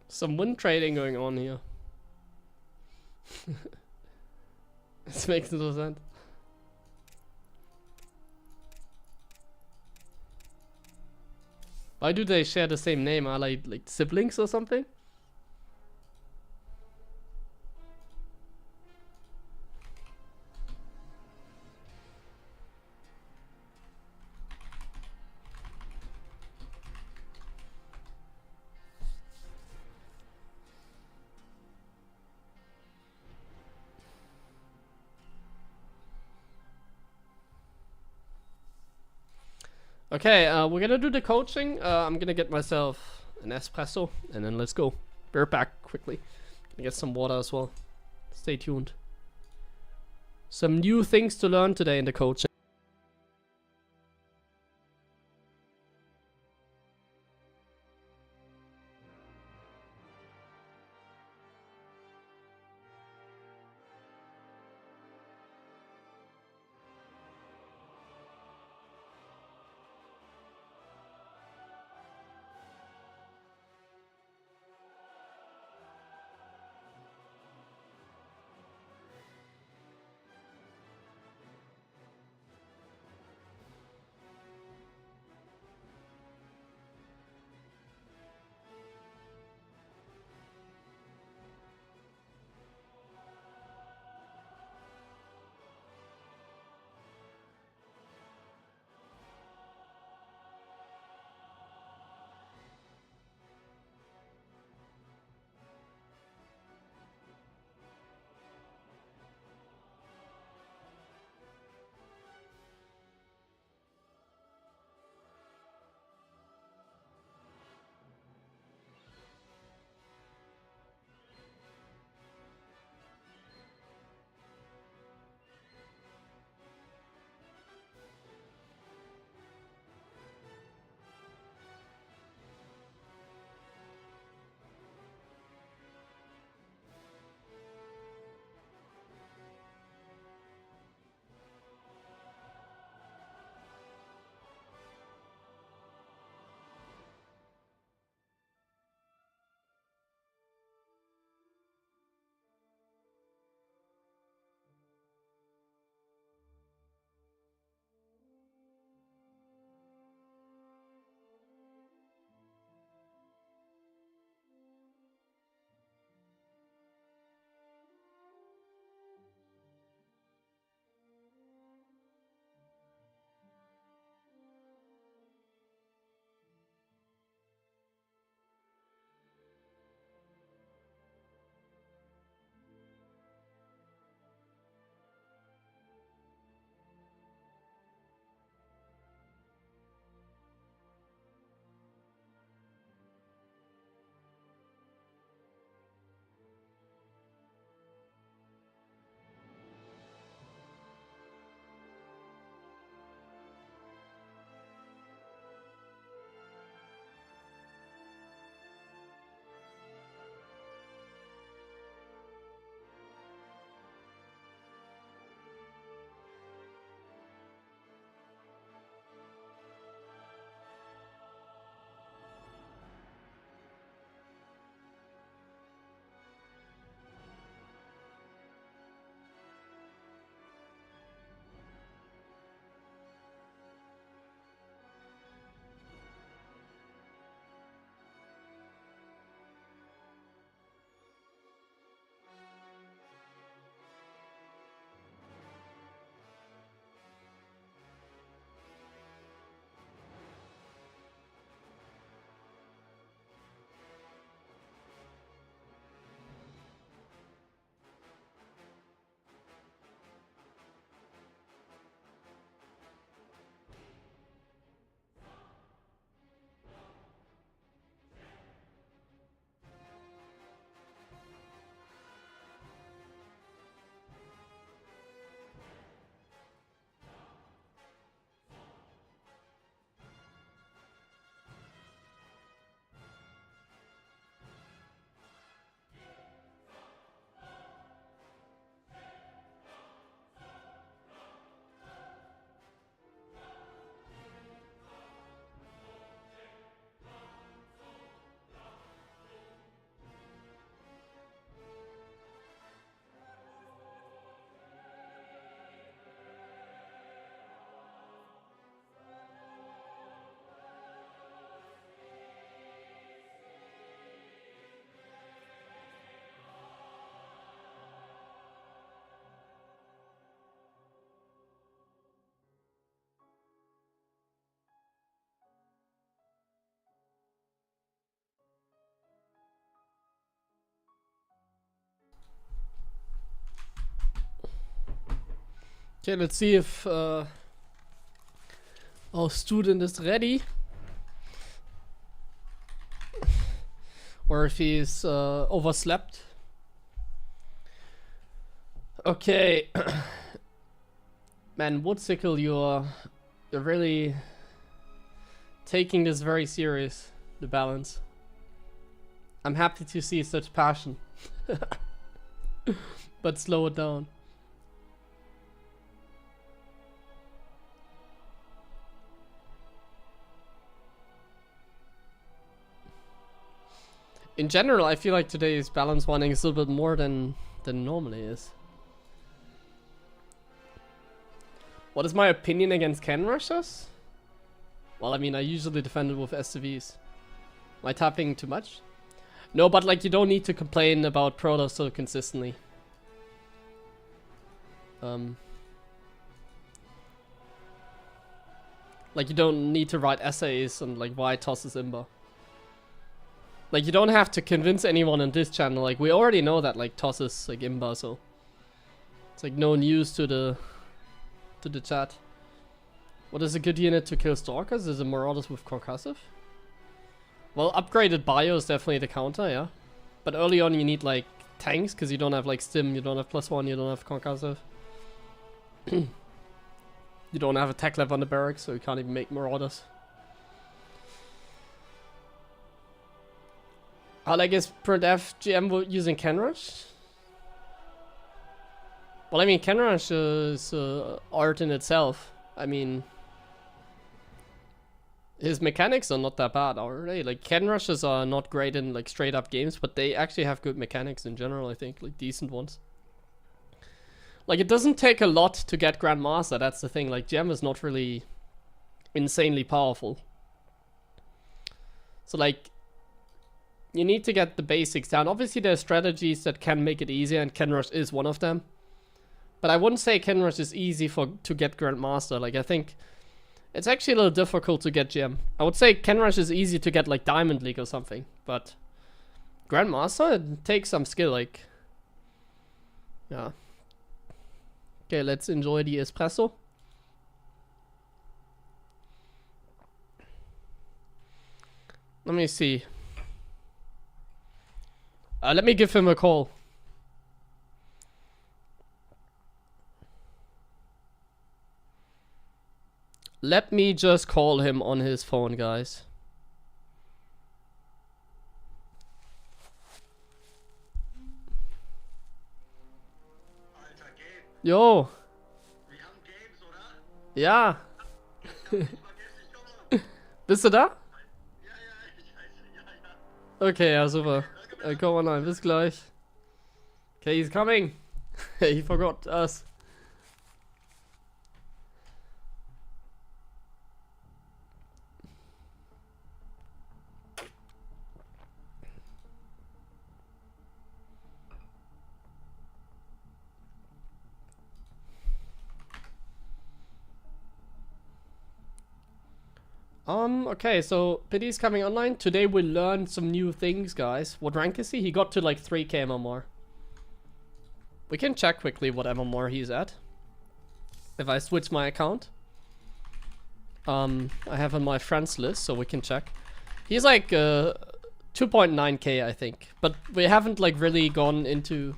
Some win trading going on here. This makes no sense. Why do they share the same name? Are like siblings or something? Okay, we're gonna do the coaching. I'm gonna get myself an espresso and then let's go. Be right back quickly. Gonna get some water as well. Stay tuned. Some new things to learn today in the coaching. Okay, let's see if our student is ready. Or if he's overslept. Okay. Man, Woodsickle, you're really taking this very serious, the balance. I'm happy to see such passion. But slow it down. In general, I feel like today's balance wanting is a little bit more than normally is. What is my opinion against can rushers? Well, I mean, I usually defend it with SCVs. Am I tapping too much? No, but like you don't need to complain about Protoss so consistently. Like you don't need to write essays on like why Toss is imba. Like you don't have to convince anyone on this channel. Like we already know that like Toss is like imba, so it's like no news to the chat. What is a good unit to kill stalkers? Is it Marauders with concussive? Well, upgraded bio is definitely the counter, yeah. But early on you need like tanks because you don't have like stim, you don't have +1, you don't have concussive. You don't have attack level on the barracks, so you can't even make Marauders. How like is PrintF GM using Kenrush? Well, I mean, Kenrush is art in itself. I mean, his mechanics are not that bad, are they? Like, Kenrushes are not great in like straight up games, but they actually have good mechanics in general, I think, like decent ones. Like, it doesn't take a lot to get Grandmaster, that's the thing. Like, Gem is not really insanely powerful. So, like, you need to get the basics down. Obviously, there are strategies that can make it easier, and Kenrush is one of them. But I wouldn't say Kenrush is easy to get Grandmaster. Like, I think it's actually a little difficult to get Gem. I would say Kenrush is easy to get, like, Diamond League or something. But Grandmaster, it takes some skill, like... Yeah. Okay, let's enjoy the espresso. Let me see. Let me give him a call. Let me just call him on his phone, guys. Alter Gabe, Jo. wir haben Games, oder? Ja. Ich vergesse, ich komme. Bist du da? Ja, ja. Okay, ja, super. Komm online, bis gleich. Okay, he's coming. He forgot us. Okay, so Piddy's coming online. Today we learned some new things, guys. What rank is he? He got to like 3k MMR. We can check quickly what MMR he's at. If I switch my account. I have on my friends list, so we can check. He's like 2.9k, I think. But we haven't like really gone into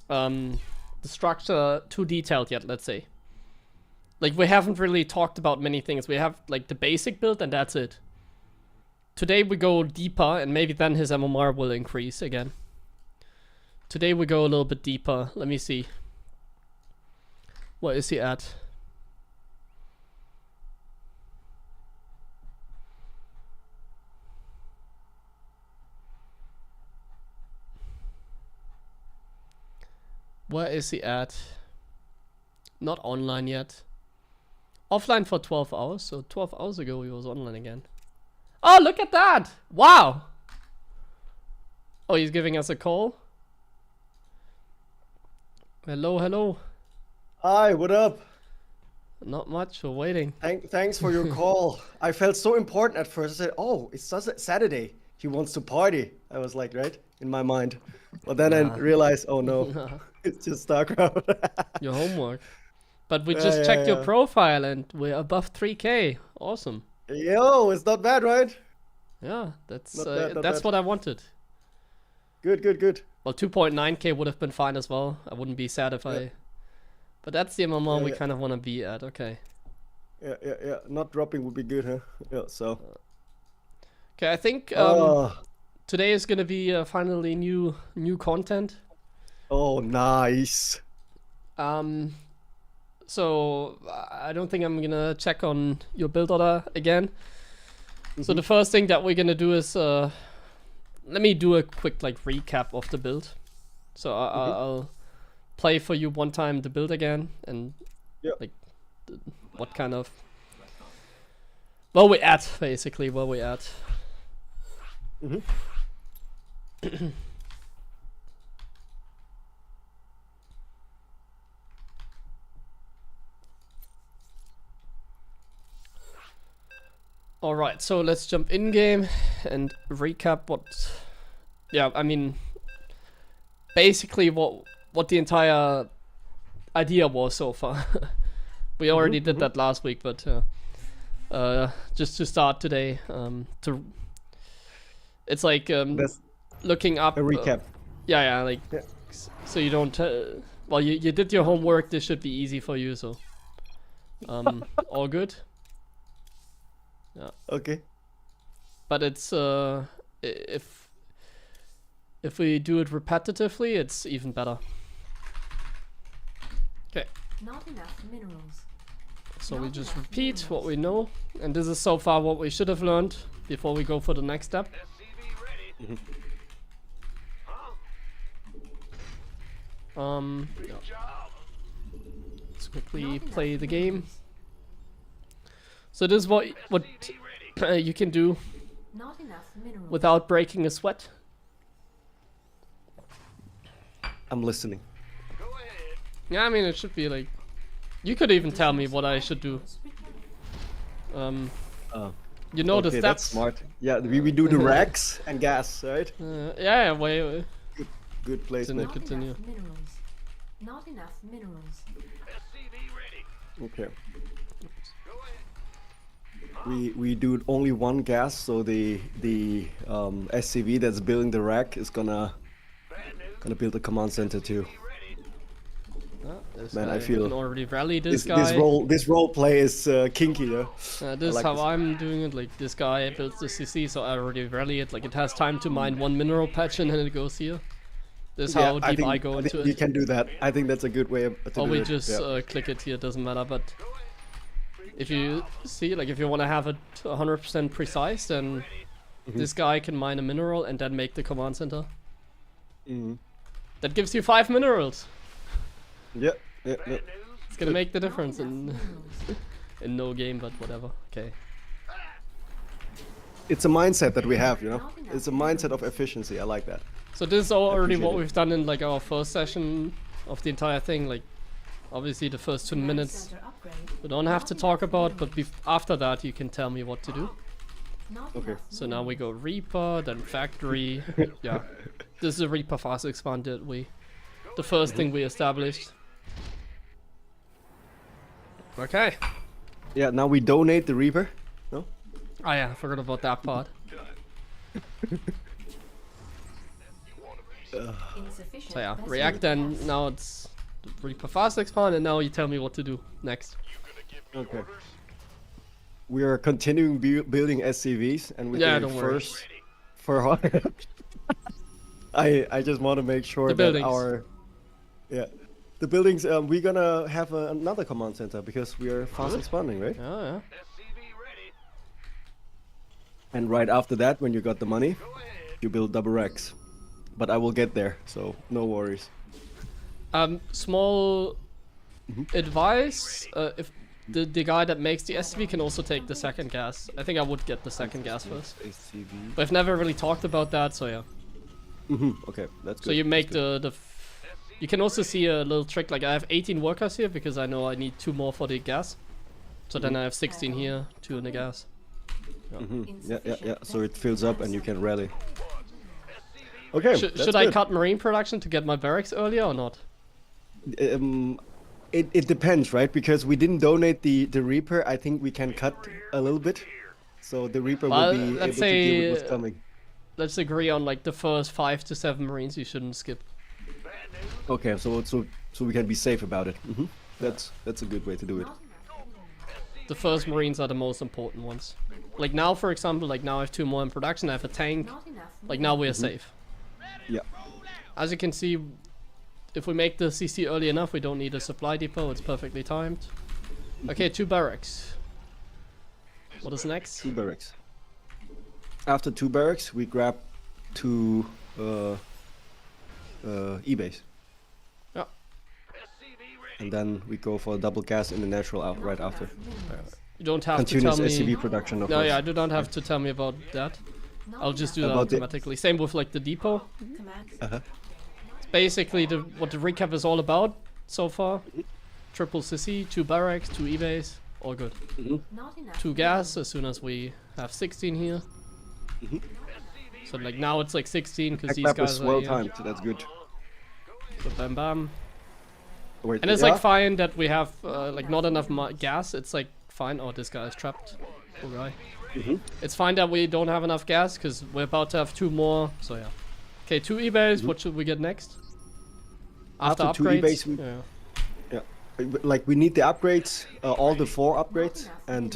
the structure too detailed yet, let's say. Like, we haven't really talked about many things. We have, like, the basic build, and that's it. Today we go deeper, and maybe then his MMR will increase again. Today we go a little bit deeper. Let me see. What is he at? Where is he at? Not online yet. Offline for 12 hours, so 12 hours ago he was online again. Oh, look at that! Wow! Oh, he's giving us a call. Hello, hello. Hi, what up? Not much, we're waiting. Thanks for your call. I felt so important at first. I said, oh, it's Saturday. He wants to party. I was like, right? In my mind. But then I realized, oh no, it's just StarCraft. Your homework. But we just checked your profile and we're above 3K. Awesome. Yo, it's not bad, right? Yeah, that's Not bad, not that's bad. what I wanted. Good. Well, 2.9K would have been fine as well. I wouldn't be sad if I. But that's the MMR we kind of want to be at. Okay. Yeah. Not dropping would be good, huh? Yeah. So. Okay, I think today is gonna be finally new content. Oh, nice. So I don't think I'm gonna check on your build order again. So the first thing that we're gonna do is let me do a quick like recap of the build. So I'll play for you one time the build again and like what kind of where we at basically where we at. All right, so let's jump in game and recap what. Yeah, I mean, basically what the entire idea was so far. We already did that last week, but just to start today, it's like looking up A recap. yeah, like so you don't. Well, you did your homework. This should be easy for you. So, all good. Yeah. Okay. But it's if we do it repetitively, it's even better. Okay. Not enough minerals. So we just repeat what we know, and this is so far what we should have learned before we go for the next step. SCV ready. Yeah. Job. Let's quickly play the game. So this is what you can do Not enough minerals. without breaking a sweat. I'm listening. Go ahead. Yeah, I mean it should be like. You could even tell me what I should do. You know the Okay, steps. that's smart. Yeah, we do the racks and gas, right? Yeah, wait. Good placement. Continue. Not enough minerals. Not enough minerals. SCV ready. Okay. Go ahead. We do only one gas, so the SCV that's building the rack is gonna build a command center too. This Man, guy I feel can already rally this guy. this role play is kinky though. This is like how this. I'm doing it. Like this guy builds the CC, so I already rally it. Like it has time to mine one mineral patch and then it goes here. This is how deep I go into You it. can do that. I think that's a good way to Or do we it. just yeah. click it here. Doesn't matter. But if you see, like if you want to have it 100% precise, then this guy can mine a mineral and then make the command center. That gives you 5 minerals. Yeah. It's gonna make the difference in no game, but whatever. Okay. It's a mindset that we have, you know. It's a mindset of efficiency. I like that. So this is already what appreciate it. we've done in like our first session of the entire thing. Like, obviously the first 2 minutes Center upgrade. we don't have to talk about, but after that you can tell me what to do. Not Okay. enough So now we go Reaper, then Factory. Yeah, this is a Reaper fast expanded. The first thing we established. Okay. Yeah. Now we donate the Reaper. No. Oh yeah, I forgot about that part. insufficient. So yeah, vessel React then. gas. Now it's the Reaper fast expand, and now you tell me what to do next. Okay. We are continuing building SCVs, and with Yeah, the don't worry. first for I just want to make sure The that buildings. the buildings we're gonna have another command center because we are fast expanding, right? Oh yeah. SCV ready. And right after that, when you got the money, you build double racks. But I will get there, so no worries. Small advice, if the guy that makes the SCV can also take the second gas. I think I would get the second gas first. SCV. But I've never really talked about that, so yeah. Okay, that's good. So you make that's good. you can also see a little trick, like I have 18 workers here because I know I need 2 more for the gas. So then I have 16 here, 2 in the gas. Yeah. So it fills up and you can rally. Okay. Should that's I good. cut marine production to get my barracks earlier or not? It depends, right? Because we didn't donate the Reaper. I think we can cut a little bit, so the Reaper Well, will be able let's to deal with say, what's coming. Let's agree on like the first 5 to 7 Marines you shouldn't skip. Okay, so we can be safe about it. That's a good way to do it. The first Marines are the most important ones. Like now, for example, like now I have 2 more in production. I have a tank. Not enough. Like now we are safe. Yeah. As you can see, if we make the CC early enough, we don't need a supply depot. It's perfectly timed. Okay, 2 barracks. What is next? 2 barracks. After 2 barracks, we grab 2 E-base. Yeah. And then we go for double gas in the natural out right after. You don't have Continuous to tell me. SCV production, of No, course. yeah, you don't have to tell me about that. Not I'll just do enough. that About the- automatically. Same with like the depot. Command. It's basically what the recap is all about so far. Triple CC, 2 barracks, 2 E-base, all good. Not enough. 2 gas as soon as we have 16 here. So like now it's like 16 because That these map guys was are well here. timed. That's good. So bam bam. Wait, And it's yeah? like fine that we have like not enough gas. It's like fine. Oh, this guy is trapped. Poor guy. It's fine that we don't have enough gas because we're about to have 2 more. So yeah. Okay, 2 E-base. What should we get next? After 2 upgrades? E-base, Yeah. like we need the upgrades, all the 4 upgrades, and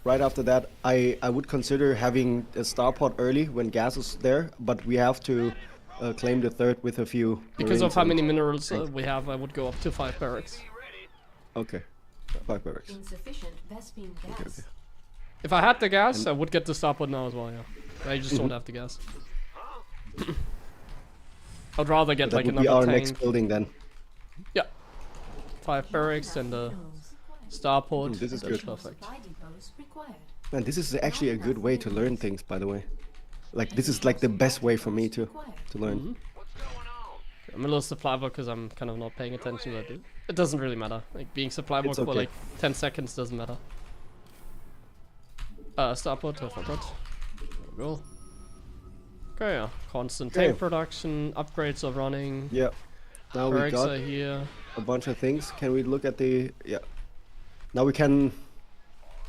right after that, I would consider having a starport early when gas is there, but we have to claim the 3rd with a few. Because of Marines how and many minerals tanks. we have, I would go up to 5 barracks. Okay, 5 barracks. Insufficient Vespine gas. If I had the gas, I would get the starport now as well. Yeah. I just don't have the gas. I'd rather get That like would be another our tank. next building then. Yeah. 5 barracks and a starport. This is That's good. perfect. Supply depots required. Man, this is actually a good way to learn things, by the way. Like this is like the best way for me to learn. I'm a little supply block because I'm kind of not paying attention to it. It doesn't really matter. Like being supply block It's for okay. like 10 seconds doesn't matter. Starport, I forgot. There we go. Okay, yeah. Constant Okay. tank production, upgrades are running, Yeah. Now we barracks got are here. a bunch of things. Can we look at the Now we can,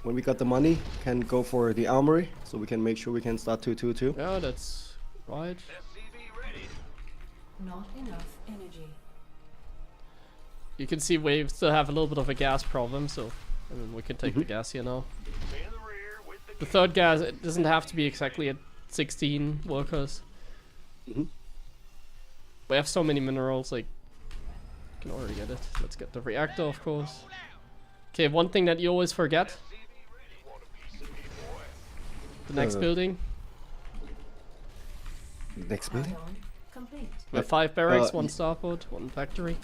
when we got the money, can go for the armory, so we can make sure we can start 222. Yeah, that's right. Not enough energy. You can see we still have a little bit of a gas problem, so I mean, we can take the gas here now. The 3rd gas, it doesn't have to be exactly at 16 workers. We have so many minerals, like, can already get it. Let's get the reactor, of course. Okay, one thing that you always forget. The next building. The next building? Add-on complete. We have 5 barracks, 1 y- starport, 1 factory.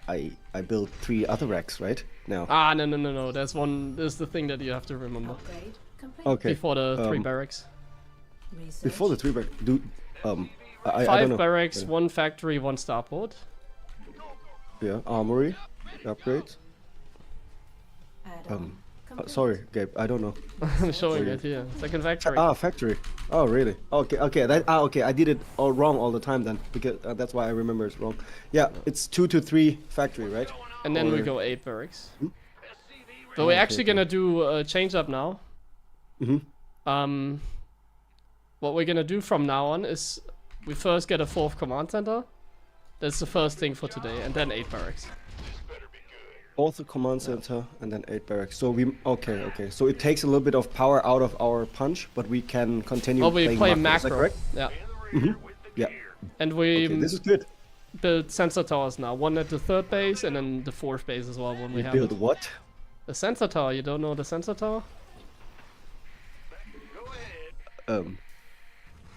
I built 3 other racks, right? Now. Ah, no. There's the thing that you have to remember. Upgrade complete. Okay. Before the 3 um, barracks. Research. Before the 3 barracks, I don't 5 know. barracks, Yeah. 1 factory, 1 starport. Yeah, armory, upgrades. Add-on complete. Sorry, Gabe, I don't know. I'm showing it here. Second factory. Factory. Oh, really? Okay. Okay. I did it all wrong all the time then, because that's why I remember it's wrong. Yeah, it's 2 to 3 factory, right? And then we or- go 8 barracks. So we're actually gonna do a change up now. What we're gonna do from now on is we first get a 4th command center. That's the first thing for today, and then 8 barracks. Also command center and then 8 barracks. So we okay. So it takes a little bit of power out of our punch, but we can continue. Oh, we playing play macro. Is that macro. correct? Yeah. Yeah. And we Okay, this is good. build sensor towers now. 1 at the 3rd base and then the 4th base as well when we We have build it. what? The sensor tower. You don't know the sensor tower?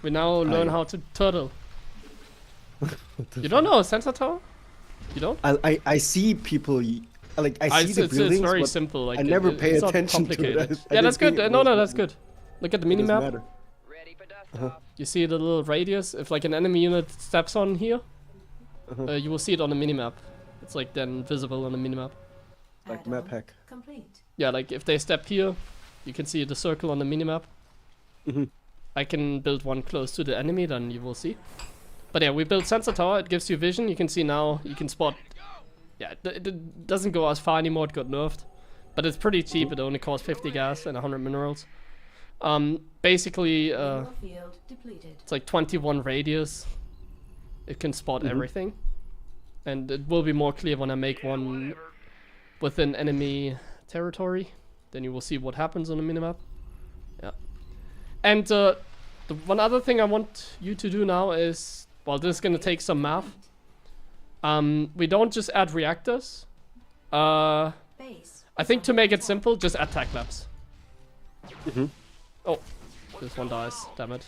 We now learn how to turtle. You don't know a sensor tower? You don't? I see people like I see the it's buildings, very but simple. Like I never it's pay not attention to it. complicated. I Yeah, didn't that's good. think it No, was- that's good. Look at the it doesn't minimap. matter. Ready for dust off. You see the little radius. If like an enemy unit steps on here, you will see it on the minimap. It's like then visible on the minimap. Like Add-on map hack. complete. Yeah, like if they step here, you can see the circle on the minimap. I can build one close to the enemy, then you will see. But yeah, we built sensor tower. It gives you vision. You can see now. You can spot. Yeah, it doesn't go as far anymore. It got nerfed, but it's pretty cheap. It only costs 50 gas and 100 minerals. Basically, Field depleted. it's like 21 radius. It can spot everything, and it will be more clear when I make one within enemy territory. Then you will see what happens on the minimap. Yeah, and the one other thing I want you to do now is, well, this is gonna take some math. We don't just add reactors. Base. I think to make it simple, just add tech labs. Oh, this one dies. Damn it.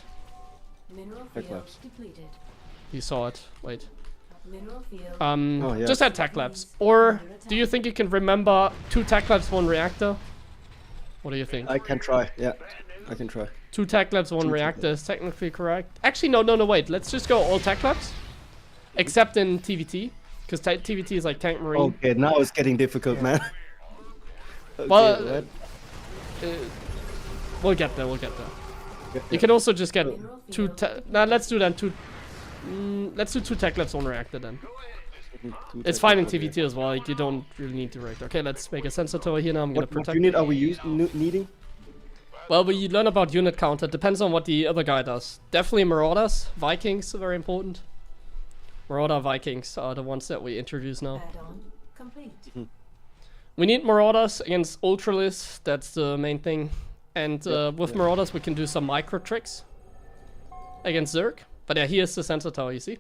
Mineral Tech field labs. depleted. You saw it. Wait. Mineral field. Oh, yeah. Just add tech labs. Or do you think you can remember 2 tech labs, 1 reactor? What do you think? I can try. Yeah, I can try. 2 tech labs, 1 reactor is technically correct. Actually, no, wait. Let's just go all tech labs. Except in TVT. Because TVT is like tank marine. Okay, now it's getting difficult, man. Okay, Well, what? We'll get there, Yeah, You yeah. can also just get 2 nah, let's do then 2... let's do 2 tech labs, 1 reactor then. Two It's tech fine in labs, okay. TVT as well, like you don't really need the reactor. Okay, let's make a sensor tower here now. I'm gonna What protect. unit are we needing? Well, we learn about unit count. It depends on what the other guy does. Definitely Marauders, Vikings are very important. Marauder Vikings are the ones that we introduce now. Add-on complete. We need Marauders against Ultralis, that's the main thing. And with Marauders we can do some micro tricks against Zerg. But yeah, here's the sensor tower, you see?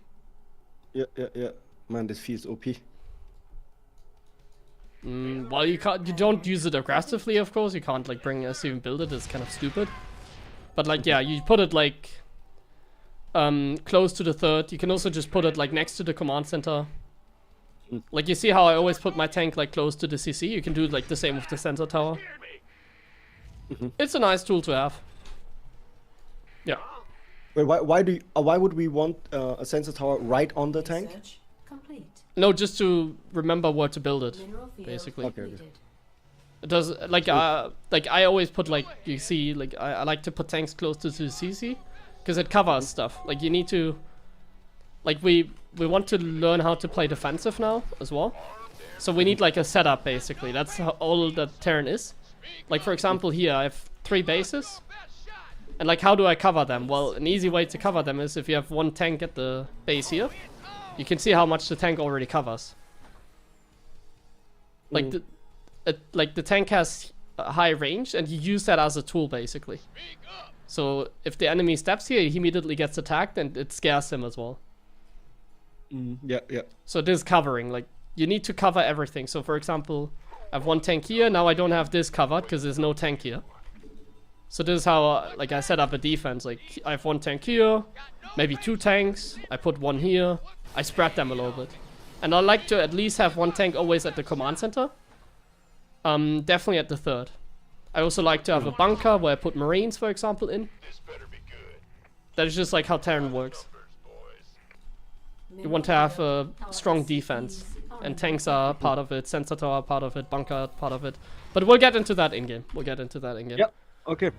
Yeah. Man, this feels OP. Well, you don't use it aggressively, of course. You can't like bring us even build it. It's kind of stupid. But like, yeah, you put it like close to the 3rd. You can also just put it like next to the command center. Like you see how I always put my tank like close to the CC. You can do like the same with the sensor tower. It's a nice tool to have. Yeah. Wait, why would we want a sensor tower right on the tank? Research complete. No, just to remember where to build it. Mineral field Basically. Okay. depleted. It does like I always put like you see like I like to put tanks close to the CC because it covers stuff. Like you need to like we want to learn how to play defensive now as well. So we need like a setup basically. That's how all that Terran is. Like for example here I have 3 bases. And like how do I cover them? Well, an easy way to cover them is if you have 1 tank at the base here. You can see how much the tank already covers. Like the tank has a high range and you use that as a tool basically. So if the enemy steps here, he immediately gets attacked and it scares him as well. Yeah. So this covering, like you need to cover everything. So for example, I have 1 tank here, now I don't have this covered because there's no tank here. So this is how like I set up a defense. Like I have 1 tank here, maybe 2 tanks, I put 1 here, I spread them a little bit. And I like to at least have 1 tank always at the command center. Definitely at the 3rd. I also like to have a bunker where I put marines, for example, in. That is just like how Terran works. You want to have a strong defense. And tanks are part of it, sensor tower part of it, bunker part of it. But we'll get into that in-game. Yep. Okay.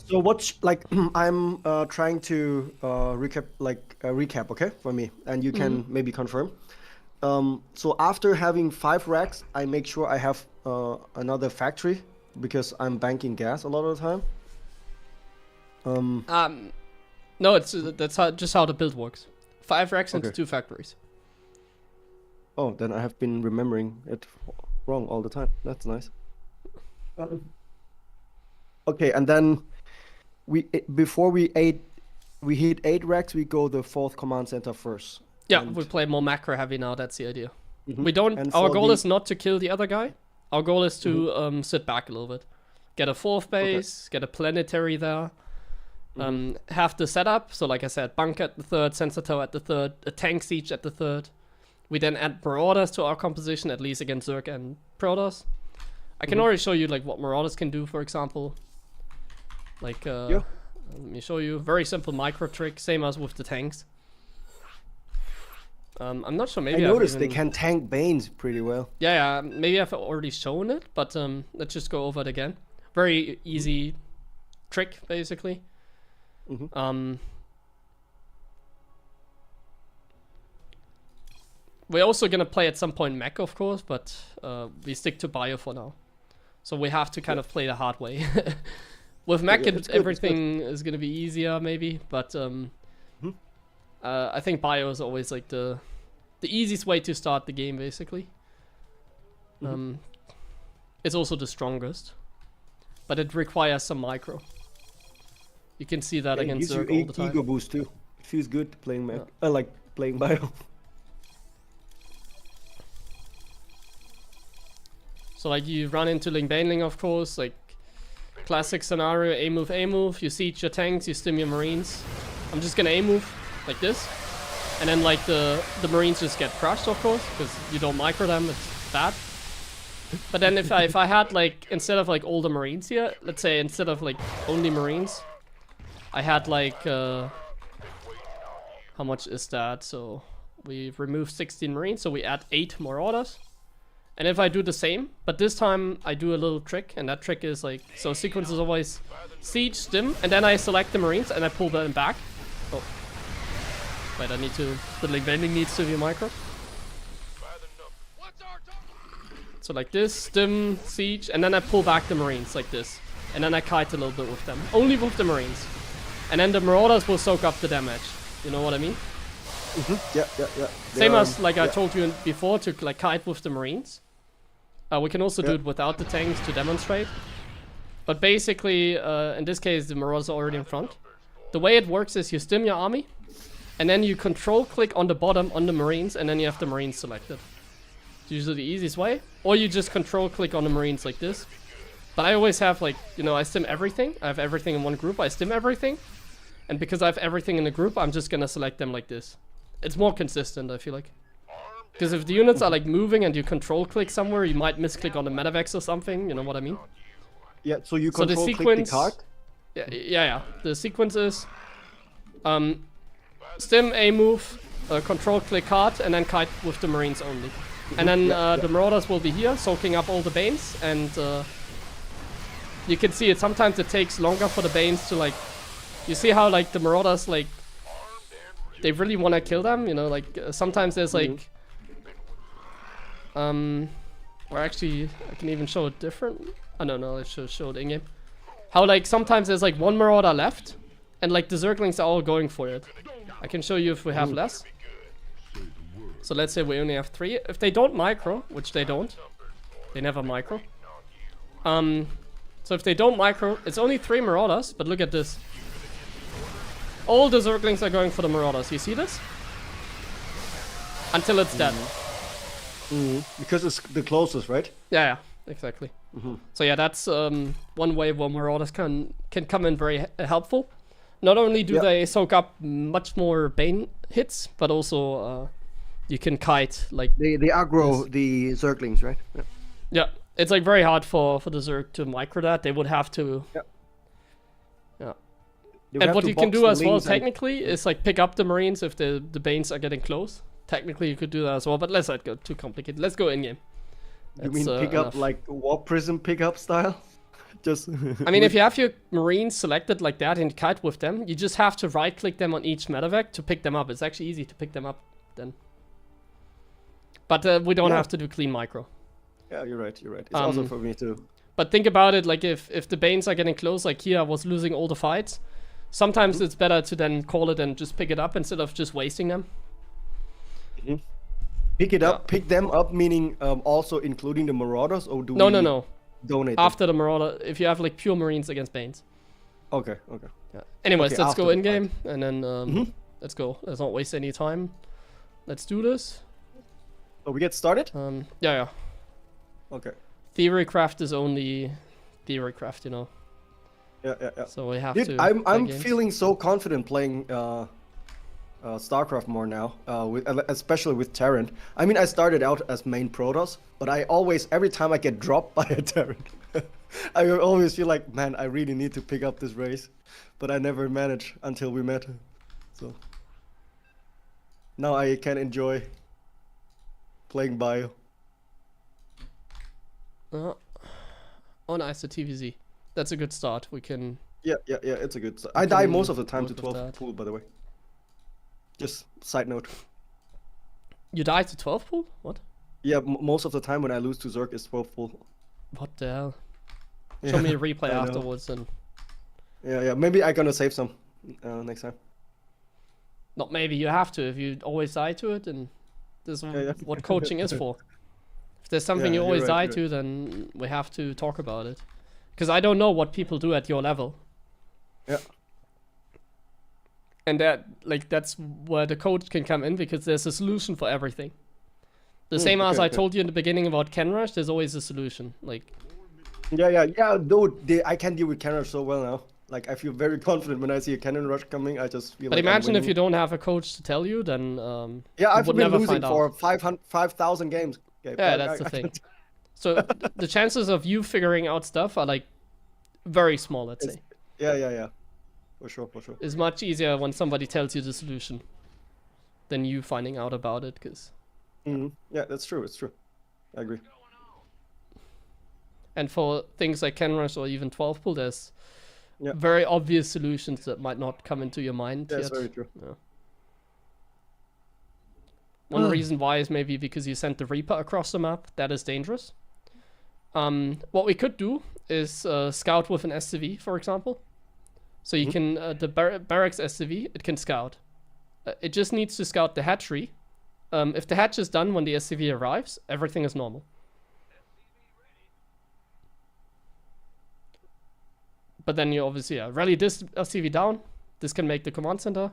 So what like I'm trying to recap, okay, for me, and you can maybe confirm. So after having 5 racks, I make sure I have another factory because I'm banking gas a lot of the time. No, that's just how the build works. 5 racks into 2 factories. Oh, then I have been remembering it wrong all the time. That's nice. Okay, and then before we hit 8 racks, we go the 4th command center first. Yeah, And- we play more macro heavy now. That's the idea. Mhm. We don't. And Our for goal the- is not to kill the other guy. Our goal is to sit back a little bit, get a 4th base, get a planetary there, have the setup. So like I said, bunker at the 3rd, sensor tower at the 3rd, a tank siege at the 3rd. We then add Marauders to our composition, at least against Zerg and Protoss. I can already show you like what Marauders can do, for example. Like, let me show you. Very simple micro trick, same as with the tanks. I'm not sure. Maybe I I've noticed they even- can tank Banes pretty well. Yeah, maybe I've already shown it, but let's just go over it again. Very easy trick, basically. We're also gonna play at some point mech, of course, but we stick to bio for now. So we have to kind of play the hard way. With mech, everything is gonna be easier, maybe, but I think bio is always like the easiest way to start the game, basically. It's also the strongest, but it requires some micro. You can see that against Zerg all the time. Ego boost too. It feels good playing mech. I like playing bio. So like you run into Ling Baneling, of course, like classic scenario, A move, you siege your tanks, you stim your marines. I'm just gonna A move like this. And then like the marines just get crushed, of course, because you don't micro them, it's bad. But then if I had like, instead of like all the marines here, let's say instead of like only marines, I had like, how much is that? So we removed 16 marines, so we add 8 marauders. And if I do the same, but this time I do a little trick, and that trick is like, so sequence is always siege, stim, and then I select the marines and I pull them back. Oh. Wait, I need to, the Ling Baneling needs to be micro. So like this, stim, siege, and then I pull back the marines like this. And then I kite a little bit with them, only with the marines. And then the marauders will soak up the damage. You know what I mean? Yeah. Same as like I told you before to like kite with the marines. We can also do it without the tanks to demonstrate. But basically, in this case, the marauders are already in front. The way it works is you stim your army, and then you control click on the bottom on the marines, and then you have the marines selected. It's usually the easiest way. Or you just control click on the marines like this. But I always have like, you know, I stim everything. I have everything in one group. I stim everything. And because I have everything in the group, I'm just gonna select them like this. It's more consistent, I feel like. Because if the units are like moving and you control click somewhere, you might misclick on the metavex or something, you know what I mean? Yeah, so you control click the card? Yeah. The sequence is stim, A move, control click card, and then kite with the marines only. And then the marauders will be here, soaking up all the banes, and you can see it, sometimes it takes longer for the banes to like, you see how like the marauders like, they really want to kill them, you know, like sometimes there's like, or actually I can even show it different. I don't know, let's show it in game. How like sometimes there's like one marauder left, and like the Zerglings are all going for it. I can show you if we have less. So let's say we only have 3. If they don't micro, which they don't, they never micro. So if they don't micro, it's only 3 marauders, but look at this. All the Zerglings are going for the marauders. You see this? Until it's dead. Because it's the closest, right? Yeah, exactly. So yeah, that's one way where marauders can come in very helpful. Not only do they soak up much more bane hits, but also you can kite like they aggro the Zerglings, right? Yeah, it's like very hard for the Zerg to micro that. They would have to. Yeah. And what you can do as well, technically, is like pick up the marines if the banes are getting close. Technically, you could do that as well, but let's not go too complicated. Let's go in game. You mean pick up like Warp Prism pickup style? Just. I mean, if you have your marines selected like that and kite with them, you just have to right click them on each medevac to pick them up. It's actually easy to pick them up then. But we don't have to do clean micro. Yeah, you're right. It's also for me too. But think about it, like if the banes are getting close, like here I was losing all the fights. Sometimes it's better to then call it and just pick it up instead of just wasting them. Pick it up, pick them up, meaning also including the marauders, or do No. Donate after the marauder, if you have like pure marines against banes. Okay. Yeah. Anyways, let's go in game and then let's go. Let's not waste any time. Let's do this. So we get started? Yeah. Okay. Theorycraft is only Theorycraft, you know. Yeah. So we have Dude, to. I'm feeling so confident playing StarCraft more now, especially with Terran. I mean, I started out as main Protoss, but I always, every time I get dropped by a Terran, I always feel like, man, I really need to pick up this race, but I never managed until we met. So now I can enjoy playing bio. Oh, nice, the TVZ. That's a good start. We can. Yeah, it's a good start. I die most of the time to 12 pool, by the way. Just side note. You die to 12 pool? What? Yeah, most of the time when I lose to Zerg is 12 full. What the hell? Show me a replay I know. afterwards and... Yeah. Maybe I'm gonna save some next time. Not maybe, you have to. If you always die to it, and this is Yeah. what coaching is for. If there's something Yeah, you you're always right, die to, then we have to talk about it. Because I don't know what people do at your level. Yeah. And that's where the coach can come in, because there's a solution for everything. The same as I told you in the beginning about Ken Rush, there's always a solution. Like, Yeah. Dude, I can deal with cannon so well now. Like, I feel very confident when I see a cannon rush coming. I just feel but like imagine I'm if you winning. don't have a coach to tell you, then Yeah, you I've would been never losing find for out. 5,000 games. Gabe. Yeah, that's the thing. So the chances of you figuring out stuff are like very small, let's say. Yeah. For sure. It's much easier when somebody tells you the solution than you finding out about it, because... Yeah, that's true. It's true. I agree. And for things like Ken Rush or even 12 pool, there's Yeah. very obvious solutions that might not come into your mind That's yet. very true. Yeah. One reason why is maybe because you sent the Reaper across the map. That is dangerous. What we could do is scout with an SCV, for example. So you can, the barracks SCV, it can scout. It just needs to scout the hatchery. If the hatch is done when the SCV arrives, everything is normal. But then you obviously rally this SCV down. This can make the command center.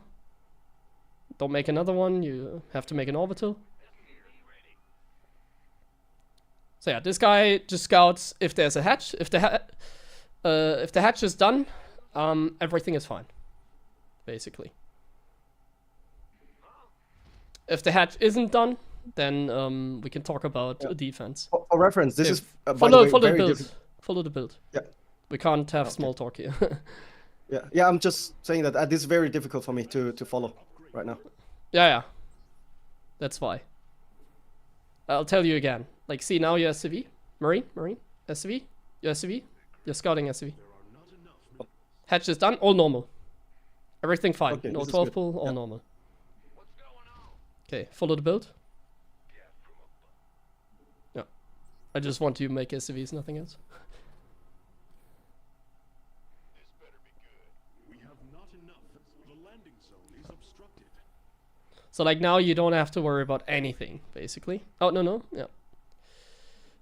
Don't make another one, you have to make an orbital. So yeah, this guy just scouts if there's a hatch. If the hatch is done, everything is fine, basically. If the hatch isn't done, then we can talk about defense. For reference, this is by Follow the way, the very build. difficult. Follow the build. Yeah. We can't have small talk here. Yeah. I'm just saying that this is very difficult for me to follow right now. Yeah. That's why. I'll tell you again. Like, see, now you're SCV. Marine, SCV. You're SCV. You're scouting SCV. Hatch is done, all normal. Everything fine. Okay, No this is 12 good. pull, all normal. Okay, follow the build. Yeah. I just want to make SCVs, nothing else. We have not enough. The landing zone is obstructed. So like now you don't have to worry about anything, basically. Oh, no, yeah.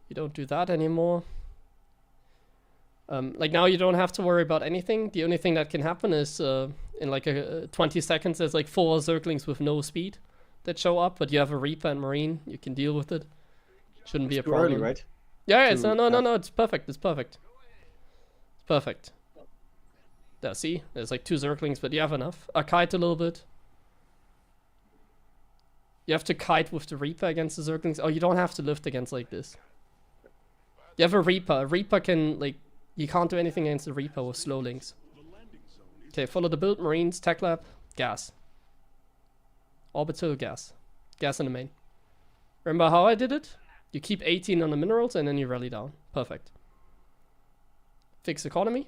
You don't do that anymore. Like now you don't have to worry about anything. The only thing that can happen is in like 20 seconds there's like 4 Zerglings with no speed that show up, but you have a Reaper and Marine, you can deal with it. Shouldn't be a Too problem. early, right? Yeah, it's to no, it's perfect. It's perfect. There, see? There's like 2 Zerglings, but you have enough. I kite a little bit. You have to kite with the Reaper against the Zerglings. Oh, you don't have to lift against like this. You have a Reaper. A Reaper can, like, you can't do anything against the Reaper with slow links. Okay, follow the build. Marines, tech lab, gas. Orbital, gas. Gas in the main. Remember how I did it? You keep 18 on the minerals and then you rally down. Perfect. Fix economy.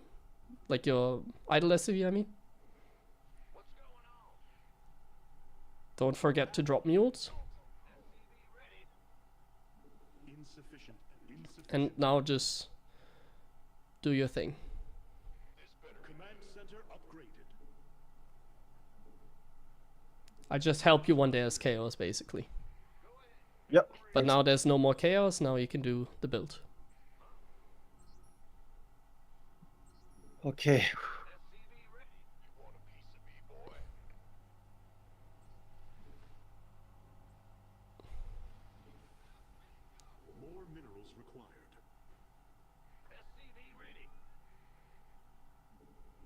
Like your idle SCV, I mean. Don't forget to drop mules. And now just do your thing. Command center upgraded. I just help you when there's chaos, basically. Yep. But now there's no more chaos, now you can do the build. Okay. More minerals required.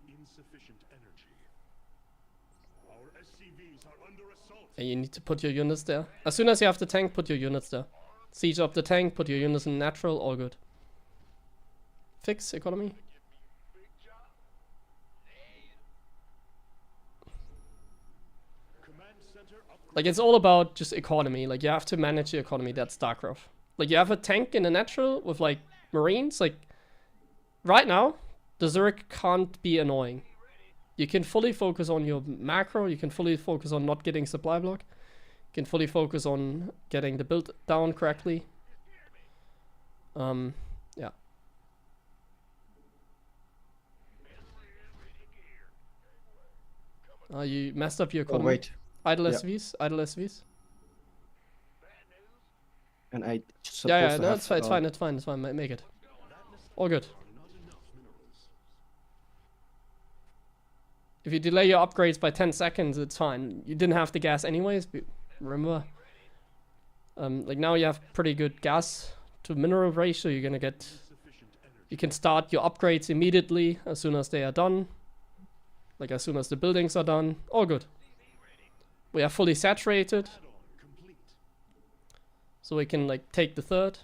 Insufficient energy. Our SCVs are under assault. And you need to put your units there. As soon as you have the tank, put your units there. Siege up the tank, put your units in natural, all good. Fix economy. Command center upgraded. Like, it's all about just economy. Like, you have to manage your economy. That's StarCraft. Like, you have a tank in a natural with, like, Marines. Like, right now, the Zerg can't be annoying. You can fully focus on your macro. You can fully focus on not getting supply block. can fully focus on getting the build down correctly. Yeah. You messed up your Oh economy. wait, Idle Yeah. SVs, idle SVs. and I supposed Yeah, to no, have, it's fine, it's fine, it's fine. Make it. All good. If you delay your upgrades by 10 seconds, it's fine. You didn't have the gas anyways, but remember. Like now you have pretty good gas to mineral ratio. You're gonna get... You can start your upgrades immediately as soon as they are done. Like as soon as the buildings are done. All good. We are fully saturated. So we can like take the third.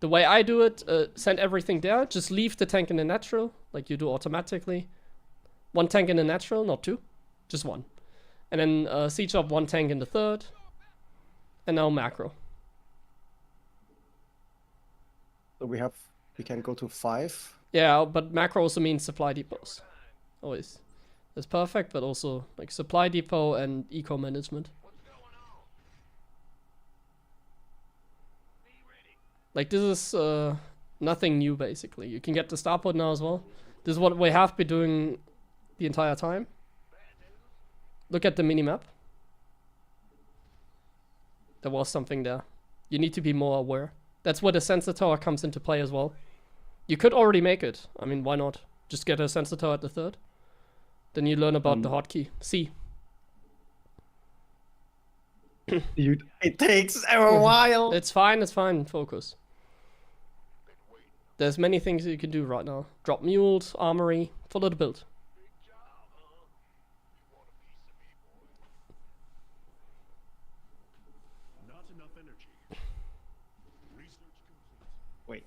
The way I do it, send everything there. Just leave the tank in the natural, like you do automatically. One tank in the natural, not two. Just one. And then siege up one tank in the third. And now macro. So we can go to 5. Yeah, but macro also means supply depots. Always. That's perfect, but also like supply depot and eco management. Like this is nothing new basically. You can get the starport now as well. This is what we have been doing the entire time. Look at the minimap. There was something there. You need to be more aware. That's where the sensor tower comes into play as well. You could already make it. I mean, why not? Just get a sensor tower at the third. Then you learn about the hotkey. C. It takes a while. It's fine. Focus. There's many things you can do right now. Drop mules, armory, follow the build. Not enough energy. Research complete. Wait.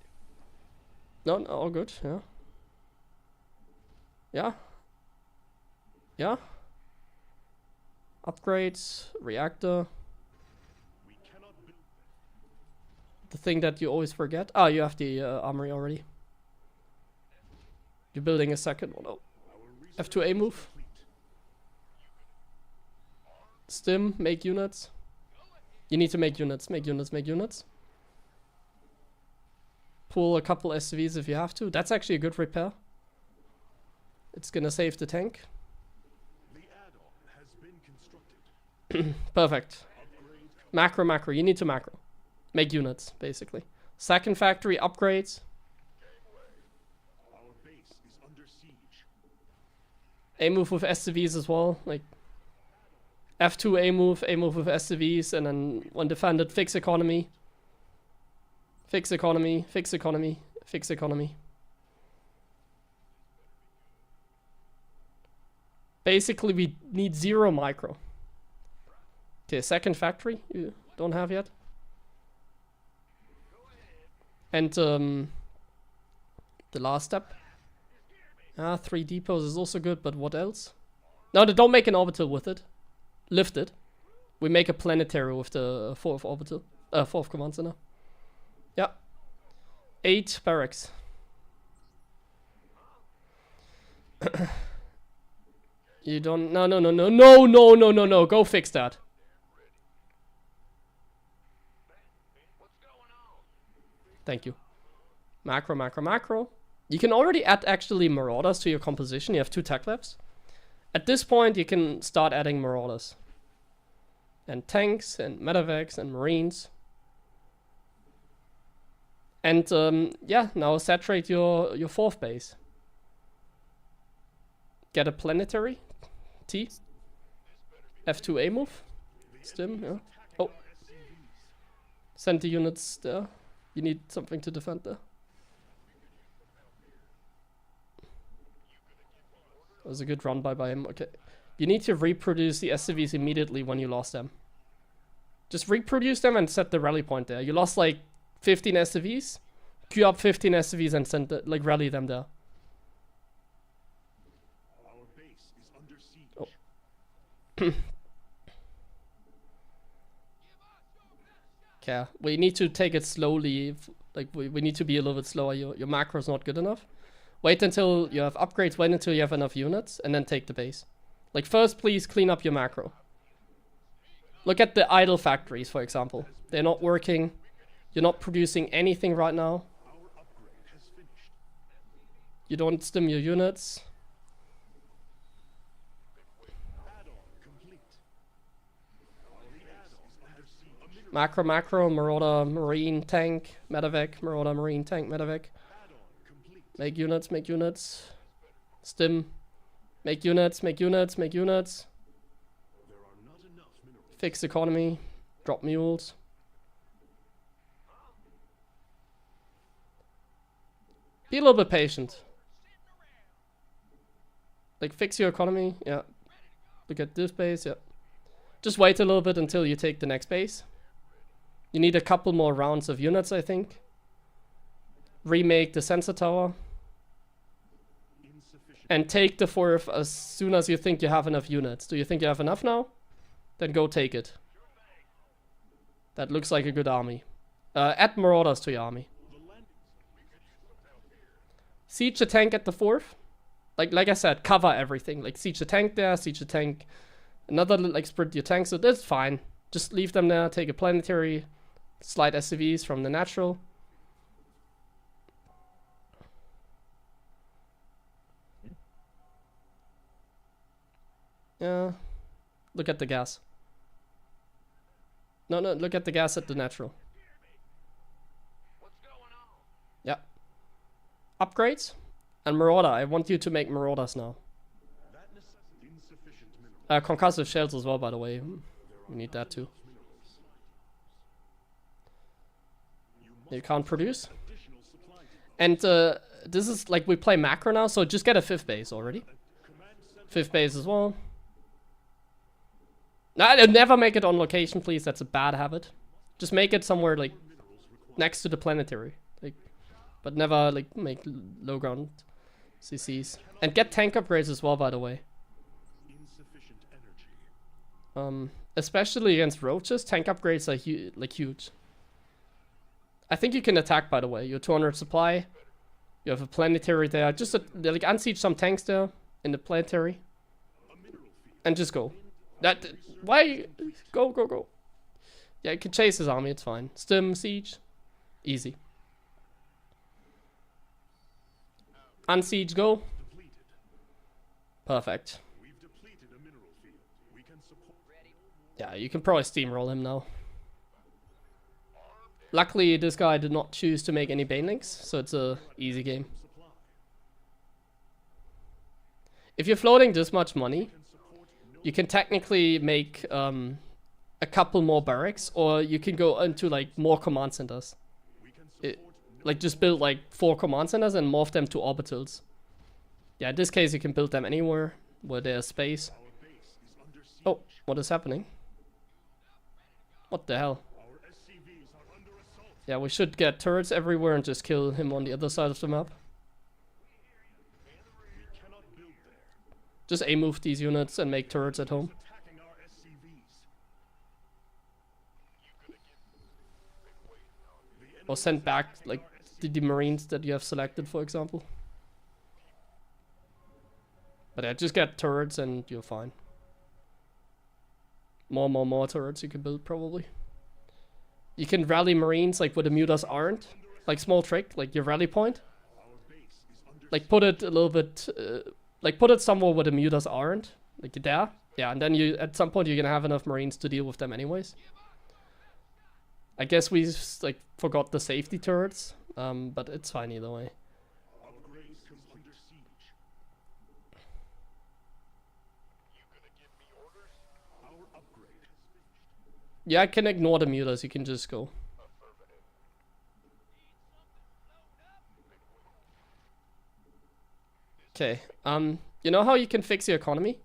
No, all good, yeah. Yeah. Yeah. Upgrades, reactor. We cannot build The thing that you always forget. Ah, you have the armory already. You're building a second one. Oh. F2A move. Stim, make units. You need to make units, make units. Pull a couple SCVs if you have to. That's actually a good repair. It's gonna save the tank. The add-on has been constructed. Perfect. Macro. You need to macro. Make units, basically. Second factory upgrades. Our base is under siege. A move with SCVs as well. Like F2 A move with SCVs, and then when defended, fix economy. Fix economy. Basically, we need 0 micro. Okay, second factory you don't have yet. And the last step. 3 depots is also good, but what else? No, don't make an orbital with it. Lift it. We make a planetary with the 4th orbital. 4th command center. Yeah. 8 barracks. You don't... No. Go fix that. Thank you. Macro. You can already add actually marauders to your composition. You have 2 tech labs. At this point, you can start adding marauders. And tanks, and medevacs, and marines. And yeah, now saturate your 4th base. Get a planetary. T. F2A move. Stim, yeah. Oh. Send the units there. You need something to defend there. That was a good run by him. Okay. You need to reproduce the SCVs immediately when you lost them. Just reproduce them and set the rally point there. You lost like 15 SCVs. Queue up 15 SCVs and send the, like rally them there. Our base is under siege. Oh. Okay, we need to take it slowly. Like we need to be a little bit slower. Your macro is not good enough. Wait until you have upgrades. Wait until you have enough units, and then take the base. Like first, please clean up your macro. Look at the idle factories, for example. They're not working. You're not producing anything right now. You don't stim your units. Macro, Marauder, Marine, Tank, Medevac, Marauder, Marine, Tank, Medevac. Make units. Stim. Make units. Fix economy. Drop mules. Be a little bit patient. Like, fix your economy, yeah. Look at this base, yeah. Just wait a little bit until you take the next base. You need a couple more rounds of units, I think. Remake the sensor tower. And take the fourth as soon as you think you have enough units. Do you think you have enough now? Then go take it. That looks like a good army. Add Marauders to your army. Siege a tank at the fourth. Like I said, cover everything. Like siege a tank there, siege a tank. Another, like, sprint your tanks, so that's fine. Just leave them there, take a planetary, slide SCVs from the natural. Yeah. Look at the gas. No, look at the gas at the natural. Yeah. Upgrades. And Marauder, I want you to make Marauders now. Concussive shells as well, by the way. We need that too. You can't produce. And this is like we play macro now, so just get a 5th base already. 5th base as well. No, never make it on location, please. That's a bad habit. Just make it somewhere like next to the planetary, like, but never like make low ground CCs. And get tank upgrades as well, by the way. Especially against roaches, tank upgrades are like huge. I think you can attack, by the way. You're 200 supply. You have a planetary there. Just like unsiege some tanks there in the planetary, and just go. Why? Go. Yeah, you can chase his army. It's fine. Stim, siege, easy. Unsiege, go. Perfect. Yeah, you can probably steamroll him now. Luckily, this guy did not choose to make any Banelings, so it's a easy game. If you're floating this much money, you can technically make a couple more barracks, or you can go into like more command centers. Like just build like 4 command centers and morph them to orbitals. Yeah, in this case you can build them anywhere where there's space. Oh, what is happening? What the hell? Yeah, we should get turrets everywhere and just kill him on the other side of the map. Just A-move these units and make turrets at home. Or send back like the Marines that you have selected, for example. But yeah, just get turrets and you're fine. More turrets you can build, probably. You can rally Marines like where the mutas aren't. Like small trick, like your rally point. Like put it a little bit, like put it somewhere where the mutas aren't. Like there. Yeah, and then you at some point you're gonna have enough Marines to deal with them anyways. I guess we like forgot the safety turrets, but it's fine either way. Yeah, I can ignore the mutas, you can just go. Okay, you know how you can fix your economy?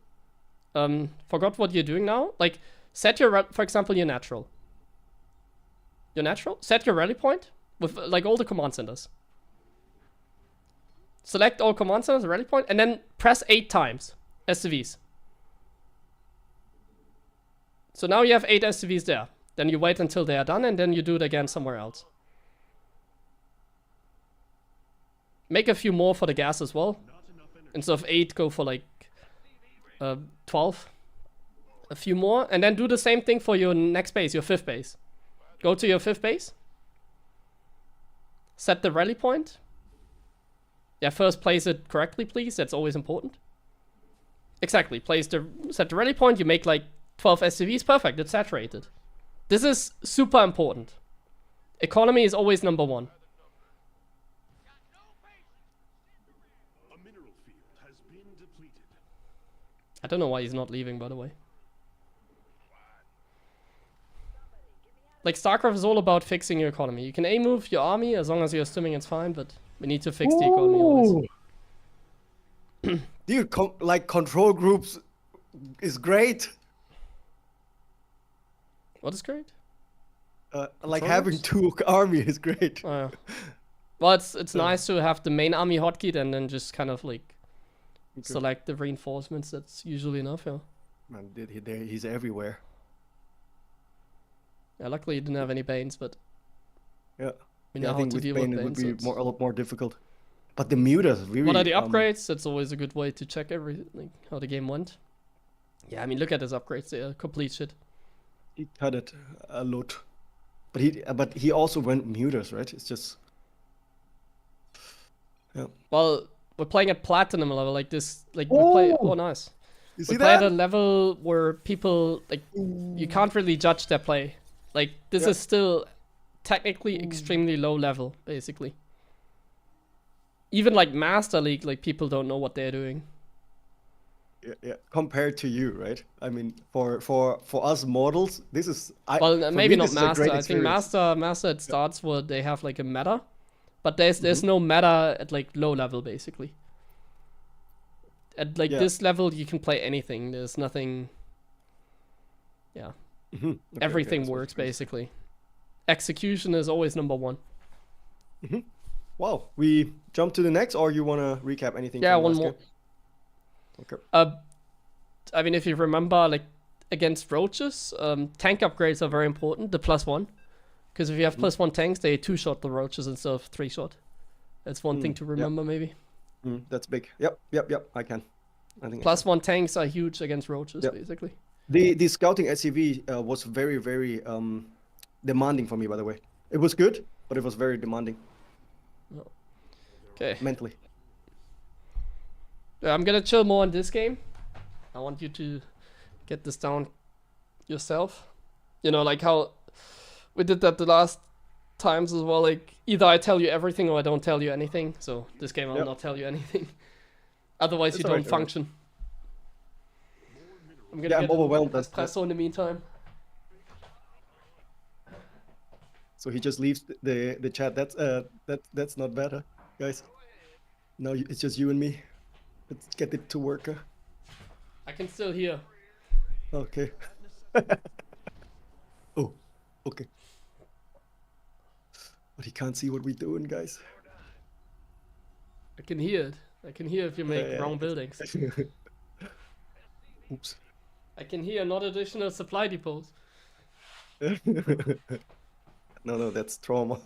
Forgot what you're doing now? Like, set your, for example, your natural. Your natural? Set your rally point with, like, all the command centers. Select all command centers, rally point, and then press 8 times. SCVs. So now you have 8 SCVs there. Then you wait until they are done, and then you do it again somewhere else. Make a few more for the gas as well. Instead of 8, go for like 12. a few more, and then do the same thing for your next base, your 5th base. Go to your 5th base. Set the rally point. Yeah, first place it correctly, please. That's always important. Exactly. Set the rally point. You make like 12 SCVs. Perfect. It's saturated. This is super important. Economy is always number 1. A mineral field has been depleted. I don't know why he's not leaving, by the way. Like, StarCraft is all about fixing your economy. You can A-move your army, as long as you're stimming, it's fine, but we need to fix the economy always. Dude, like control groups is great. What is great? Like Control having groups? 2 army is great. Oh, yeah. Well, it's nice to have the main army hotkeyed and then just kind of like select the reinforcements. That's usually enough, yeah. Man, he's everywhere. Yeah, luckily you didn't have any Banes, but Yeah. we Yeah, know I how think to with deal Bane with it would Banes. be a lot more difficult. But the mutas really. What are the upgrades? That's always a good way to check how the game went. Yeah, I mean, look at his upgrades. They are complete shit. He cut it a lot. But he also went mutas, right? It's just. Yeah. Well, we're playing at platinum level like this. Like we play. Oh, nice. You We see play at that? a level where people like you can't really judge their play. Like this is still technically extremely low level, basically. Even like Master League, like people don't know what they're doing. Yeah. Compared to you, right? I mean, for us mortals, this is. Well, for maybe me, not this is a Master. great I think experience. Master it starts where they have like a meta, but there's no meta at like low level basically. At like this level, you can play anything. There's nothing. Yeah, Okay, everything that's works good. basically. Execution is always number 1. Wow, we jump to the next, or you want to recap anything? Yeah, from one last more. game? Okay. I mean, if you remember, like against roaches, tank upgrades are very important. The +1, because if you have +1 tanks, they 2-shot the roaches instead of 3-shot. That's one thing to remember, maybe. That's big. Yep. I can. I think. +1 tanks are huge against roaches, basically. The scouting SCV was very demanding for me. By the way, it was good, but it was very demanding Okay. mentally. Yeah, I'm gonna chill more on this game. I want you to get this down yourself. You know, like how we did that the last times as well. Like either I tell you everything or I don't tell you anything. So this game I'll not tell you anything. Otherwise you don't alright, alright. function. I'm gonna Yeah, I'm get overwhelmed. an espresso in the meantime. So he just leaves the chat. That's not bad, huh, guys. Now it's just you and me. Let's get it to work. I can still hear. Okay. Oh, okay. But he can't see what we're doing, guys. I can hear it. I can hear if you make wrong buildings. Oops. I can hear not additional supply depots. No, that's trauma.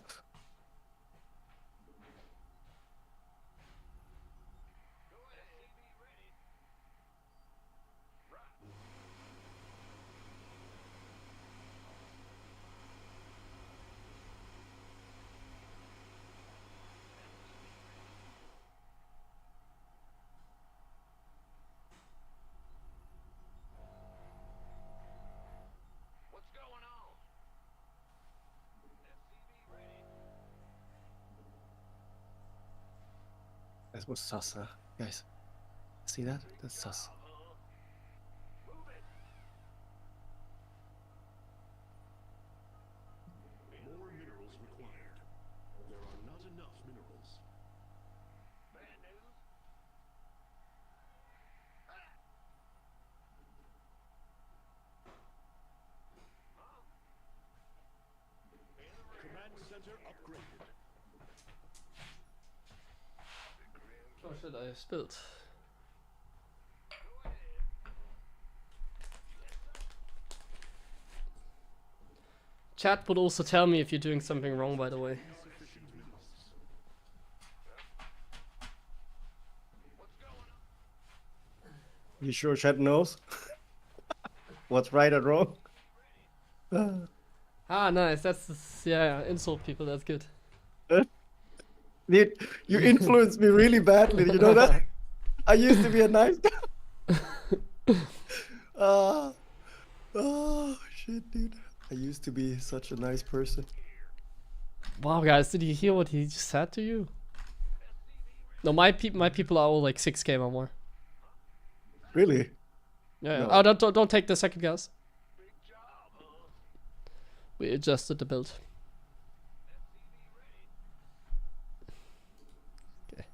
What's going on? That was sus, huh? Guys. See that? That's sus. More minerals required. There are not enough minerals. Bad news? Command center upgraded. Oh shit, I spilled. Chat would also tell me if you're doing something wrong, by the way. You sure chat knows? what's right and wrong. Ah, nice. Yeah, insult people. That's good. Dude, you influenced me really badly. You know that? I used to be a nice guy. Oh shit, dude. I used to be such a nice person. Wow, guys, did you hear what he just said to you? No, my people are all like 6k or more. Really? Yeah. No. Oh, don't take the second guess. We adjusted the build. Okay.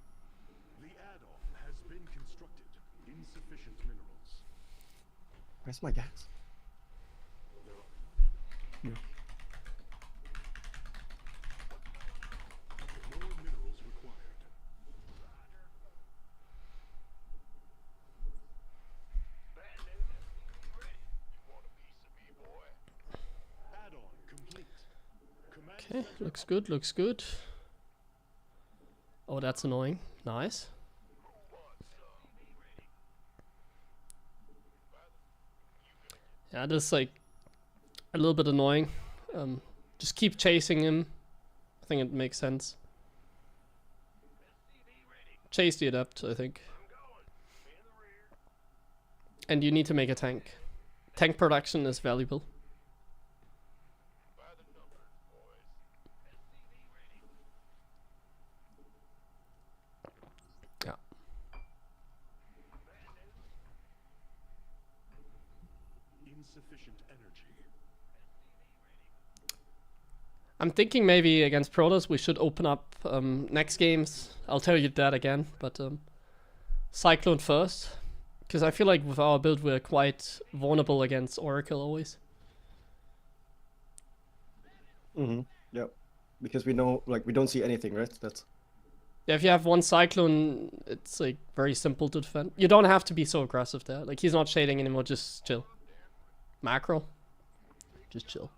The add-on has been constructed. Insufficient minerals. Where's my gas? More minerals required. Add-on complete. Command Okay, looks good, looks good. Oh, that's annoying. Nice. Yeah, this is like a little bit annoying. Just keep chasing him. I think it makes sense. Chase the adept, I think. And you need to make a tank. Tank production is valuable. Yeah. insufficient energy. I'm thinking maybe against Protoss we should open up next games. I'll tell you that again, but Cyclone first. Because I feel like with our build we're quite vulnerable against Oracle always. Mm-hmm. Yep. Because we know, like, we don't see anything, right? That's... Yeah, if you have one Cyclone, it's like very simple to defend. You don't have to be so aggressive there. Like, he's not shading anymore, just chill. Macro. Just chill.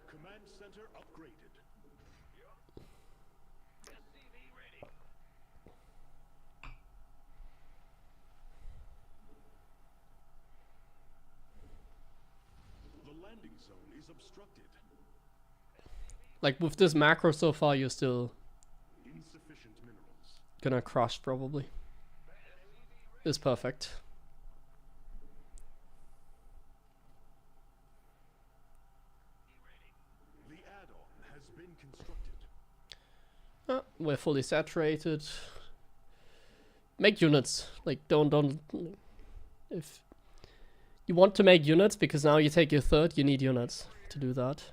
Command center upgraded. The landing zone is obstructed. Like, with this macro so far, you're still Insufficient minerals. gonna crush, probably. It's perfect. The add-on has been constructed. We're fully saturated. Make units. Like, don't... If you want to make units, because now you take your third, you need units to do that.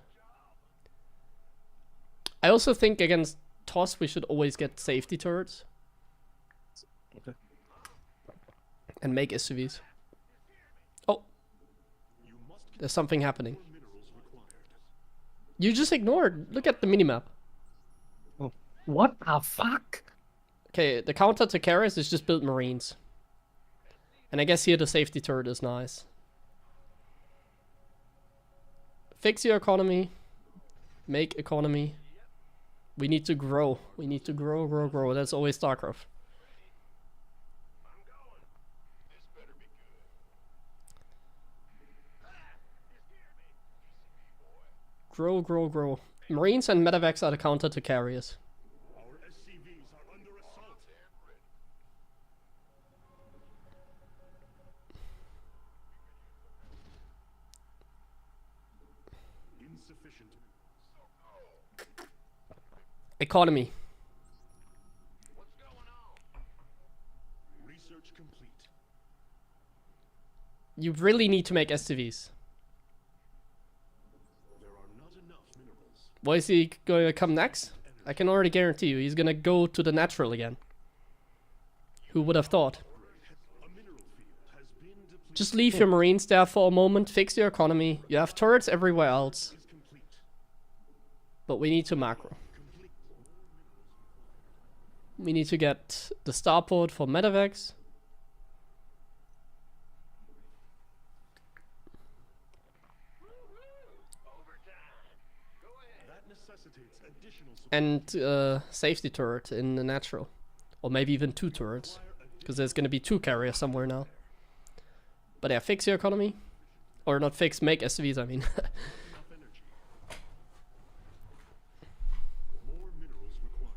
I also think against TOS we should always get safety turrets. Okay. And make SUVs. Oh, You must there's something happening. more minerals required. You just ignored. Look at the minimap. Oh. What the fuck? Okay, the counter to carriers is just build Marines. And I guess here the safety turret is nice. Fix your economy. Make economy. We need to grow. We need to grow. That's always StarCraft. Grow. Marines and medevacs are the counter to carriers. Our SCVs are under assault. Insufficient. Economy. Research complete. You really need to make SCVs. There are not enough minerals. Why is he going to come next? I can already guarantee you, he's going to go to the natural again. Who would have thought? A mineral field has been depleted. Just leave your Marines there for a moment, fix your economy. You have turrets everywhere else. Is complete. But we need to macro. Complete. We need to get the starport for medevacs. That necessitates additional support. And safety turret in the natural. Or maybe even 2 turrets. Because there's going to be 2 carriers somewhere now. But yeah, fix your economy. Or not fix, make SCVs, I mean. Enough energy. More minerals required.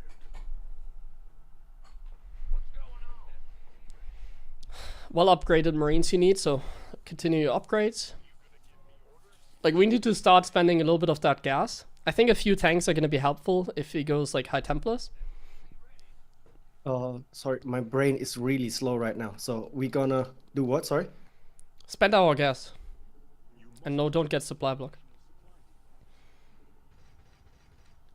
Well upgraded Marines you need, so continue your upgrades. Like, we need to start spending a little bit of that gas. I think a few tanks are gonna be helpful if he goes like High Templars. Sorry, my brain is really slow right now. So we gonna do what? Sorry. Spend our gas. And no, don't get supply block.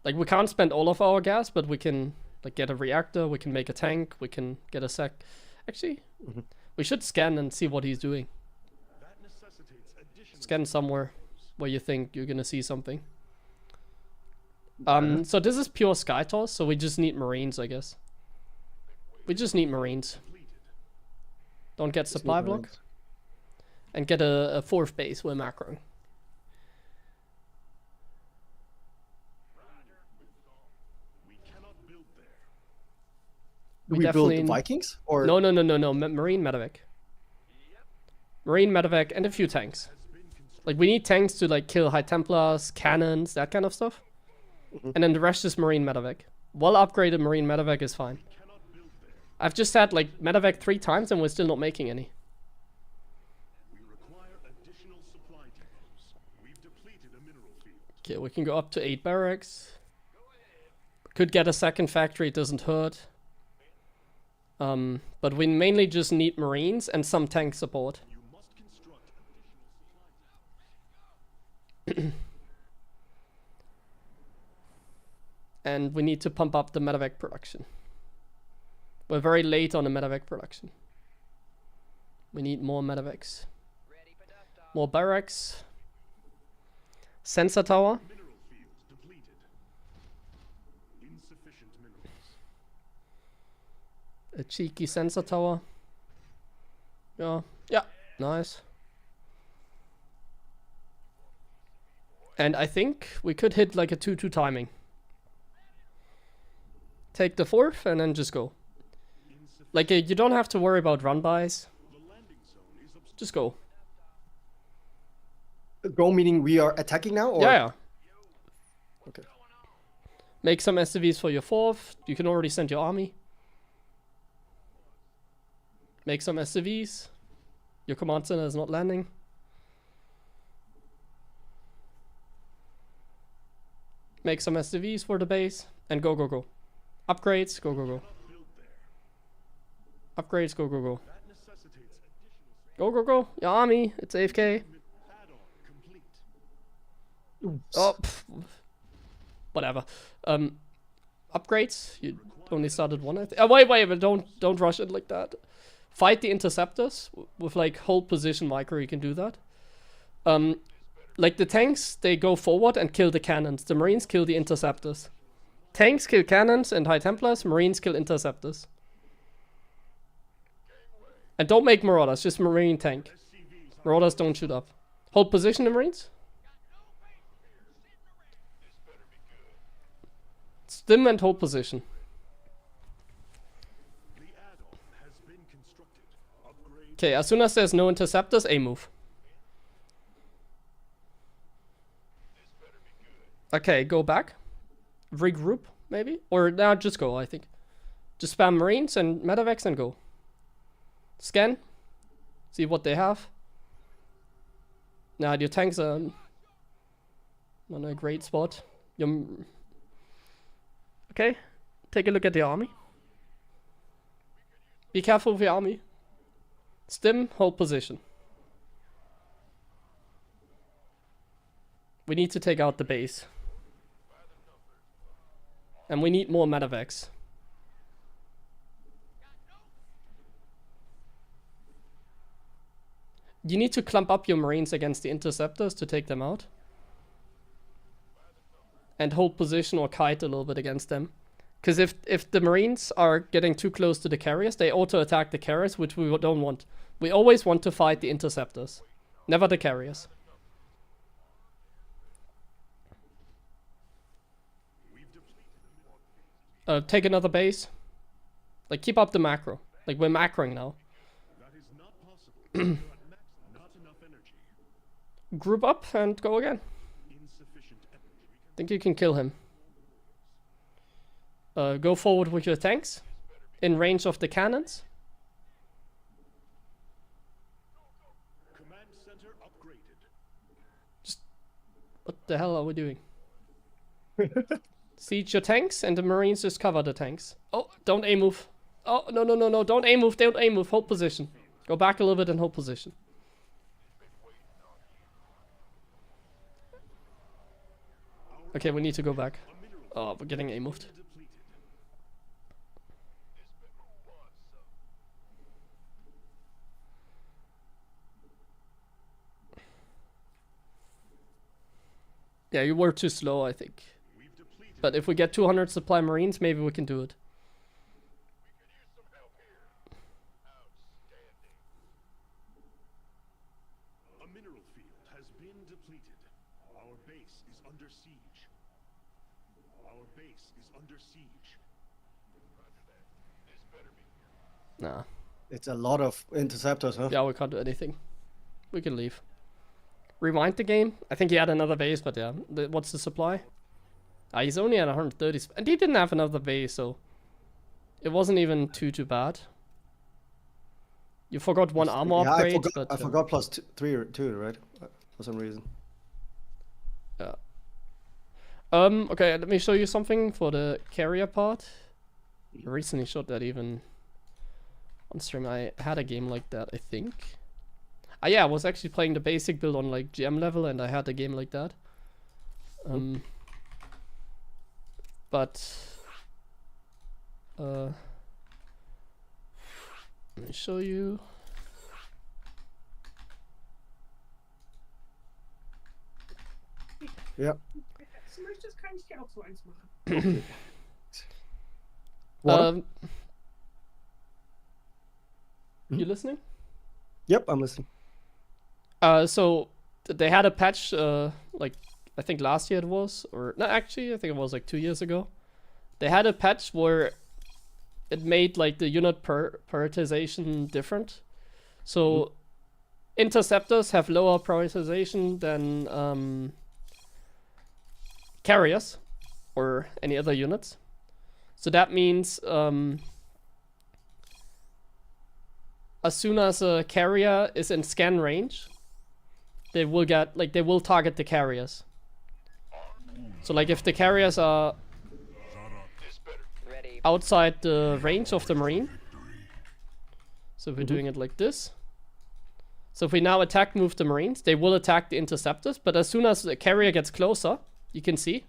Like, we can't spend all of our gas, but we can like get a reactor, we can make a tank, we can get a sec. Actually, we should scan and see what he's doing. That necessitates additional Scan somewhere where you think you're gonna see something. So this is pure Sky Toss, so we just need Marines, I guess. We just need Marines. Don't get supply block. And get a fourth base with macro. we cannot build there. Do we build definitely the Vikings or No. Marine medevac. Marine medevac and a few tanks. Like, we need tanks to like kill High Templars, cannons, that kind of stuff. And then the rest is Marine medevac. Well upgraded Marine medevac is fine. I've just had like medevac 3 times and we're still not making any. We require additional supply depots. We've depleted a mineral field. Okay, we can go up to 8 barracks. Could get a second factory, it doesn't hurt. But we mainly just need Marines and some tank support. You must construct additional supply depots. And we need to pump up the medevac production. We're very late on the medevac production. We need more medevacs. More barracks. Sensor tower. Mineral field depleted. Insufficient minerals. A cheeky sensor tower. Yeah, nice. And I think we could hit like a 2-2 timing. Take the 4th and then just go. Like, you don't have to worry about run-bys. The landing zone is obstructed. Just go. go meaning we are attacking now? Or? Yeah. Okay. Make some SCVs for your 4th. You can already send your army. Make some SCVs. Your command center is not landing. Make some SCVs for the base. And go, go, go. Upgrades, go, go, go. Upgrades, go, go, go. Go, go, go. Your army, it's AFK. Oh, whatever. Upgrades. You only started one. Wait, but don't rush it like that. Fight the interceptors with like hold position micro. You can do that. Like the tanks, they go forward and kill the cannons. The Marines kill the interceptors. Tanks kill cannons and High Templars. Marines kill interceptors. And don't make Marauders, just Marine tank. Marauders don't shoot up. Hold position, the Marines. Stim and hold position. Okay, as soon as there's no interceptors, A move. Okay, go back. Regroup, maybe? Or now just go, I think. Just spam Marines and medevacs and go. Scan. See what they have. Now your tanks are on a great spot. Okay, take a look at the army. Be careful with your army. Stim, hold position. We need to take out the base. And we need more medevacs. You need to clump up your Marines against the interceptors to take them out. And hold position or kite a little bit against them. Because if the Marines are getting too close to the carriers, they auto-attack the carriers, which we don't want. We always want to fight the interceptors. Never the carriers. Take another base. Like, keep up the macro. Like, we're macroing now. That is not possible. Not enough energy. group up and go again. Think you can kill him. Go forward with your tanks in range of the cannons. Command center upgraded. Just what the hell are we doing? Siege your tanks and the Marines just cover the tanks. Oh, don't A move. Oh, no, no, no, no, don't A move, don't A move, hold position. Go back a little bit and hold position. Okay, we need to go back. Oh, we're getting A moved. Yeah, you were too slow, I think. But if we get 200 supply Marines, maybe we can do it. A mineral field has been depleted. Our base is under siege. Our base is under siege. Nah. It's a lot of interceptors, huh? Yeah, we can't do anything. We can leave. Rewind the game. I think he had another base, but yeah. What's the supply? He's only at 130. And he didn't have another base, so... It wasn't even too bad. You forgot one armor Yeah, upgrade, I forgot plus 3 or 2, right? For some reason. Yeah. Okay, let me show you something for the carrier part. I recently showed that even on stream. I had a game like that, I think. Yeah, I was actually playing the basic build on like GM level, and I had a game like that. But let me show you. Yeah. You listening? Yep, I'm listening. So they had a patch, like I think last year it was, or no, actually I think it was like 2 years ago. They had a patch where it made like the unit prioritization different. So interceptors have lower prioritization than carriers or any other units. So that means as soon as a carrier is in scan range, they will get they will target the carriers. So like if the carriers are outside the range of the Marine, so if we're doing it like this, so if we now move the Marines, they will attack the interceptors, but as soon as the carrier gets closer, you can see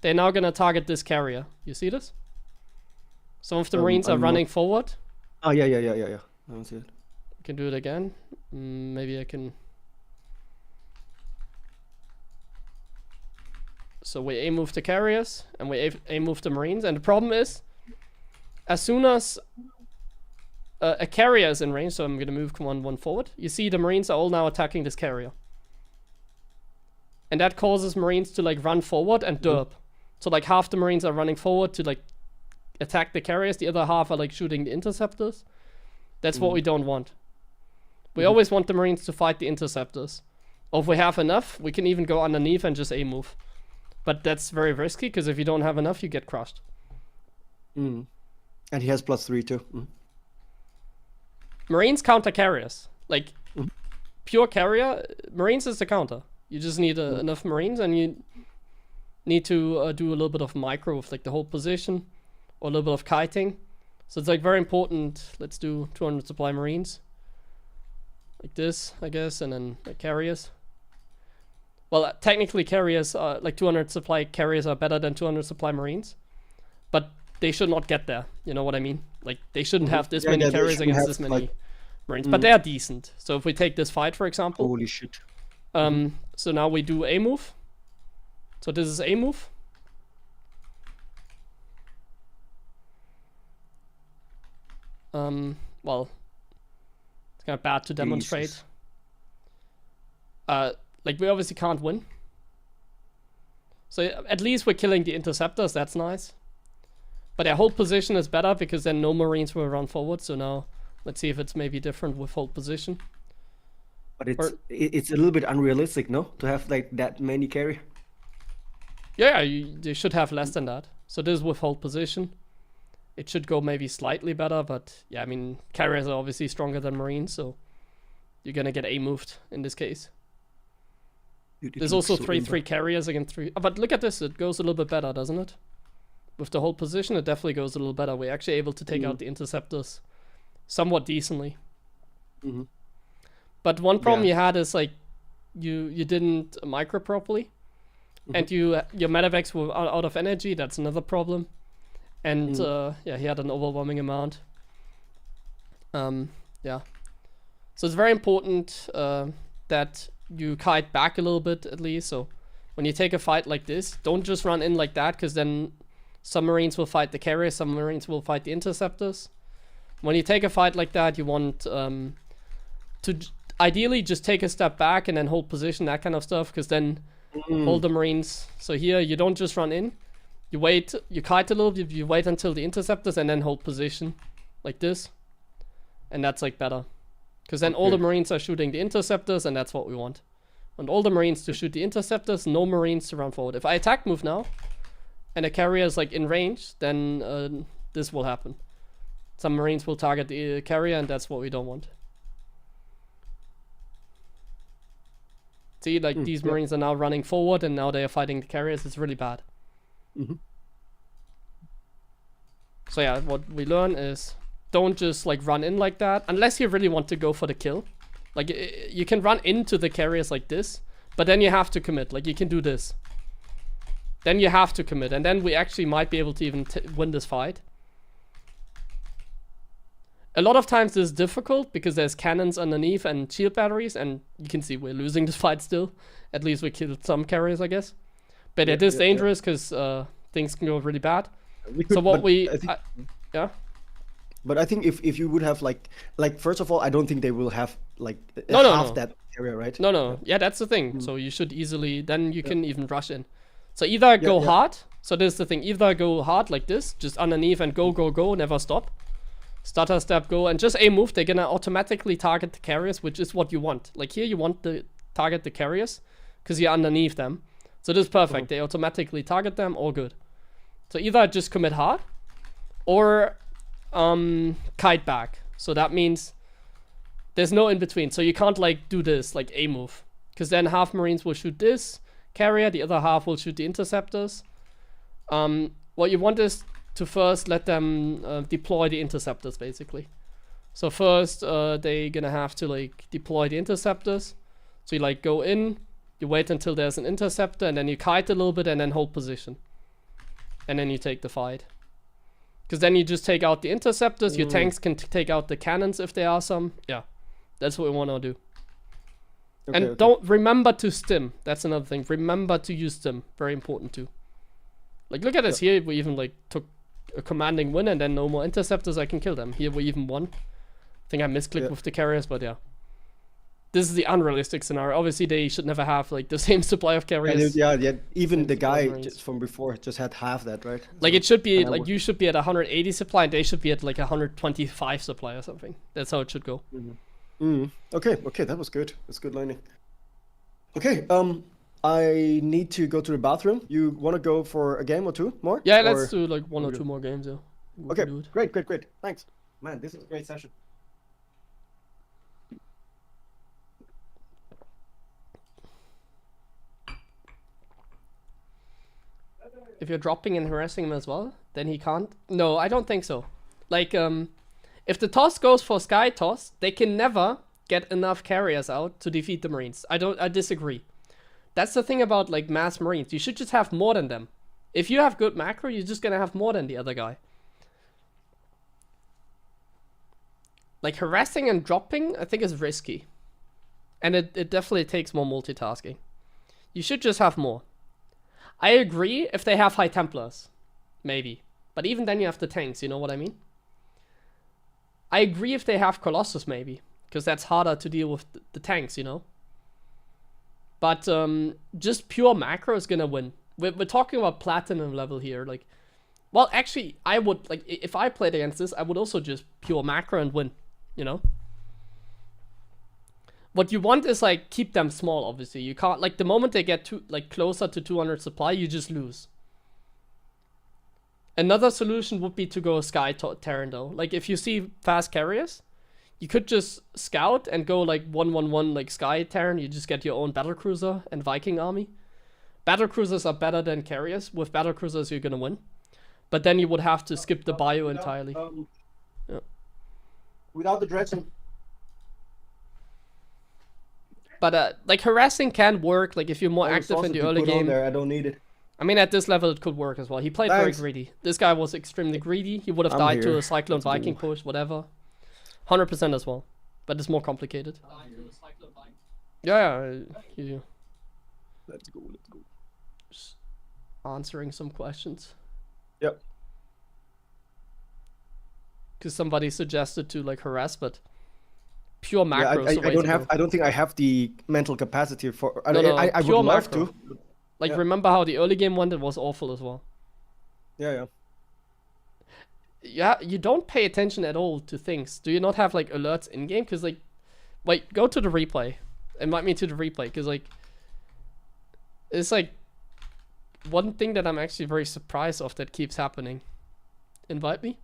they're now gonna target this carrier. You see this? Some of the Marines are running forward. Oh yeah. I don't see it. I can do it again. Maybe I can. So we A move the carriers and we A move the Marines, and the problem is, as soon as a carrier is in range, so I'm gonna move command 1 forward. You see the Marines are all now attacking this carrier, and that causes Marines to like run forward and derp. So like half the Marines are running forward to like attack the carriers, the other half are like shooting the interceptors. That's what we don't want. We always want the Marines to fight the interceptors. Or if we have enough, we can even go underneath and just A move. But that's very risky, because if you don't have enough, you get crushed. And he has plus 3 too. Marines counter carriers. Like, pure carrier, Marines is the counter. You just need enough Marines, and you need to do a little bit of micro with like the whole position, or a little bit of kiting. So it's like very important. Let's do 200 supply Marines. Like this, I guess, and then like carriers. Well, technically carriers are like 200 supply carriers are better than 200 supply Marines, but they should not get there. You know what I mean? Like they shouldn't have this many carriers against this many like, Marines, but they are decent. So if we take this fight, for example, holy shit. so now we do A move. So this is A move. Well, it's kind of bad to demonstrate. Like we obviously can't win. So at least we're killing the interceptors, that's nice. But our hold position is better because then no Marines will run forward. So now let's see if it's maybe different with hold position. But it's a little bit unrealistic, no, to have like that many carry. Yeah, they should have less than that. So this is with hold position. It should go maybe slightly better, but yeah, I mean, carriers are obviously stronger than Marines, so you're gonna get A-moved in this case. Dude, it There's looks also so 3 carriers against 3. Oh, but look at this, it goes a little bit better, doesn't it? With the hold position, it definitely goes a little better. We're actually able to take out the interceptors somewhat decently. Mhm. But one problem Yeah. you had is like you didn't micro properly, and your medevacs were out of energy. That's another problem. And yeah, he had an overwhelming amount. Yeah. So it's very important that you kite back a little bit at least. So when you take a fight like this, don't just run in like that, because then some Marines will fight the carriers, some Marines will fight the interceptors. When you take a fight like that, you want to ideally just take a step back and then hold position, that kind of stuff, because then hold the Marines. So here you don't just run in, you wait, you kite a little, you wait until the interceptors and then hold position like this, and that's like better, because then all the Marines are shooting the interceptors, and that's what we want. Want all the Marines to shoot the interceptors, no Marines to run forward. If I attack move now and a carrier is like in range, then this will happen. Some Marines will target the carrier, and that's what we don't want. See, like these Marines are now running forward, and now they are fighting the carriers. It's really bad. So yeah, what we learn is don't just like run in like that, unless you really want to go for the kill. Like you can run into the carriers like this, but then you have to commit. Like you can do this. Then you have to commit, and then we actually might be able to even win this fight. A lot of times this is difficult because there's cannons underneath and shield batteries, and you can see we're losing this fight still. At least we killed some carriers, I guess. But it is dangerous because things can go really bad. So what yeah. But I think if you would have like first of all, I don't think they will have like No. that area, right? No. Yeah, that's the thing. So you should easily, then you can even rush in. So either go hard. So this is the thing. Either go hard like this, just underneath and go, never stop. Stutter step, go, and just a move. They're gonna automatically target the carriers, which is what you want. Like here, you want to target the carriers because you're underneath them. So this is perfect. They automatically target them. All good. So either just commit hard or kite back. So that means there's no in between. So you can't like do this like a move, because then half Marines will shoot this carrier, the other half will shoot the interceptors. What you want is to first let them deploy the interceptors, basically. So first they're gonna have to like deploy the interceptors. So you like go in, you wait until there's an interceptor, and then you kite a little bit and then hold position, and then you take the fight, because then you just take out the interceptors. Your tanks can take out the cannons if there are some. Yeah, that's what we want to do. And don't remember to stim. That's another thing. Remember to use stim. Very important too. Like look at this here. We even like took a commanding win, and then no more interceptors. I can kill them. Here we even won. I think I misclicked with the carriers, but yeah. This is the unrealistic scenario. Obviously, they should never have like the same supply of carriers. Yeah. Even the guy from before just had half that, right? Like it should be like you should be at 180 supply, and they should be at like 125 supply or something. That's how it should go. Okay, that was good. That's good learning. Okay, I need to go to the bathroom. You want to go for a game or two more? Yeah, let's do like one or two more games. Yeah. Okay, great. Thanks. Man, this is a great session. If you're dropping and harassing him as well, then he can't. No, I don't think so. Like, if the toss goes for Sky Toss, they can never get enough carriers out to defeat the Marines. I disagree. That's the thing about like mass Marines. You should just have more than them. If you have good macro, you're just gonna have more than the other guy. Like harassing and dropping, I think is risky. And it definitely takes more multitasking. You should just have more. I agree if they have High Templars. Maybe. But even then you have the tanks, you know what I mean? I agree if they have Colossus, maybe. Because that's harder to deal with the tanks, you know? But just pure macro is gonna win. We're talking about platinum level here. Like, well, actually, I would, like, if I played against this, I would also just pure macro and win, you know? what you want is like keep them small. Obviously, you can't like the moment they get to like closer to 200 supply, you just lose. Another solution would be to go Sky Terran though. Like if you see fast carriers, you could just scout and go like 1-1-1 like Sky Terran. You just get your own battlecruiser and Viking army. Battlecruisers are better than carriers. With battlecruisers, you're gonna win. But then you would have to skip the bio entirely. Yeah. Without the dredging. But like harassing can work. Like if you're more active in the early game. There, I don't need it. I mean, at this level, it could work as well. He played very greedy. This guy was extremely greedy. He would have died to a Cyclone Viking push, whatever. 100% as well. But it's more complicated. Yeah, yeah. Let's go, let's go. Just answering some questions. Yep. Because somebody suggested to like harass, but pure macros. Yeah, I don't think I have the mental capacity for. I would love macro. to. Like, remember how the early game went? It was awful as well. Yeah. Yeah, you don't pay attention at all to things. Do you not have, like, alerts in-game? Because, like, wait, go to the replay. Invite me to the replay, because, like, it's, like, one thing that I'm actually very surprised of that keeps happening. Invite me.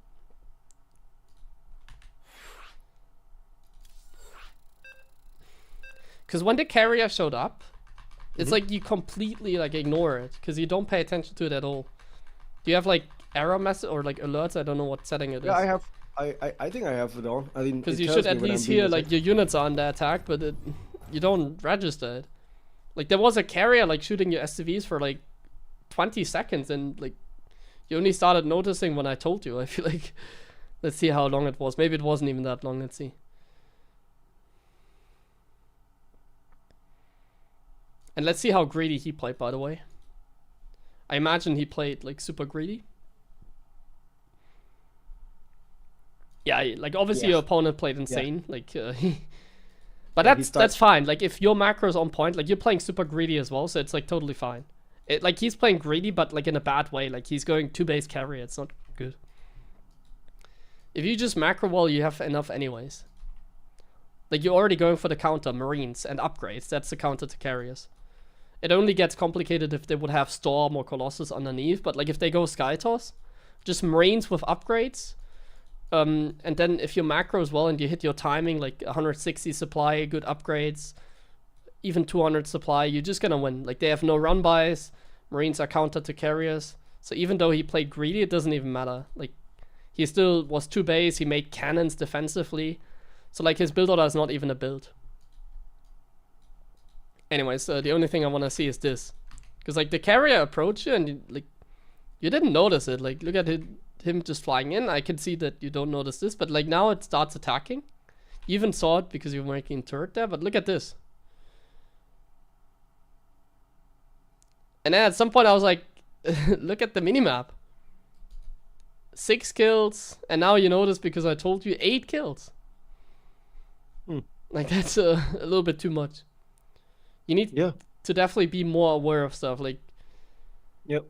Because when the carrier showed up, it's like you completely like ignore it because you don't pay attention to it at all. Do you have like error message or like alerts? I don't know what setting it is. Yeah, I have. I think I have it on. I mean, because you should at least hear like your units are under attack, but you don't register it. Like there was a carrier like shooting your SCVs for like 20 seconds, and like you only started noticing when I told you. I feel like, let's see how long it was. Maybe it wasn't even that long. Let's see. And let's see how greedy he played, by the way. I imagine he played, like, super greedy. Yeah, like, obviously your opponent played insane. Like, but that's fine. Like, if your macro is on point, like, you're playing super greedy as well, so it's, like, totally fine. Like, he's playing greedy, but, like, in a bad way. Like, he's going 2-base carry. It's not good. If you just macro well, you have enough anyways. Like, you're already going for the counter, Marines, and upgrades. That's the counter to carriers. It only gets complicated if they would have Storm or Colossus underneath, but like if they go Sky Toss, just Marines with upgrades, and then if you macro as well and you hit your timing, like 160 supply, good upgrades, even 200 supply, you're just gonna win. Like they have no run bys, Marines are counter to carriers, so even though he played greedy, it doesn't even matter. Like he still was 2-base, he made cannons defensively, so like his build order is not even a build. Anyways, the only thing I want to see is this. Because, like, the carrier approached you and, you didn't notice it. Like, look at him just flying in. I can see that you don't notice this. But, like, now it starts attacking. You even saw it because you were making a turret there. But look at this. And then at some point I was like, look at the minimap. 6 kills. And now you notice because I told you 8 kills. Like, that's a little bit too much. You need to definitely be more aware of stuff, like. Yep.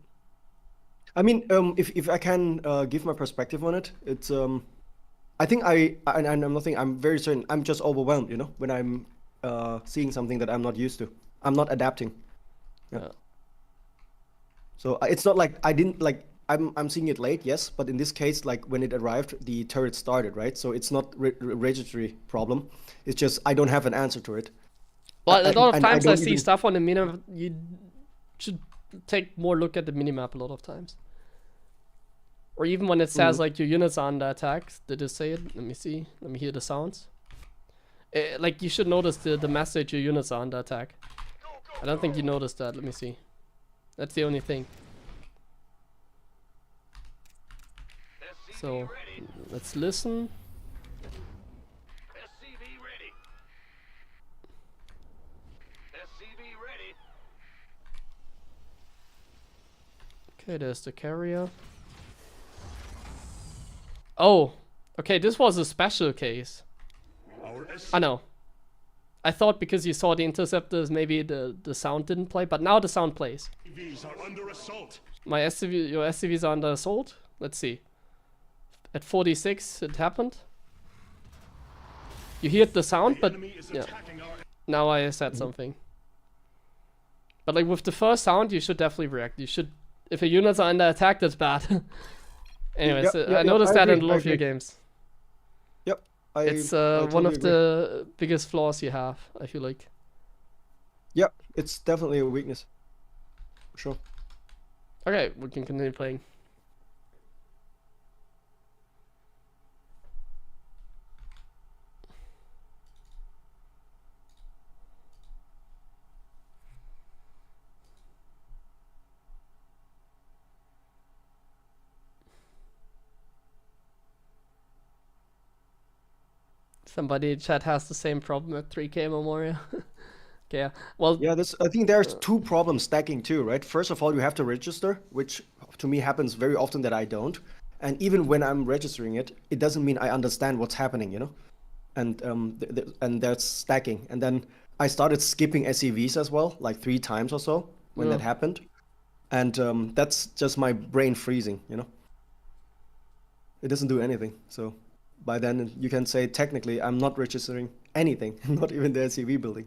I mean, if I can give my perspective on it, it's I think I'm very certain. I'm just overwhelmed, you know, when I'm seeing something that I'm not used to. I'm not adapting. Yeah. So it's not like I didn't like. I'm seeing it late, yes, but in this case, like when it arrived, the turret started, right? So it's not registry problem. It's just I don't have an answer to it. Well, a lot of times I see stuff on the minimap. You should take more look at the minimap a lot of times. Or even when it says like your units are under attack. Did it say it? Let me see. Let me hear the sounds. Like you should notice the message your units are under attack. I don't think you noticed that. Let me see. That's the only thing. So let's listen. Okay, there's the carrier. Oh, okay, this was a special case. I know. I thought because you saw the interceptors, maybe the sound didn't play, but now the sound plays. My SCV, your SCVs are under assault? Let's see. At 46, it happened. You heard the sound, but yeah. Now I said something. But like with the first sound, you should definitely react. You should, if your units are under attack, that's bad. Anyways, I noticed that in a lot of your games. Yep. It's I one totally of the biggest flaws you have, I feel like. Yep, it's definitely a weakness. For sure. Okay, we can continue playing. Somebody in chat has the same problem at 3K Memorial. Okay, yeah. Well, Yeah, I think there's two problems stacking too, right? First of all, you have to register, which to me happens very often that I don't. And even when I'm registering it, it doesn't mean I understand what's happening, you know? And and there's stacking. And then I started skipping SEVs as well, like 3 times or so when that happened. And that's just my brain freezing, you know? It doesn't do anything. So by then you can say technically I'm not registering anything, not even the SEV building.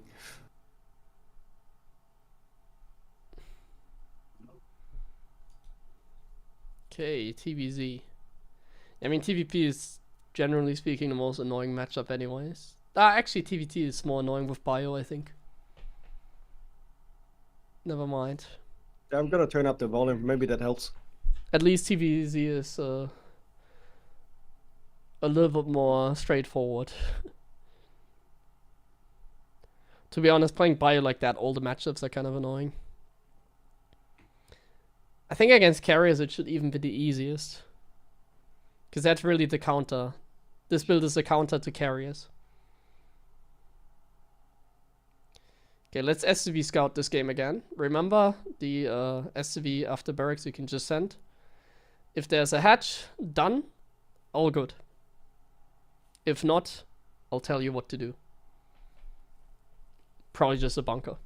okay, TVZ. I mean, TVP is generally speaking the most annoying matchup anyways. Actually, TVT is more annoying with Bio, I think. Never mind. I'm gonna turn up the volume, maybe that helps. At least TVZ is a little bit more straightforward. To be honest, playing Bio like that, all the matchups are kind of annoying. I think against carriers it should even be the easiest. Because that's really the counter. This build is a counter to carriers. Okay, let's SCV scout this game again. Remember, the SCV after barracks you can just send. If there's a hatch, done, all good. If not, I'll tell you what to do. Probably just a bunker.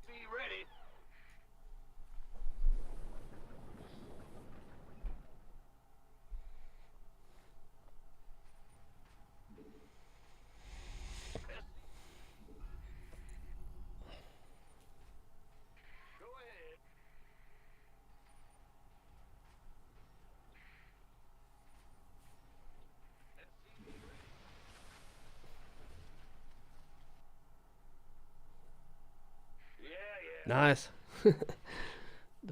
Be ready. Go ahead. Nice. The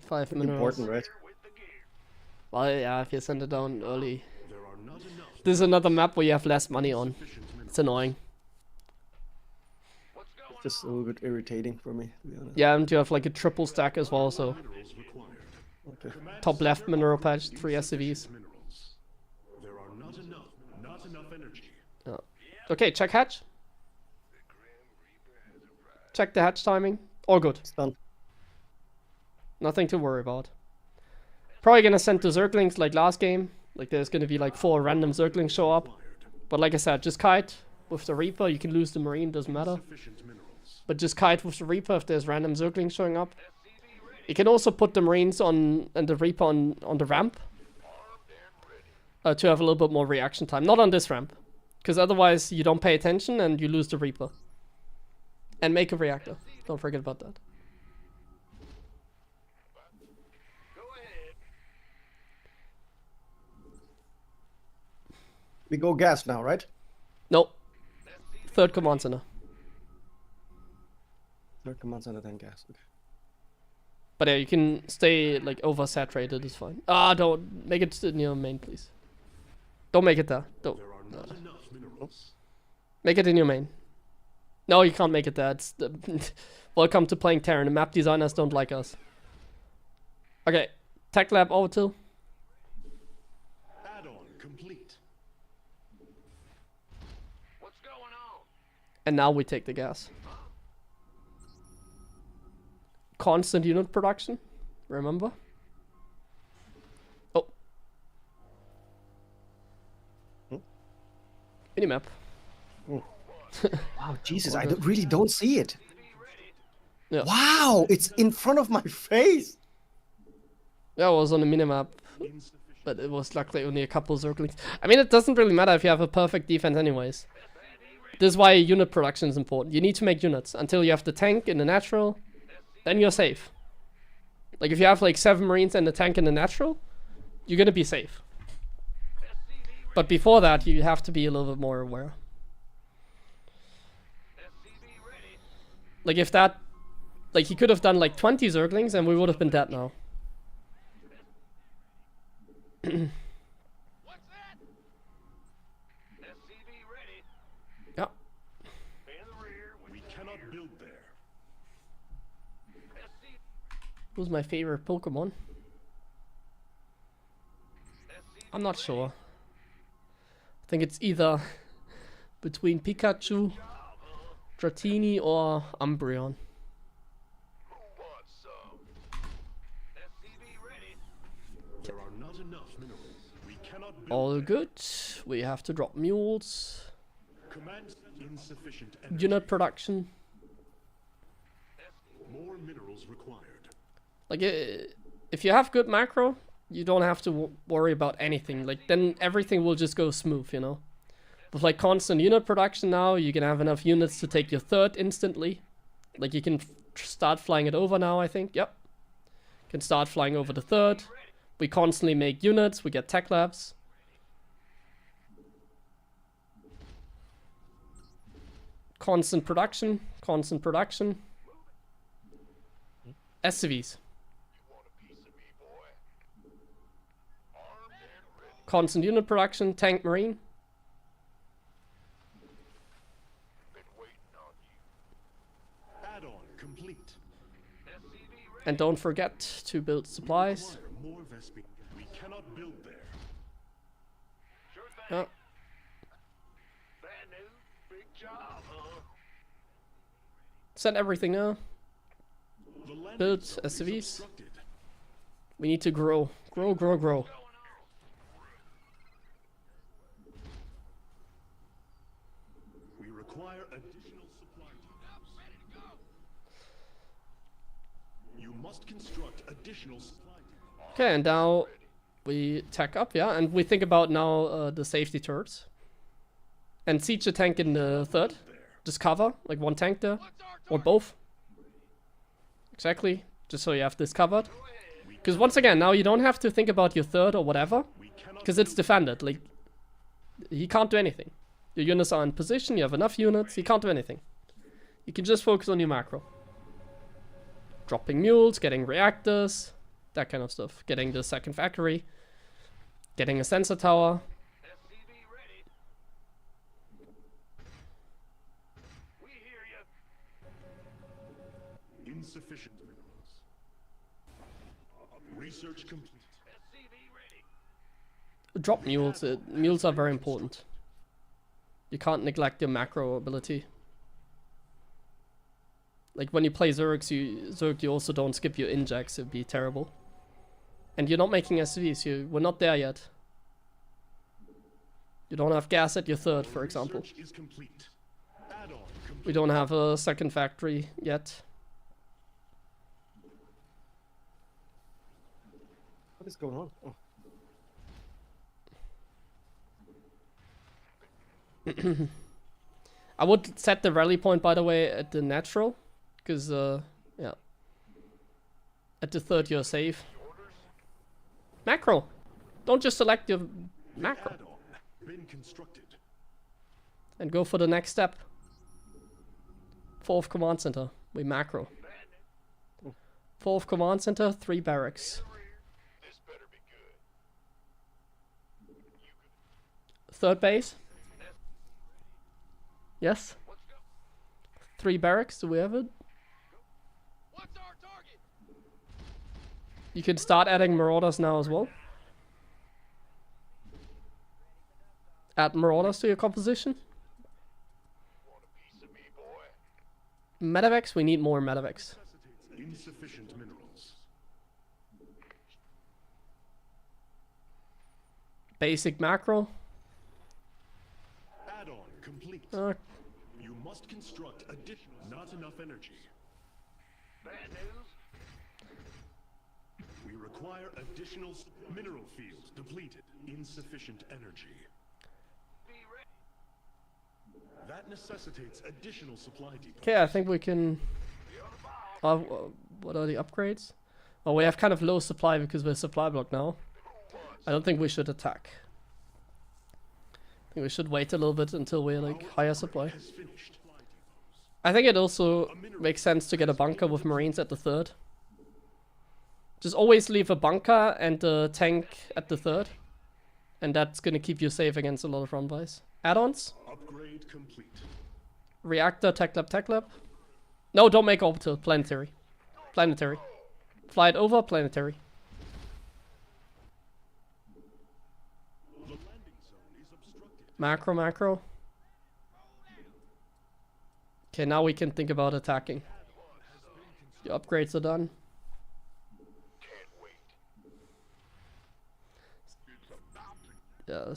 5 minerals. Important, right? With the gear. Well, yeah, if you send it down early. There are not enough This is another map where you have less money on. sufficient minerals. It's annoying. What's going Just a little bit irritating for me, to be honest. Yeah, and you have like a triple stack as well, so Minerals required. Okay. top left mineral patch, 3 SCVs. Minerals. There are not enough energy. Okay, check hatch. Check the hatch timing. All good. It's done. Nothing to worry about. Probably gonna send the Zerglings like last game. Like there's gonna be like 4 random Zerglings show up. But like I said, just kite with the Reaper. You can lose the Marine, doesn't matter. Sufficient minerals. But just kite with the Reaper if there's random Zerglings showing up. You can also put the Marines on and the Reaper on the ramp. To have a little bit more reaction time. Not on this ramp. Because otherwise you don't pay attention and you lose the Reaper. And make a reactor. Don't forget about that. Go ahead. We go gas now, right? Nope. Third command center. Third command center, then gas. Okay. But yeah, you can stay like oversaturated, it's fine. Don't make it in your main, please. Don't make it there. Don't. There are not enough minerals. Make it in your main. No, you can't make it there. It's the welcome to playing Terran. The map designers don't like us. Okay, tech lab over to. Add-on complete. What's going on? And now we take the gas. Constant unit production. Remember? Oh. Minimap. Wow, Jesus, really don't see it. Yeah. Wow, it's in front of my face. Yeah, it was on the minimap. Insufficient But it was luckily only a couple zerglings. I mean, it doesn't really matter if you have a perfect defense anyways. This is why unit production is important. You need to make units until you have the tank in the natural. Then you're safe. Like if you have like 7 Marines and the tank in the natural, you're gonna be safe. But before that, you have to be a little bit more aware. Like if that, like he could have done like 20 zerglings and we would have been dead now. Yeah. We cannot build there. Who's my favorite Pokemon? I'm not sure. I think it's either between Pikachu, Dratini, or Umbreon. There are not enough minerals. We cannot build All there. good. We have to drop mules. Command insufficient energy. Unit production. More minerals required. Like, if you have good macro, you don't have to worry about anything. Like, then everything will just go smooth, you know? With, like, constant unit production now, you can have enough units to take your third instantly. Like, you can start flying it over now, I think. Yep. Can start flying over the third. We constantly make units. We get tech labs. Constant production. Constant production. SCVs. Constant unit production, tank marine. Add-on complete. And don't forget to build supplies. Require more Vespene. We cannot build there. Yeah. Set everything now. The landing Build zone is SCVs. obstructed. We need to grow. Grow, grow, grow. We require additional supply depots. You must construct additional supply depots. Okay, and now we tech up, yeah, and we think about now the safety turrets. And siege a tank in the third. Just cover, like one tank there. Or both. Exactly, just so you have this covered. Because once again, now you don't have to think about your third or whatever. Because it's defended, like, he can't do anything. Your units are in position, you have enough units, he can't do anything. You can just focus on your macro. Dropping mules, getting reactors, that kind of stuff. Getting the second factory. Getting a sensor tower. Insufficient minerals. Research complete. Drop mules, mules are very important. You can't neglect your macro ability. Like when you play Zerg, you also don't skip your injects, it'd be terrible. And you're not making SCVs, we're not there yet. You don't have gas at your third, for example. Research is complete. Add-on complete. We don't have a second factory yet. What is going on? Oh. I would set the rally point, by the way, at the natural. Because, yeah. At the third, you're safe. Macro! Don't just select your macro. Add-on been constructed. And go for the next step. Fourth command center. We macro. Fourth command center, 3 barracks. This better be good. Third base. Yes. 3 barracks, do we have it? You can start adding marauders now as well. Add marauders to your composition. Want a piece of me, boy? Medevacs, we need more medevacs. Insufficient minerals. Basic macro. Add-on complete. You must construct additional. Not enough energy. Bad news? We We require additional mineral field depleted. Insufficient energy. That necessitates additional supply depots. Okay, I think we can... what are the upgrades? Oh, we have kind of low supply because we're supply block now. I don't think we should attack. I think we should wait a little bit until we're like higher supply. Has finished. I think it also makes sense to get a bunker with Marines at the 3rd. Just always leave a bunker and a tank at the 3rd. And that's gonna keep you safe against a lot of run-bys. Add-ons? Upgrade complete. Reactor, tech lab. No, don't make orbital. Planetary. Planetary. Fly it over, planetary. The landing zone is obstructed. Macro. Okay, now we can think about attacking. Your upgrades are done. Yeah,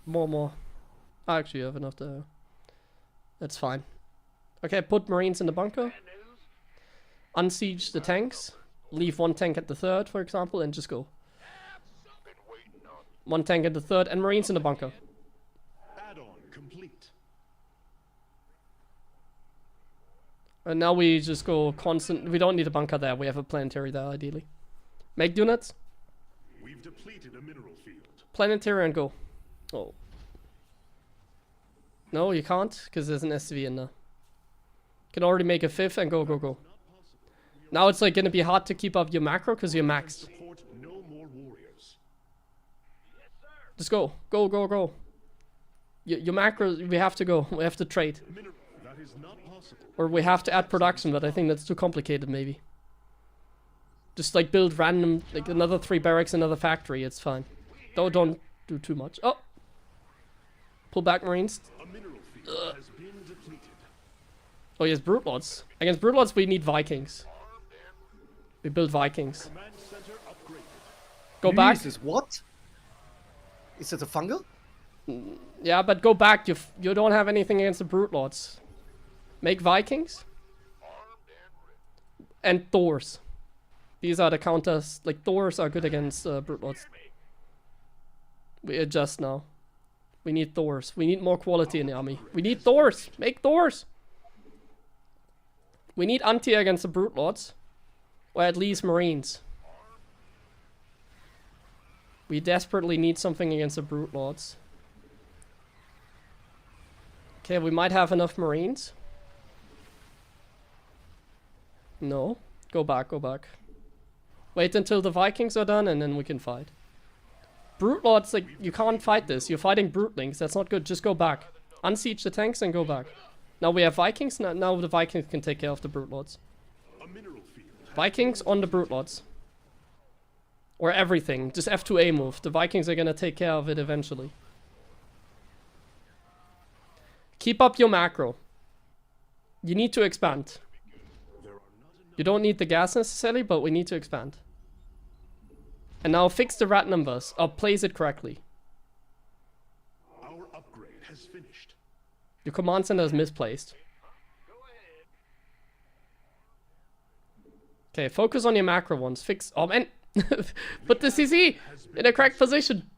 more. Actually, you have enough there. That's fine. Okay, put Marines in the bunker. Unsiege the tanks. Leave one tank at the 3rd, for example, and just go. One tank at the 3rd and Marines in the bunker. Add-on complete. And now we just go constant. We don't need a bunker there. We have a planetary there, ideally. Make units. We've depleted a mineral field. Planetary and go. Oh. No, you can't, because there's an SCV in there. Can already make a 5th and go. Now it's like gonna be hard to keep up your macro because you're maxed. Support no more warriors. Just go. Your macro, we have to go. We have to trade. That is not possible. Or we have to add production, but I think that's too complicated maybe. Just like build random, like another 3 barracks, another factory, it's fine. Don't do too much. Oh! Pull back Marines. A mineral field has been depleted. Oh yes, Brute Lords. Against Brute Lords we need Vikings. We build Vikings. Command center upgraded. Go back. Jesus, what? Is it a fungal? Yeah, but go back. You don't have anything against the Brute Lords. Make Vikings. And Thors. These are the counters. Like, Thors are good against Brute Lords. We adjust now. We need Thors. We need more quality in the army. We need Thors. Make Thors. We need anti against the Brute Lords. Or at least Marines. We desperately need something against the Brute Lords. Okay, we might have enough Marines. No. Go back. Wait until the Vikings are done and then we can fight. Brute Lords, like, you can't fight this. You're fighting Brutelings. That's not good. Just go back. Unsiege the tanks and go back. Now we have Vikings. Now the Vikings can take care of the Brute Lords. A mineral field. Vikings on the Brute Lords. Or everything. Just F2A move. The Vikings are gonna take care of it eventually. Keep up your macro. You need to expand. You don't need the gas necessarily, but we need to expand. And now fix the rat numbers, or place it correctly. Our upgrade has finished. Your command center is misplaced. Okay, focus on your macro ones. Fix. Oh man! Put the CC in a correct position.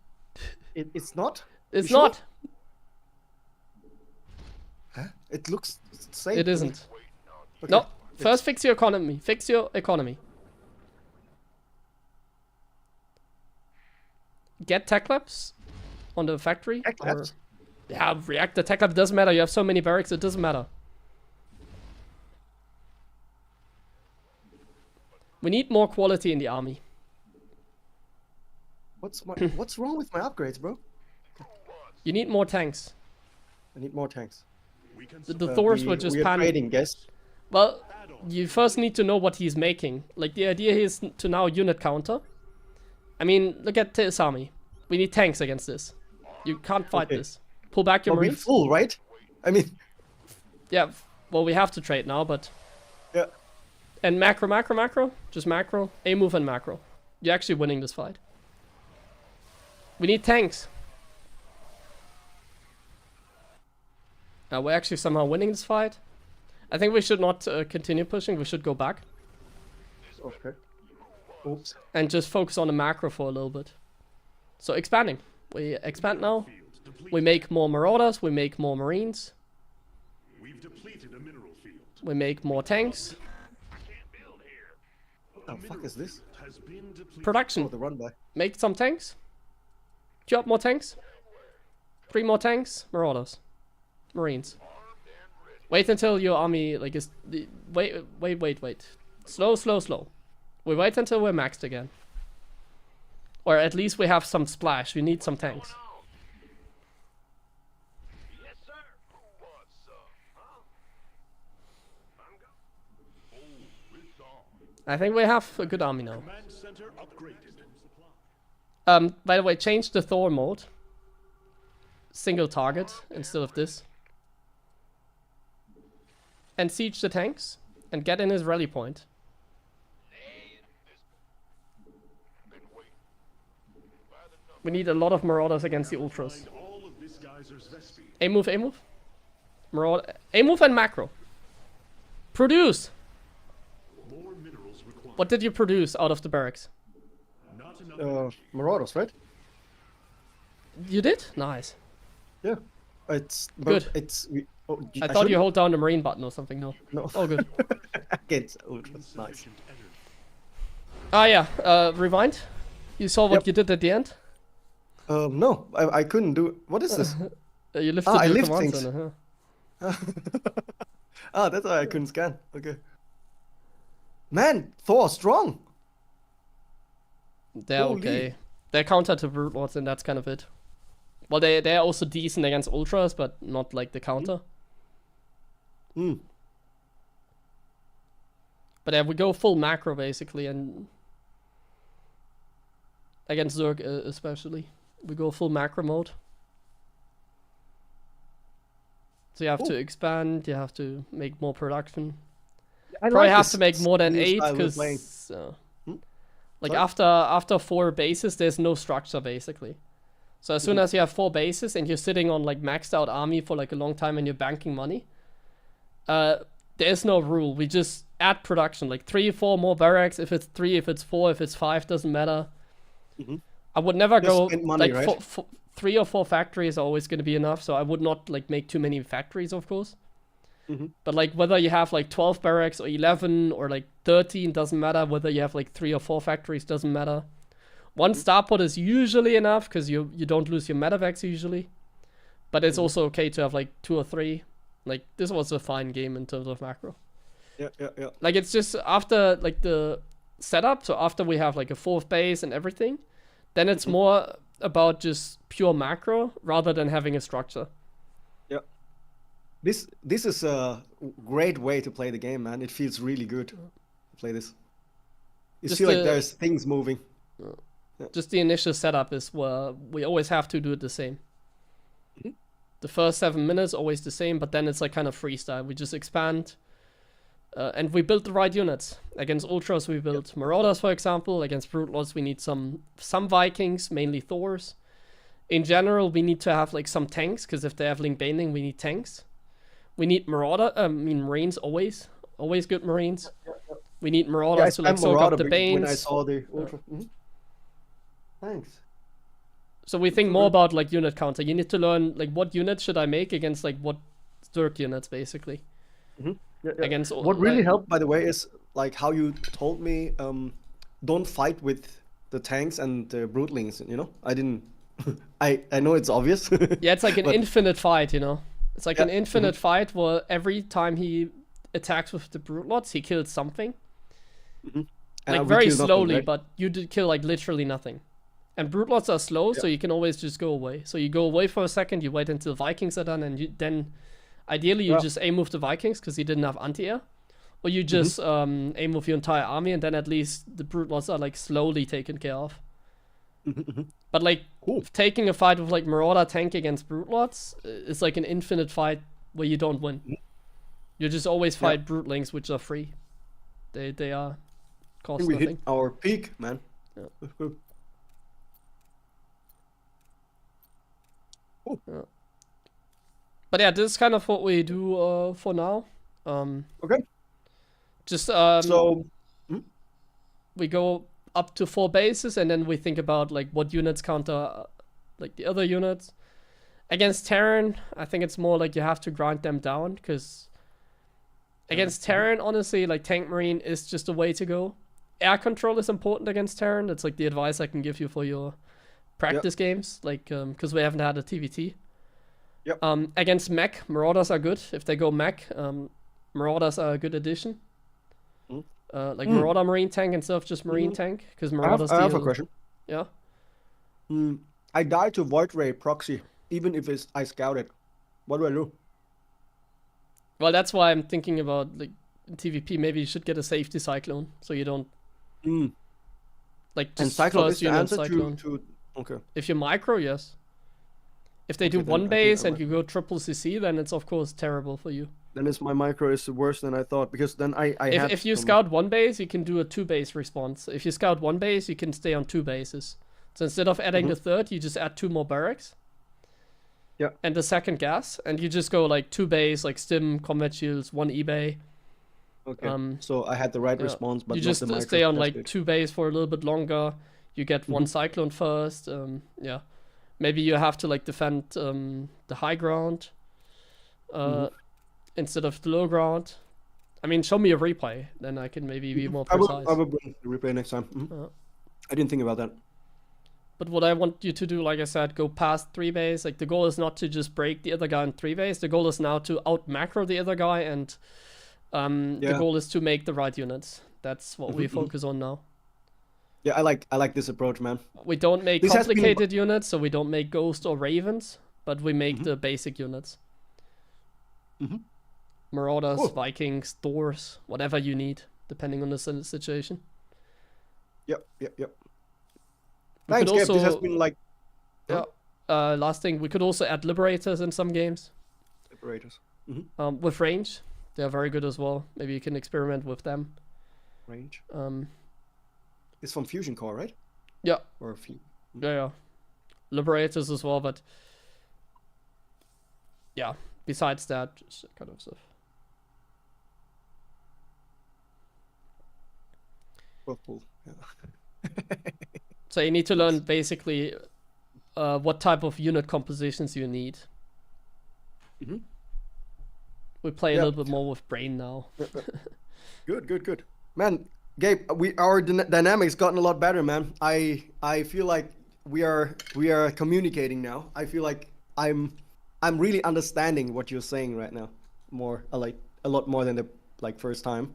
It's not? It's You sure? not. Huh? It looks safe. It isn't. Okay. No. First fix your economy. Fix your economy. Get tech labs on the factory. Tech labs? Yeah, reactor tech lab doesn't matter. You have so many barracks, it doesn't matter. We need more quality in the army. What's wrong with my upgrades, bro? You need more tanks. I need more tanks. We can The Thors we were just are panic. trading, guys. Well, you first need to know what he's making. Like, the idea is to now unit counter. I mean, look at this army. We need tanks against this. You can't fight Okay. this. Pull back your Are we Marines. full, right? I mean, Yeah, well, we have to trade now, but... yeah. And macro. Just macro. A move and macro. You're actually winning this fight. We need tanks. We're actually somehow winning this fight. I think we should not continue pushing. We should go back. Okay. Oops. and just focus on the macro for a little bit. So expanding. We expand now. Fields depleted. We make more Marauders. We make more Marines. We've depleted a mineral field. We make more tanks. Oh, fuck is this? Has been depleted. Oh, Production. the run by. Make some tanks. Queue up more tanks. 3 more tanks. Marauders. Marines. Wait until your army like is wait. Slow. We wait until we're maxed again. Or at least we have some splash. We need some tanks. Yes, sir. What's up, huh? I'm go. Oh, it's on. I think we have a good army now. Command center upgraded. By the way, change the Thor mode. Single target instead of this. And siege the tanks. And get in his rally point. We need a lot of Marauders against the Ultras. Find all of this geyser's Vespi. A move. Marauder. A move and macro. Produce! More minerals required. What did you produce out of the barracks? Not enough. Marauders, right? You did? Nice. Yeah. It's Good. It's. I thought you hold down the marine button or something. No. No. Oh, good. Against Ultras. Nice. Insufficient energy. Ah, yeah. Rewind. You saw what Yep. you did at the end? No, I couldn't do. What is this? You lifted I your lift command things. center, huh? Ah, that's why I couldn't scan. Okay. Man, Thor strong. They're Holy. okay. They're counter to Brute Lords, and that's kind of it. Well, they're also decent against Ultras, but not like the counter. Hmm. But yeah, we go full macro basically, and against Zerg especially, we go full macro mode. So you have to expand, you have to make more production. I Probably like have this to make more than new 8 style we're playing. because like Sorry? after 4 bases, there's no structure basically. So as soon as you have 4 bases and you're sitting on like maxed out army for like a long time and you're banking money, there's no rule. We just add production, like 3 or 4 more barracks. If it's 3, if it's 4, if it's 5, doesn't matter. I would never Just go spend money, like right? 3 or 4 factories are always going to be enough. So I would not like make too many factories, of course. But like whether you have like 12 barracks or 11 or like 13 doesn't matter. Whether you have like 3 or 4 factories doesn't matter. One starport is usually enough because you don't lose your medevacs usually. But it's also okay to have like 2 or 3. Like this was a fine game in terms of macro. Yeah. Like it's just after like the setup, so after we have like a 4th base and everything, then it's more about just pure macro rather than having a structure. Yeah. This is a great way to play the game, man. It feels really good to play this. You Just feel like the- there's things moving. Just the initial setup is where we always have to do it the same. The first 7 minutes always the same, but then it's like kind of freestyle. We just expand, and we build the right units. Against Ultras we build Marauders, for example. Against Brute Lords we need some Vikings, mainly Thors. In general we need to have like some tanks, because if they have Link Baneling we need tanks. We need Marines always good Marines. We need Marauders to like soak up the Banes. When I saw the Ultra. Thanks. So we think more about like unit counter. You need to learn like what unit should I make against like what Zerg units basically. Yeah. Against What really like, helped, by the way, is like how you told me, don't fight with the tanks and the Broodlings. You know, I didn't. I know it's obvious. Yeah, it's like an but- infinite fight, you know. It's like an Yeah, infinite fight where every time he attacks with the Brute Lords, he kills something. And Like we very kill nothing, slowly, right? but you did kill like literally nothing. And Brute Lords are slow, so you can always just go away. So you go away for a second, you wait until Vikings are done, and then ideally you just aim with the Vikings because you didn't have anti-air. Or you just aim with your entire army, and then at least the Brute Lords are like slowly taken care of. But like taking a fight with like Marauder tank against Brute Lords is like an infinite fight where you don't win. You just always fight Brutelings, which are free. They are I cost think we nothing. hit our peak, man. Yeah. But yeah, this is kind of what we do for now. Okay. Just So we go up to 4 bases, and then we think about like what units counter like the other units. Against Terran, I think it's more like you have to grind them down, because against Terran, honestly, like Tank Marine is just a way to go. Air control is important against Terran. That's like the advice I can give you for your practice games, like because we haven't had a TVT. Yep. Against mech, Marauders are good. If they go mech, Marauders are a good addition. Like Marauder Marine tank instead of just Marine tank, because Marauders I have a deal- question. Yeah. I died to Void Ray proxy, even if I scout it. What do I do? Well, that's why I'm thinking about like in TVP. Maybe you should get a safety cyclone, so you don't like And just cyclone first is the unit answer cyclone. to okay. If you micro, yes. If they do Okay, then one I think base I and might- you go triple CC, then it's of course terrible for you. Then my micro is worse than I thought, because then I had If you some- scout one base, you can do a 2 base response. If you scout one base, you can stay on 2 bases. So instead of adding the third, you just add 2 more barracks. Yeah. And the second gas, and you just go like 2 base, like stim, combat shields, 1 eBay. Okay. So I had the right Yeah. response, but You not just the micro. stay on That's like good. 2 base for a little bit longer. You get 1 cyclone first. Yeah. Maybe you have to like defend the high ground instead of the low ground. I mean, show me a replay, then I can maybe be more I precise. will bring the replay next time. I didn't think about that. But what I want you to do, like I said, go past 3 base. Like the goal is not to just break the other guy in 3 base. The goal is now to out macro the other guy, and the goal is to make the right units. That's what we focus on now. Yeah, I like this approach, man. We don't make This has been- complicated units, so we don't make Ghost or Ravens, but we make the basic units. Marauders, Cool. Vikings, Thors, whatever you need, depending on the situation. Yep. We Thanks, could Gabe. This has also- been like Yeah. Last thing, we could also add Liberators in some games. separators. With range. They're very good as well. Maybe you can experiment with them. Range. Um, It's from Fusion Core, right? yeah, Or yeah. Liberators as well, but yeah, besides that, just that kind of stuff. Whirlpool. Yeah. So you need to learn basically what type of unit compositions you need. We play a little bit more with brain now. Good. Man, Gabe, our dynamics gotten a lot better, man. I feel like we are communicating now. I feel like I'm really understanding what you're saying right now. Like a lot more than the first time.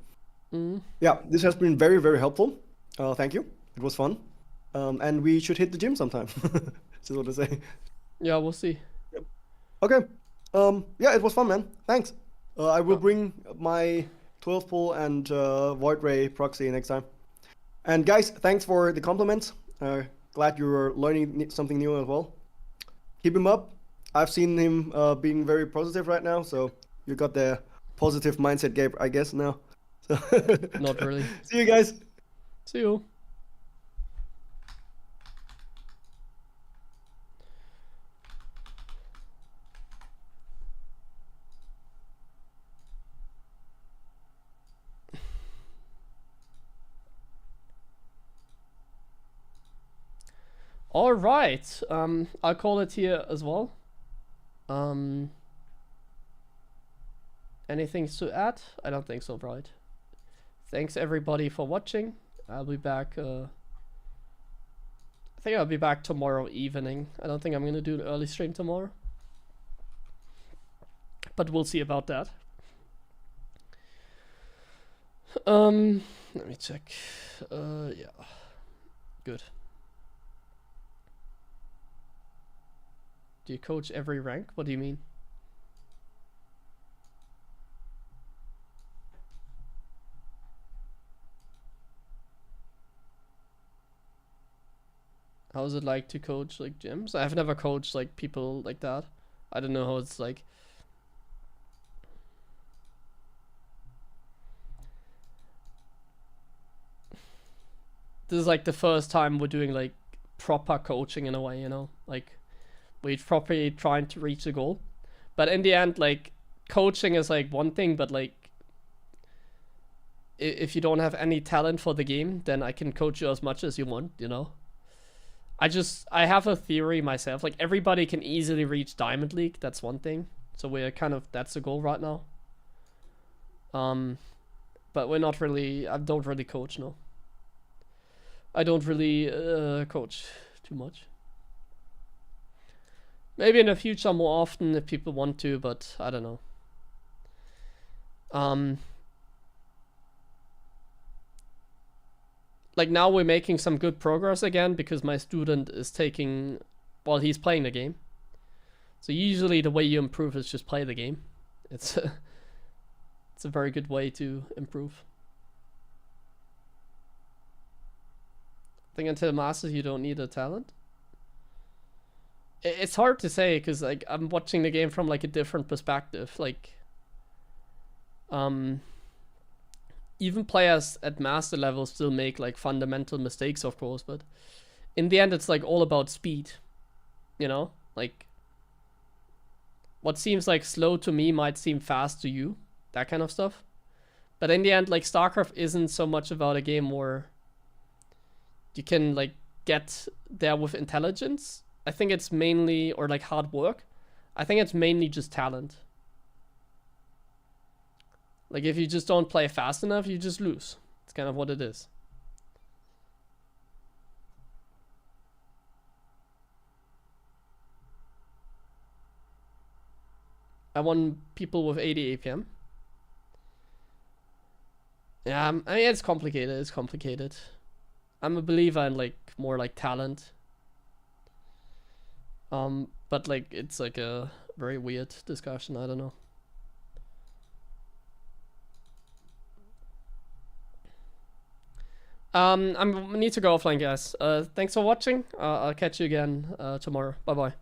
Yeah, this has been very, very helpful. Thank you. It was fun. And we should hit the gym sometime. Just what to say. Yeah, we'll see. Okay. Yeah, it was fun, man. Thanks. I will bring my 12 pull and Void Ray proxy next time. And guys, thanks for the compliments. Glad you're learning something new as well. Keep him up. I've seen him being very positive right now, so you got the positive mindset, Gabe, I guess now. So Not really. See you guys. See you. All right, I'll call it here as well. Anything to add? I don't think so, right? Thanks everybody for watching. I'll be back. I think I'll be back tomorrow evening. I don't think I'm gonna do an early stream tomorrow, but we'll see about that. Let me check. Yeah, good. Do you coach every rank? What do you mean? How is it like to coach like gyms? I've never coached like people like that. I don't know how it's like. This is like the first time we're doing like proper coaching in a way, you know? Like we're properly trying to reach a goal. But in the end, like coaching is like one thing, but like if you don't have any talent for the game, then I can coach you as much as you want, you know. I have a theory myself, like everybody can easily reach Diamond League, that's one thing. So we're kind of, that's the goal right now. But we're not really, I don't really coach, no. I don't really coach too much. Maybe in the future more often if people want to, but I don't know. Like now we're making some good progress again because my student is taking, well, he's playing the game. So usually the way you improve is just play the game. It's a very good way to improve. I think until Masters you don't need a talent. It's hard to say because like I'm watching the game from like a different perspective. Like, even players at master level still make like fundamental mistakes, of course, but in the end it's like all about speed, you know, like what seems like slow to me might seem fast to you, that kind of stuff. But in the end, like StarCraft isn't so much about a game where you can like get there with intelligence. I think it's mainly, or like hard work. I think it's mainly just talent. Like if you just don't play fast enough, you just lose. It's kind of what it is. I want people with 80 APM. Yeah, I mean, it's complicated. It's complicated. I'm a believer in like more like talent. But like it's like a very weird discussion. I don't know. I need to go offline, guys. Thanks for watching. I'll catch you again tomorrow. Bye bye.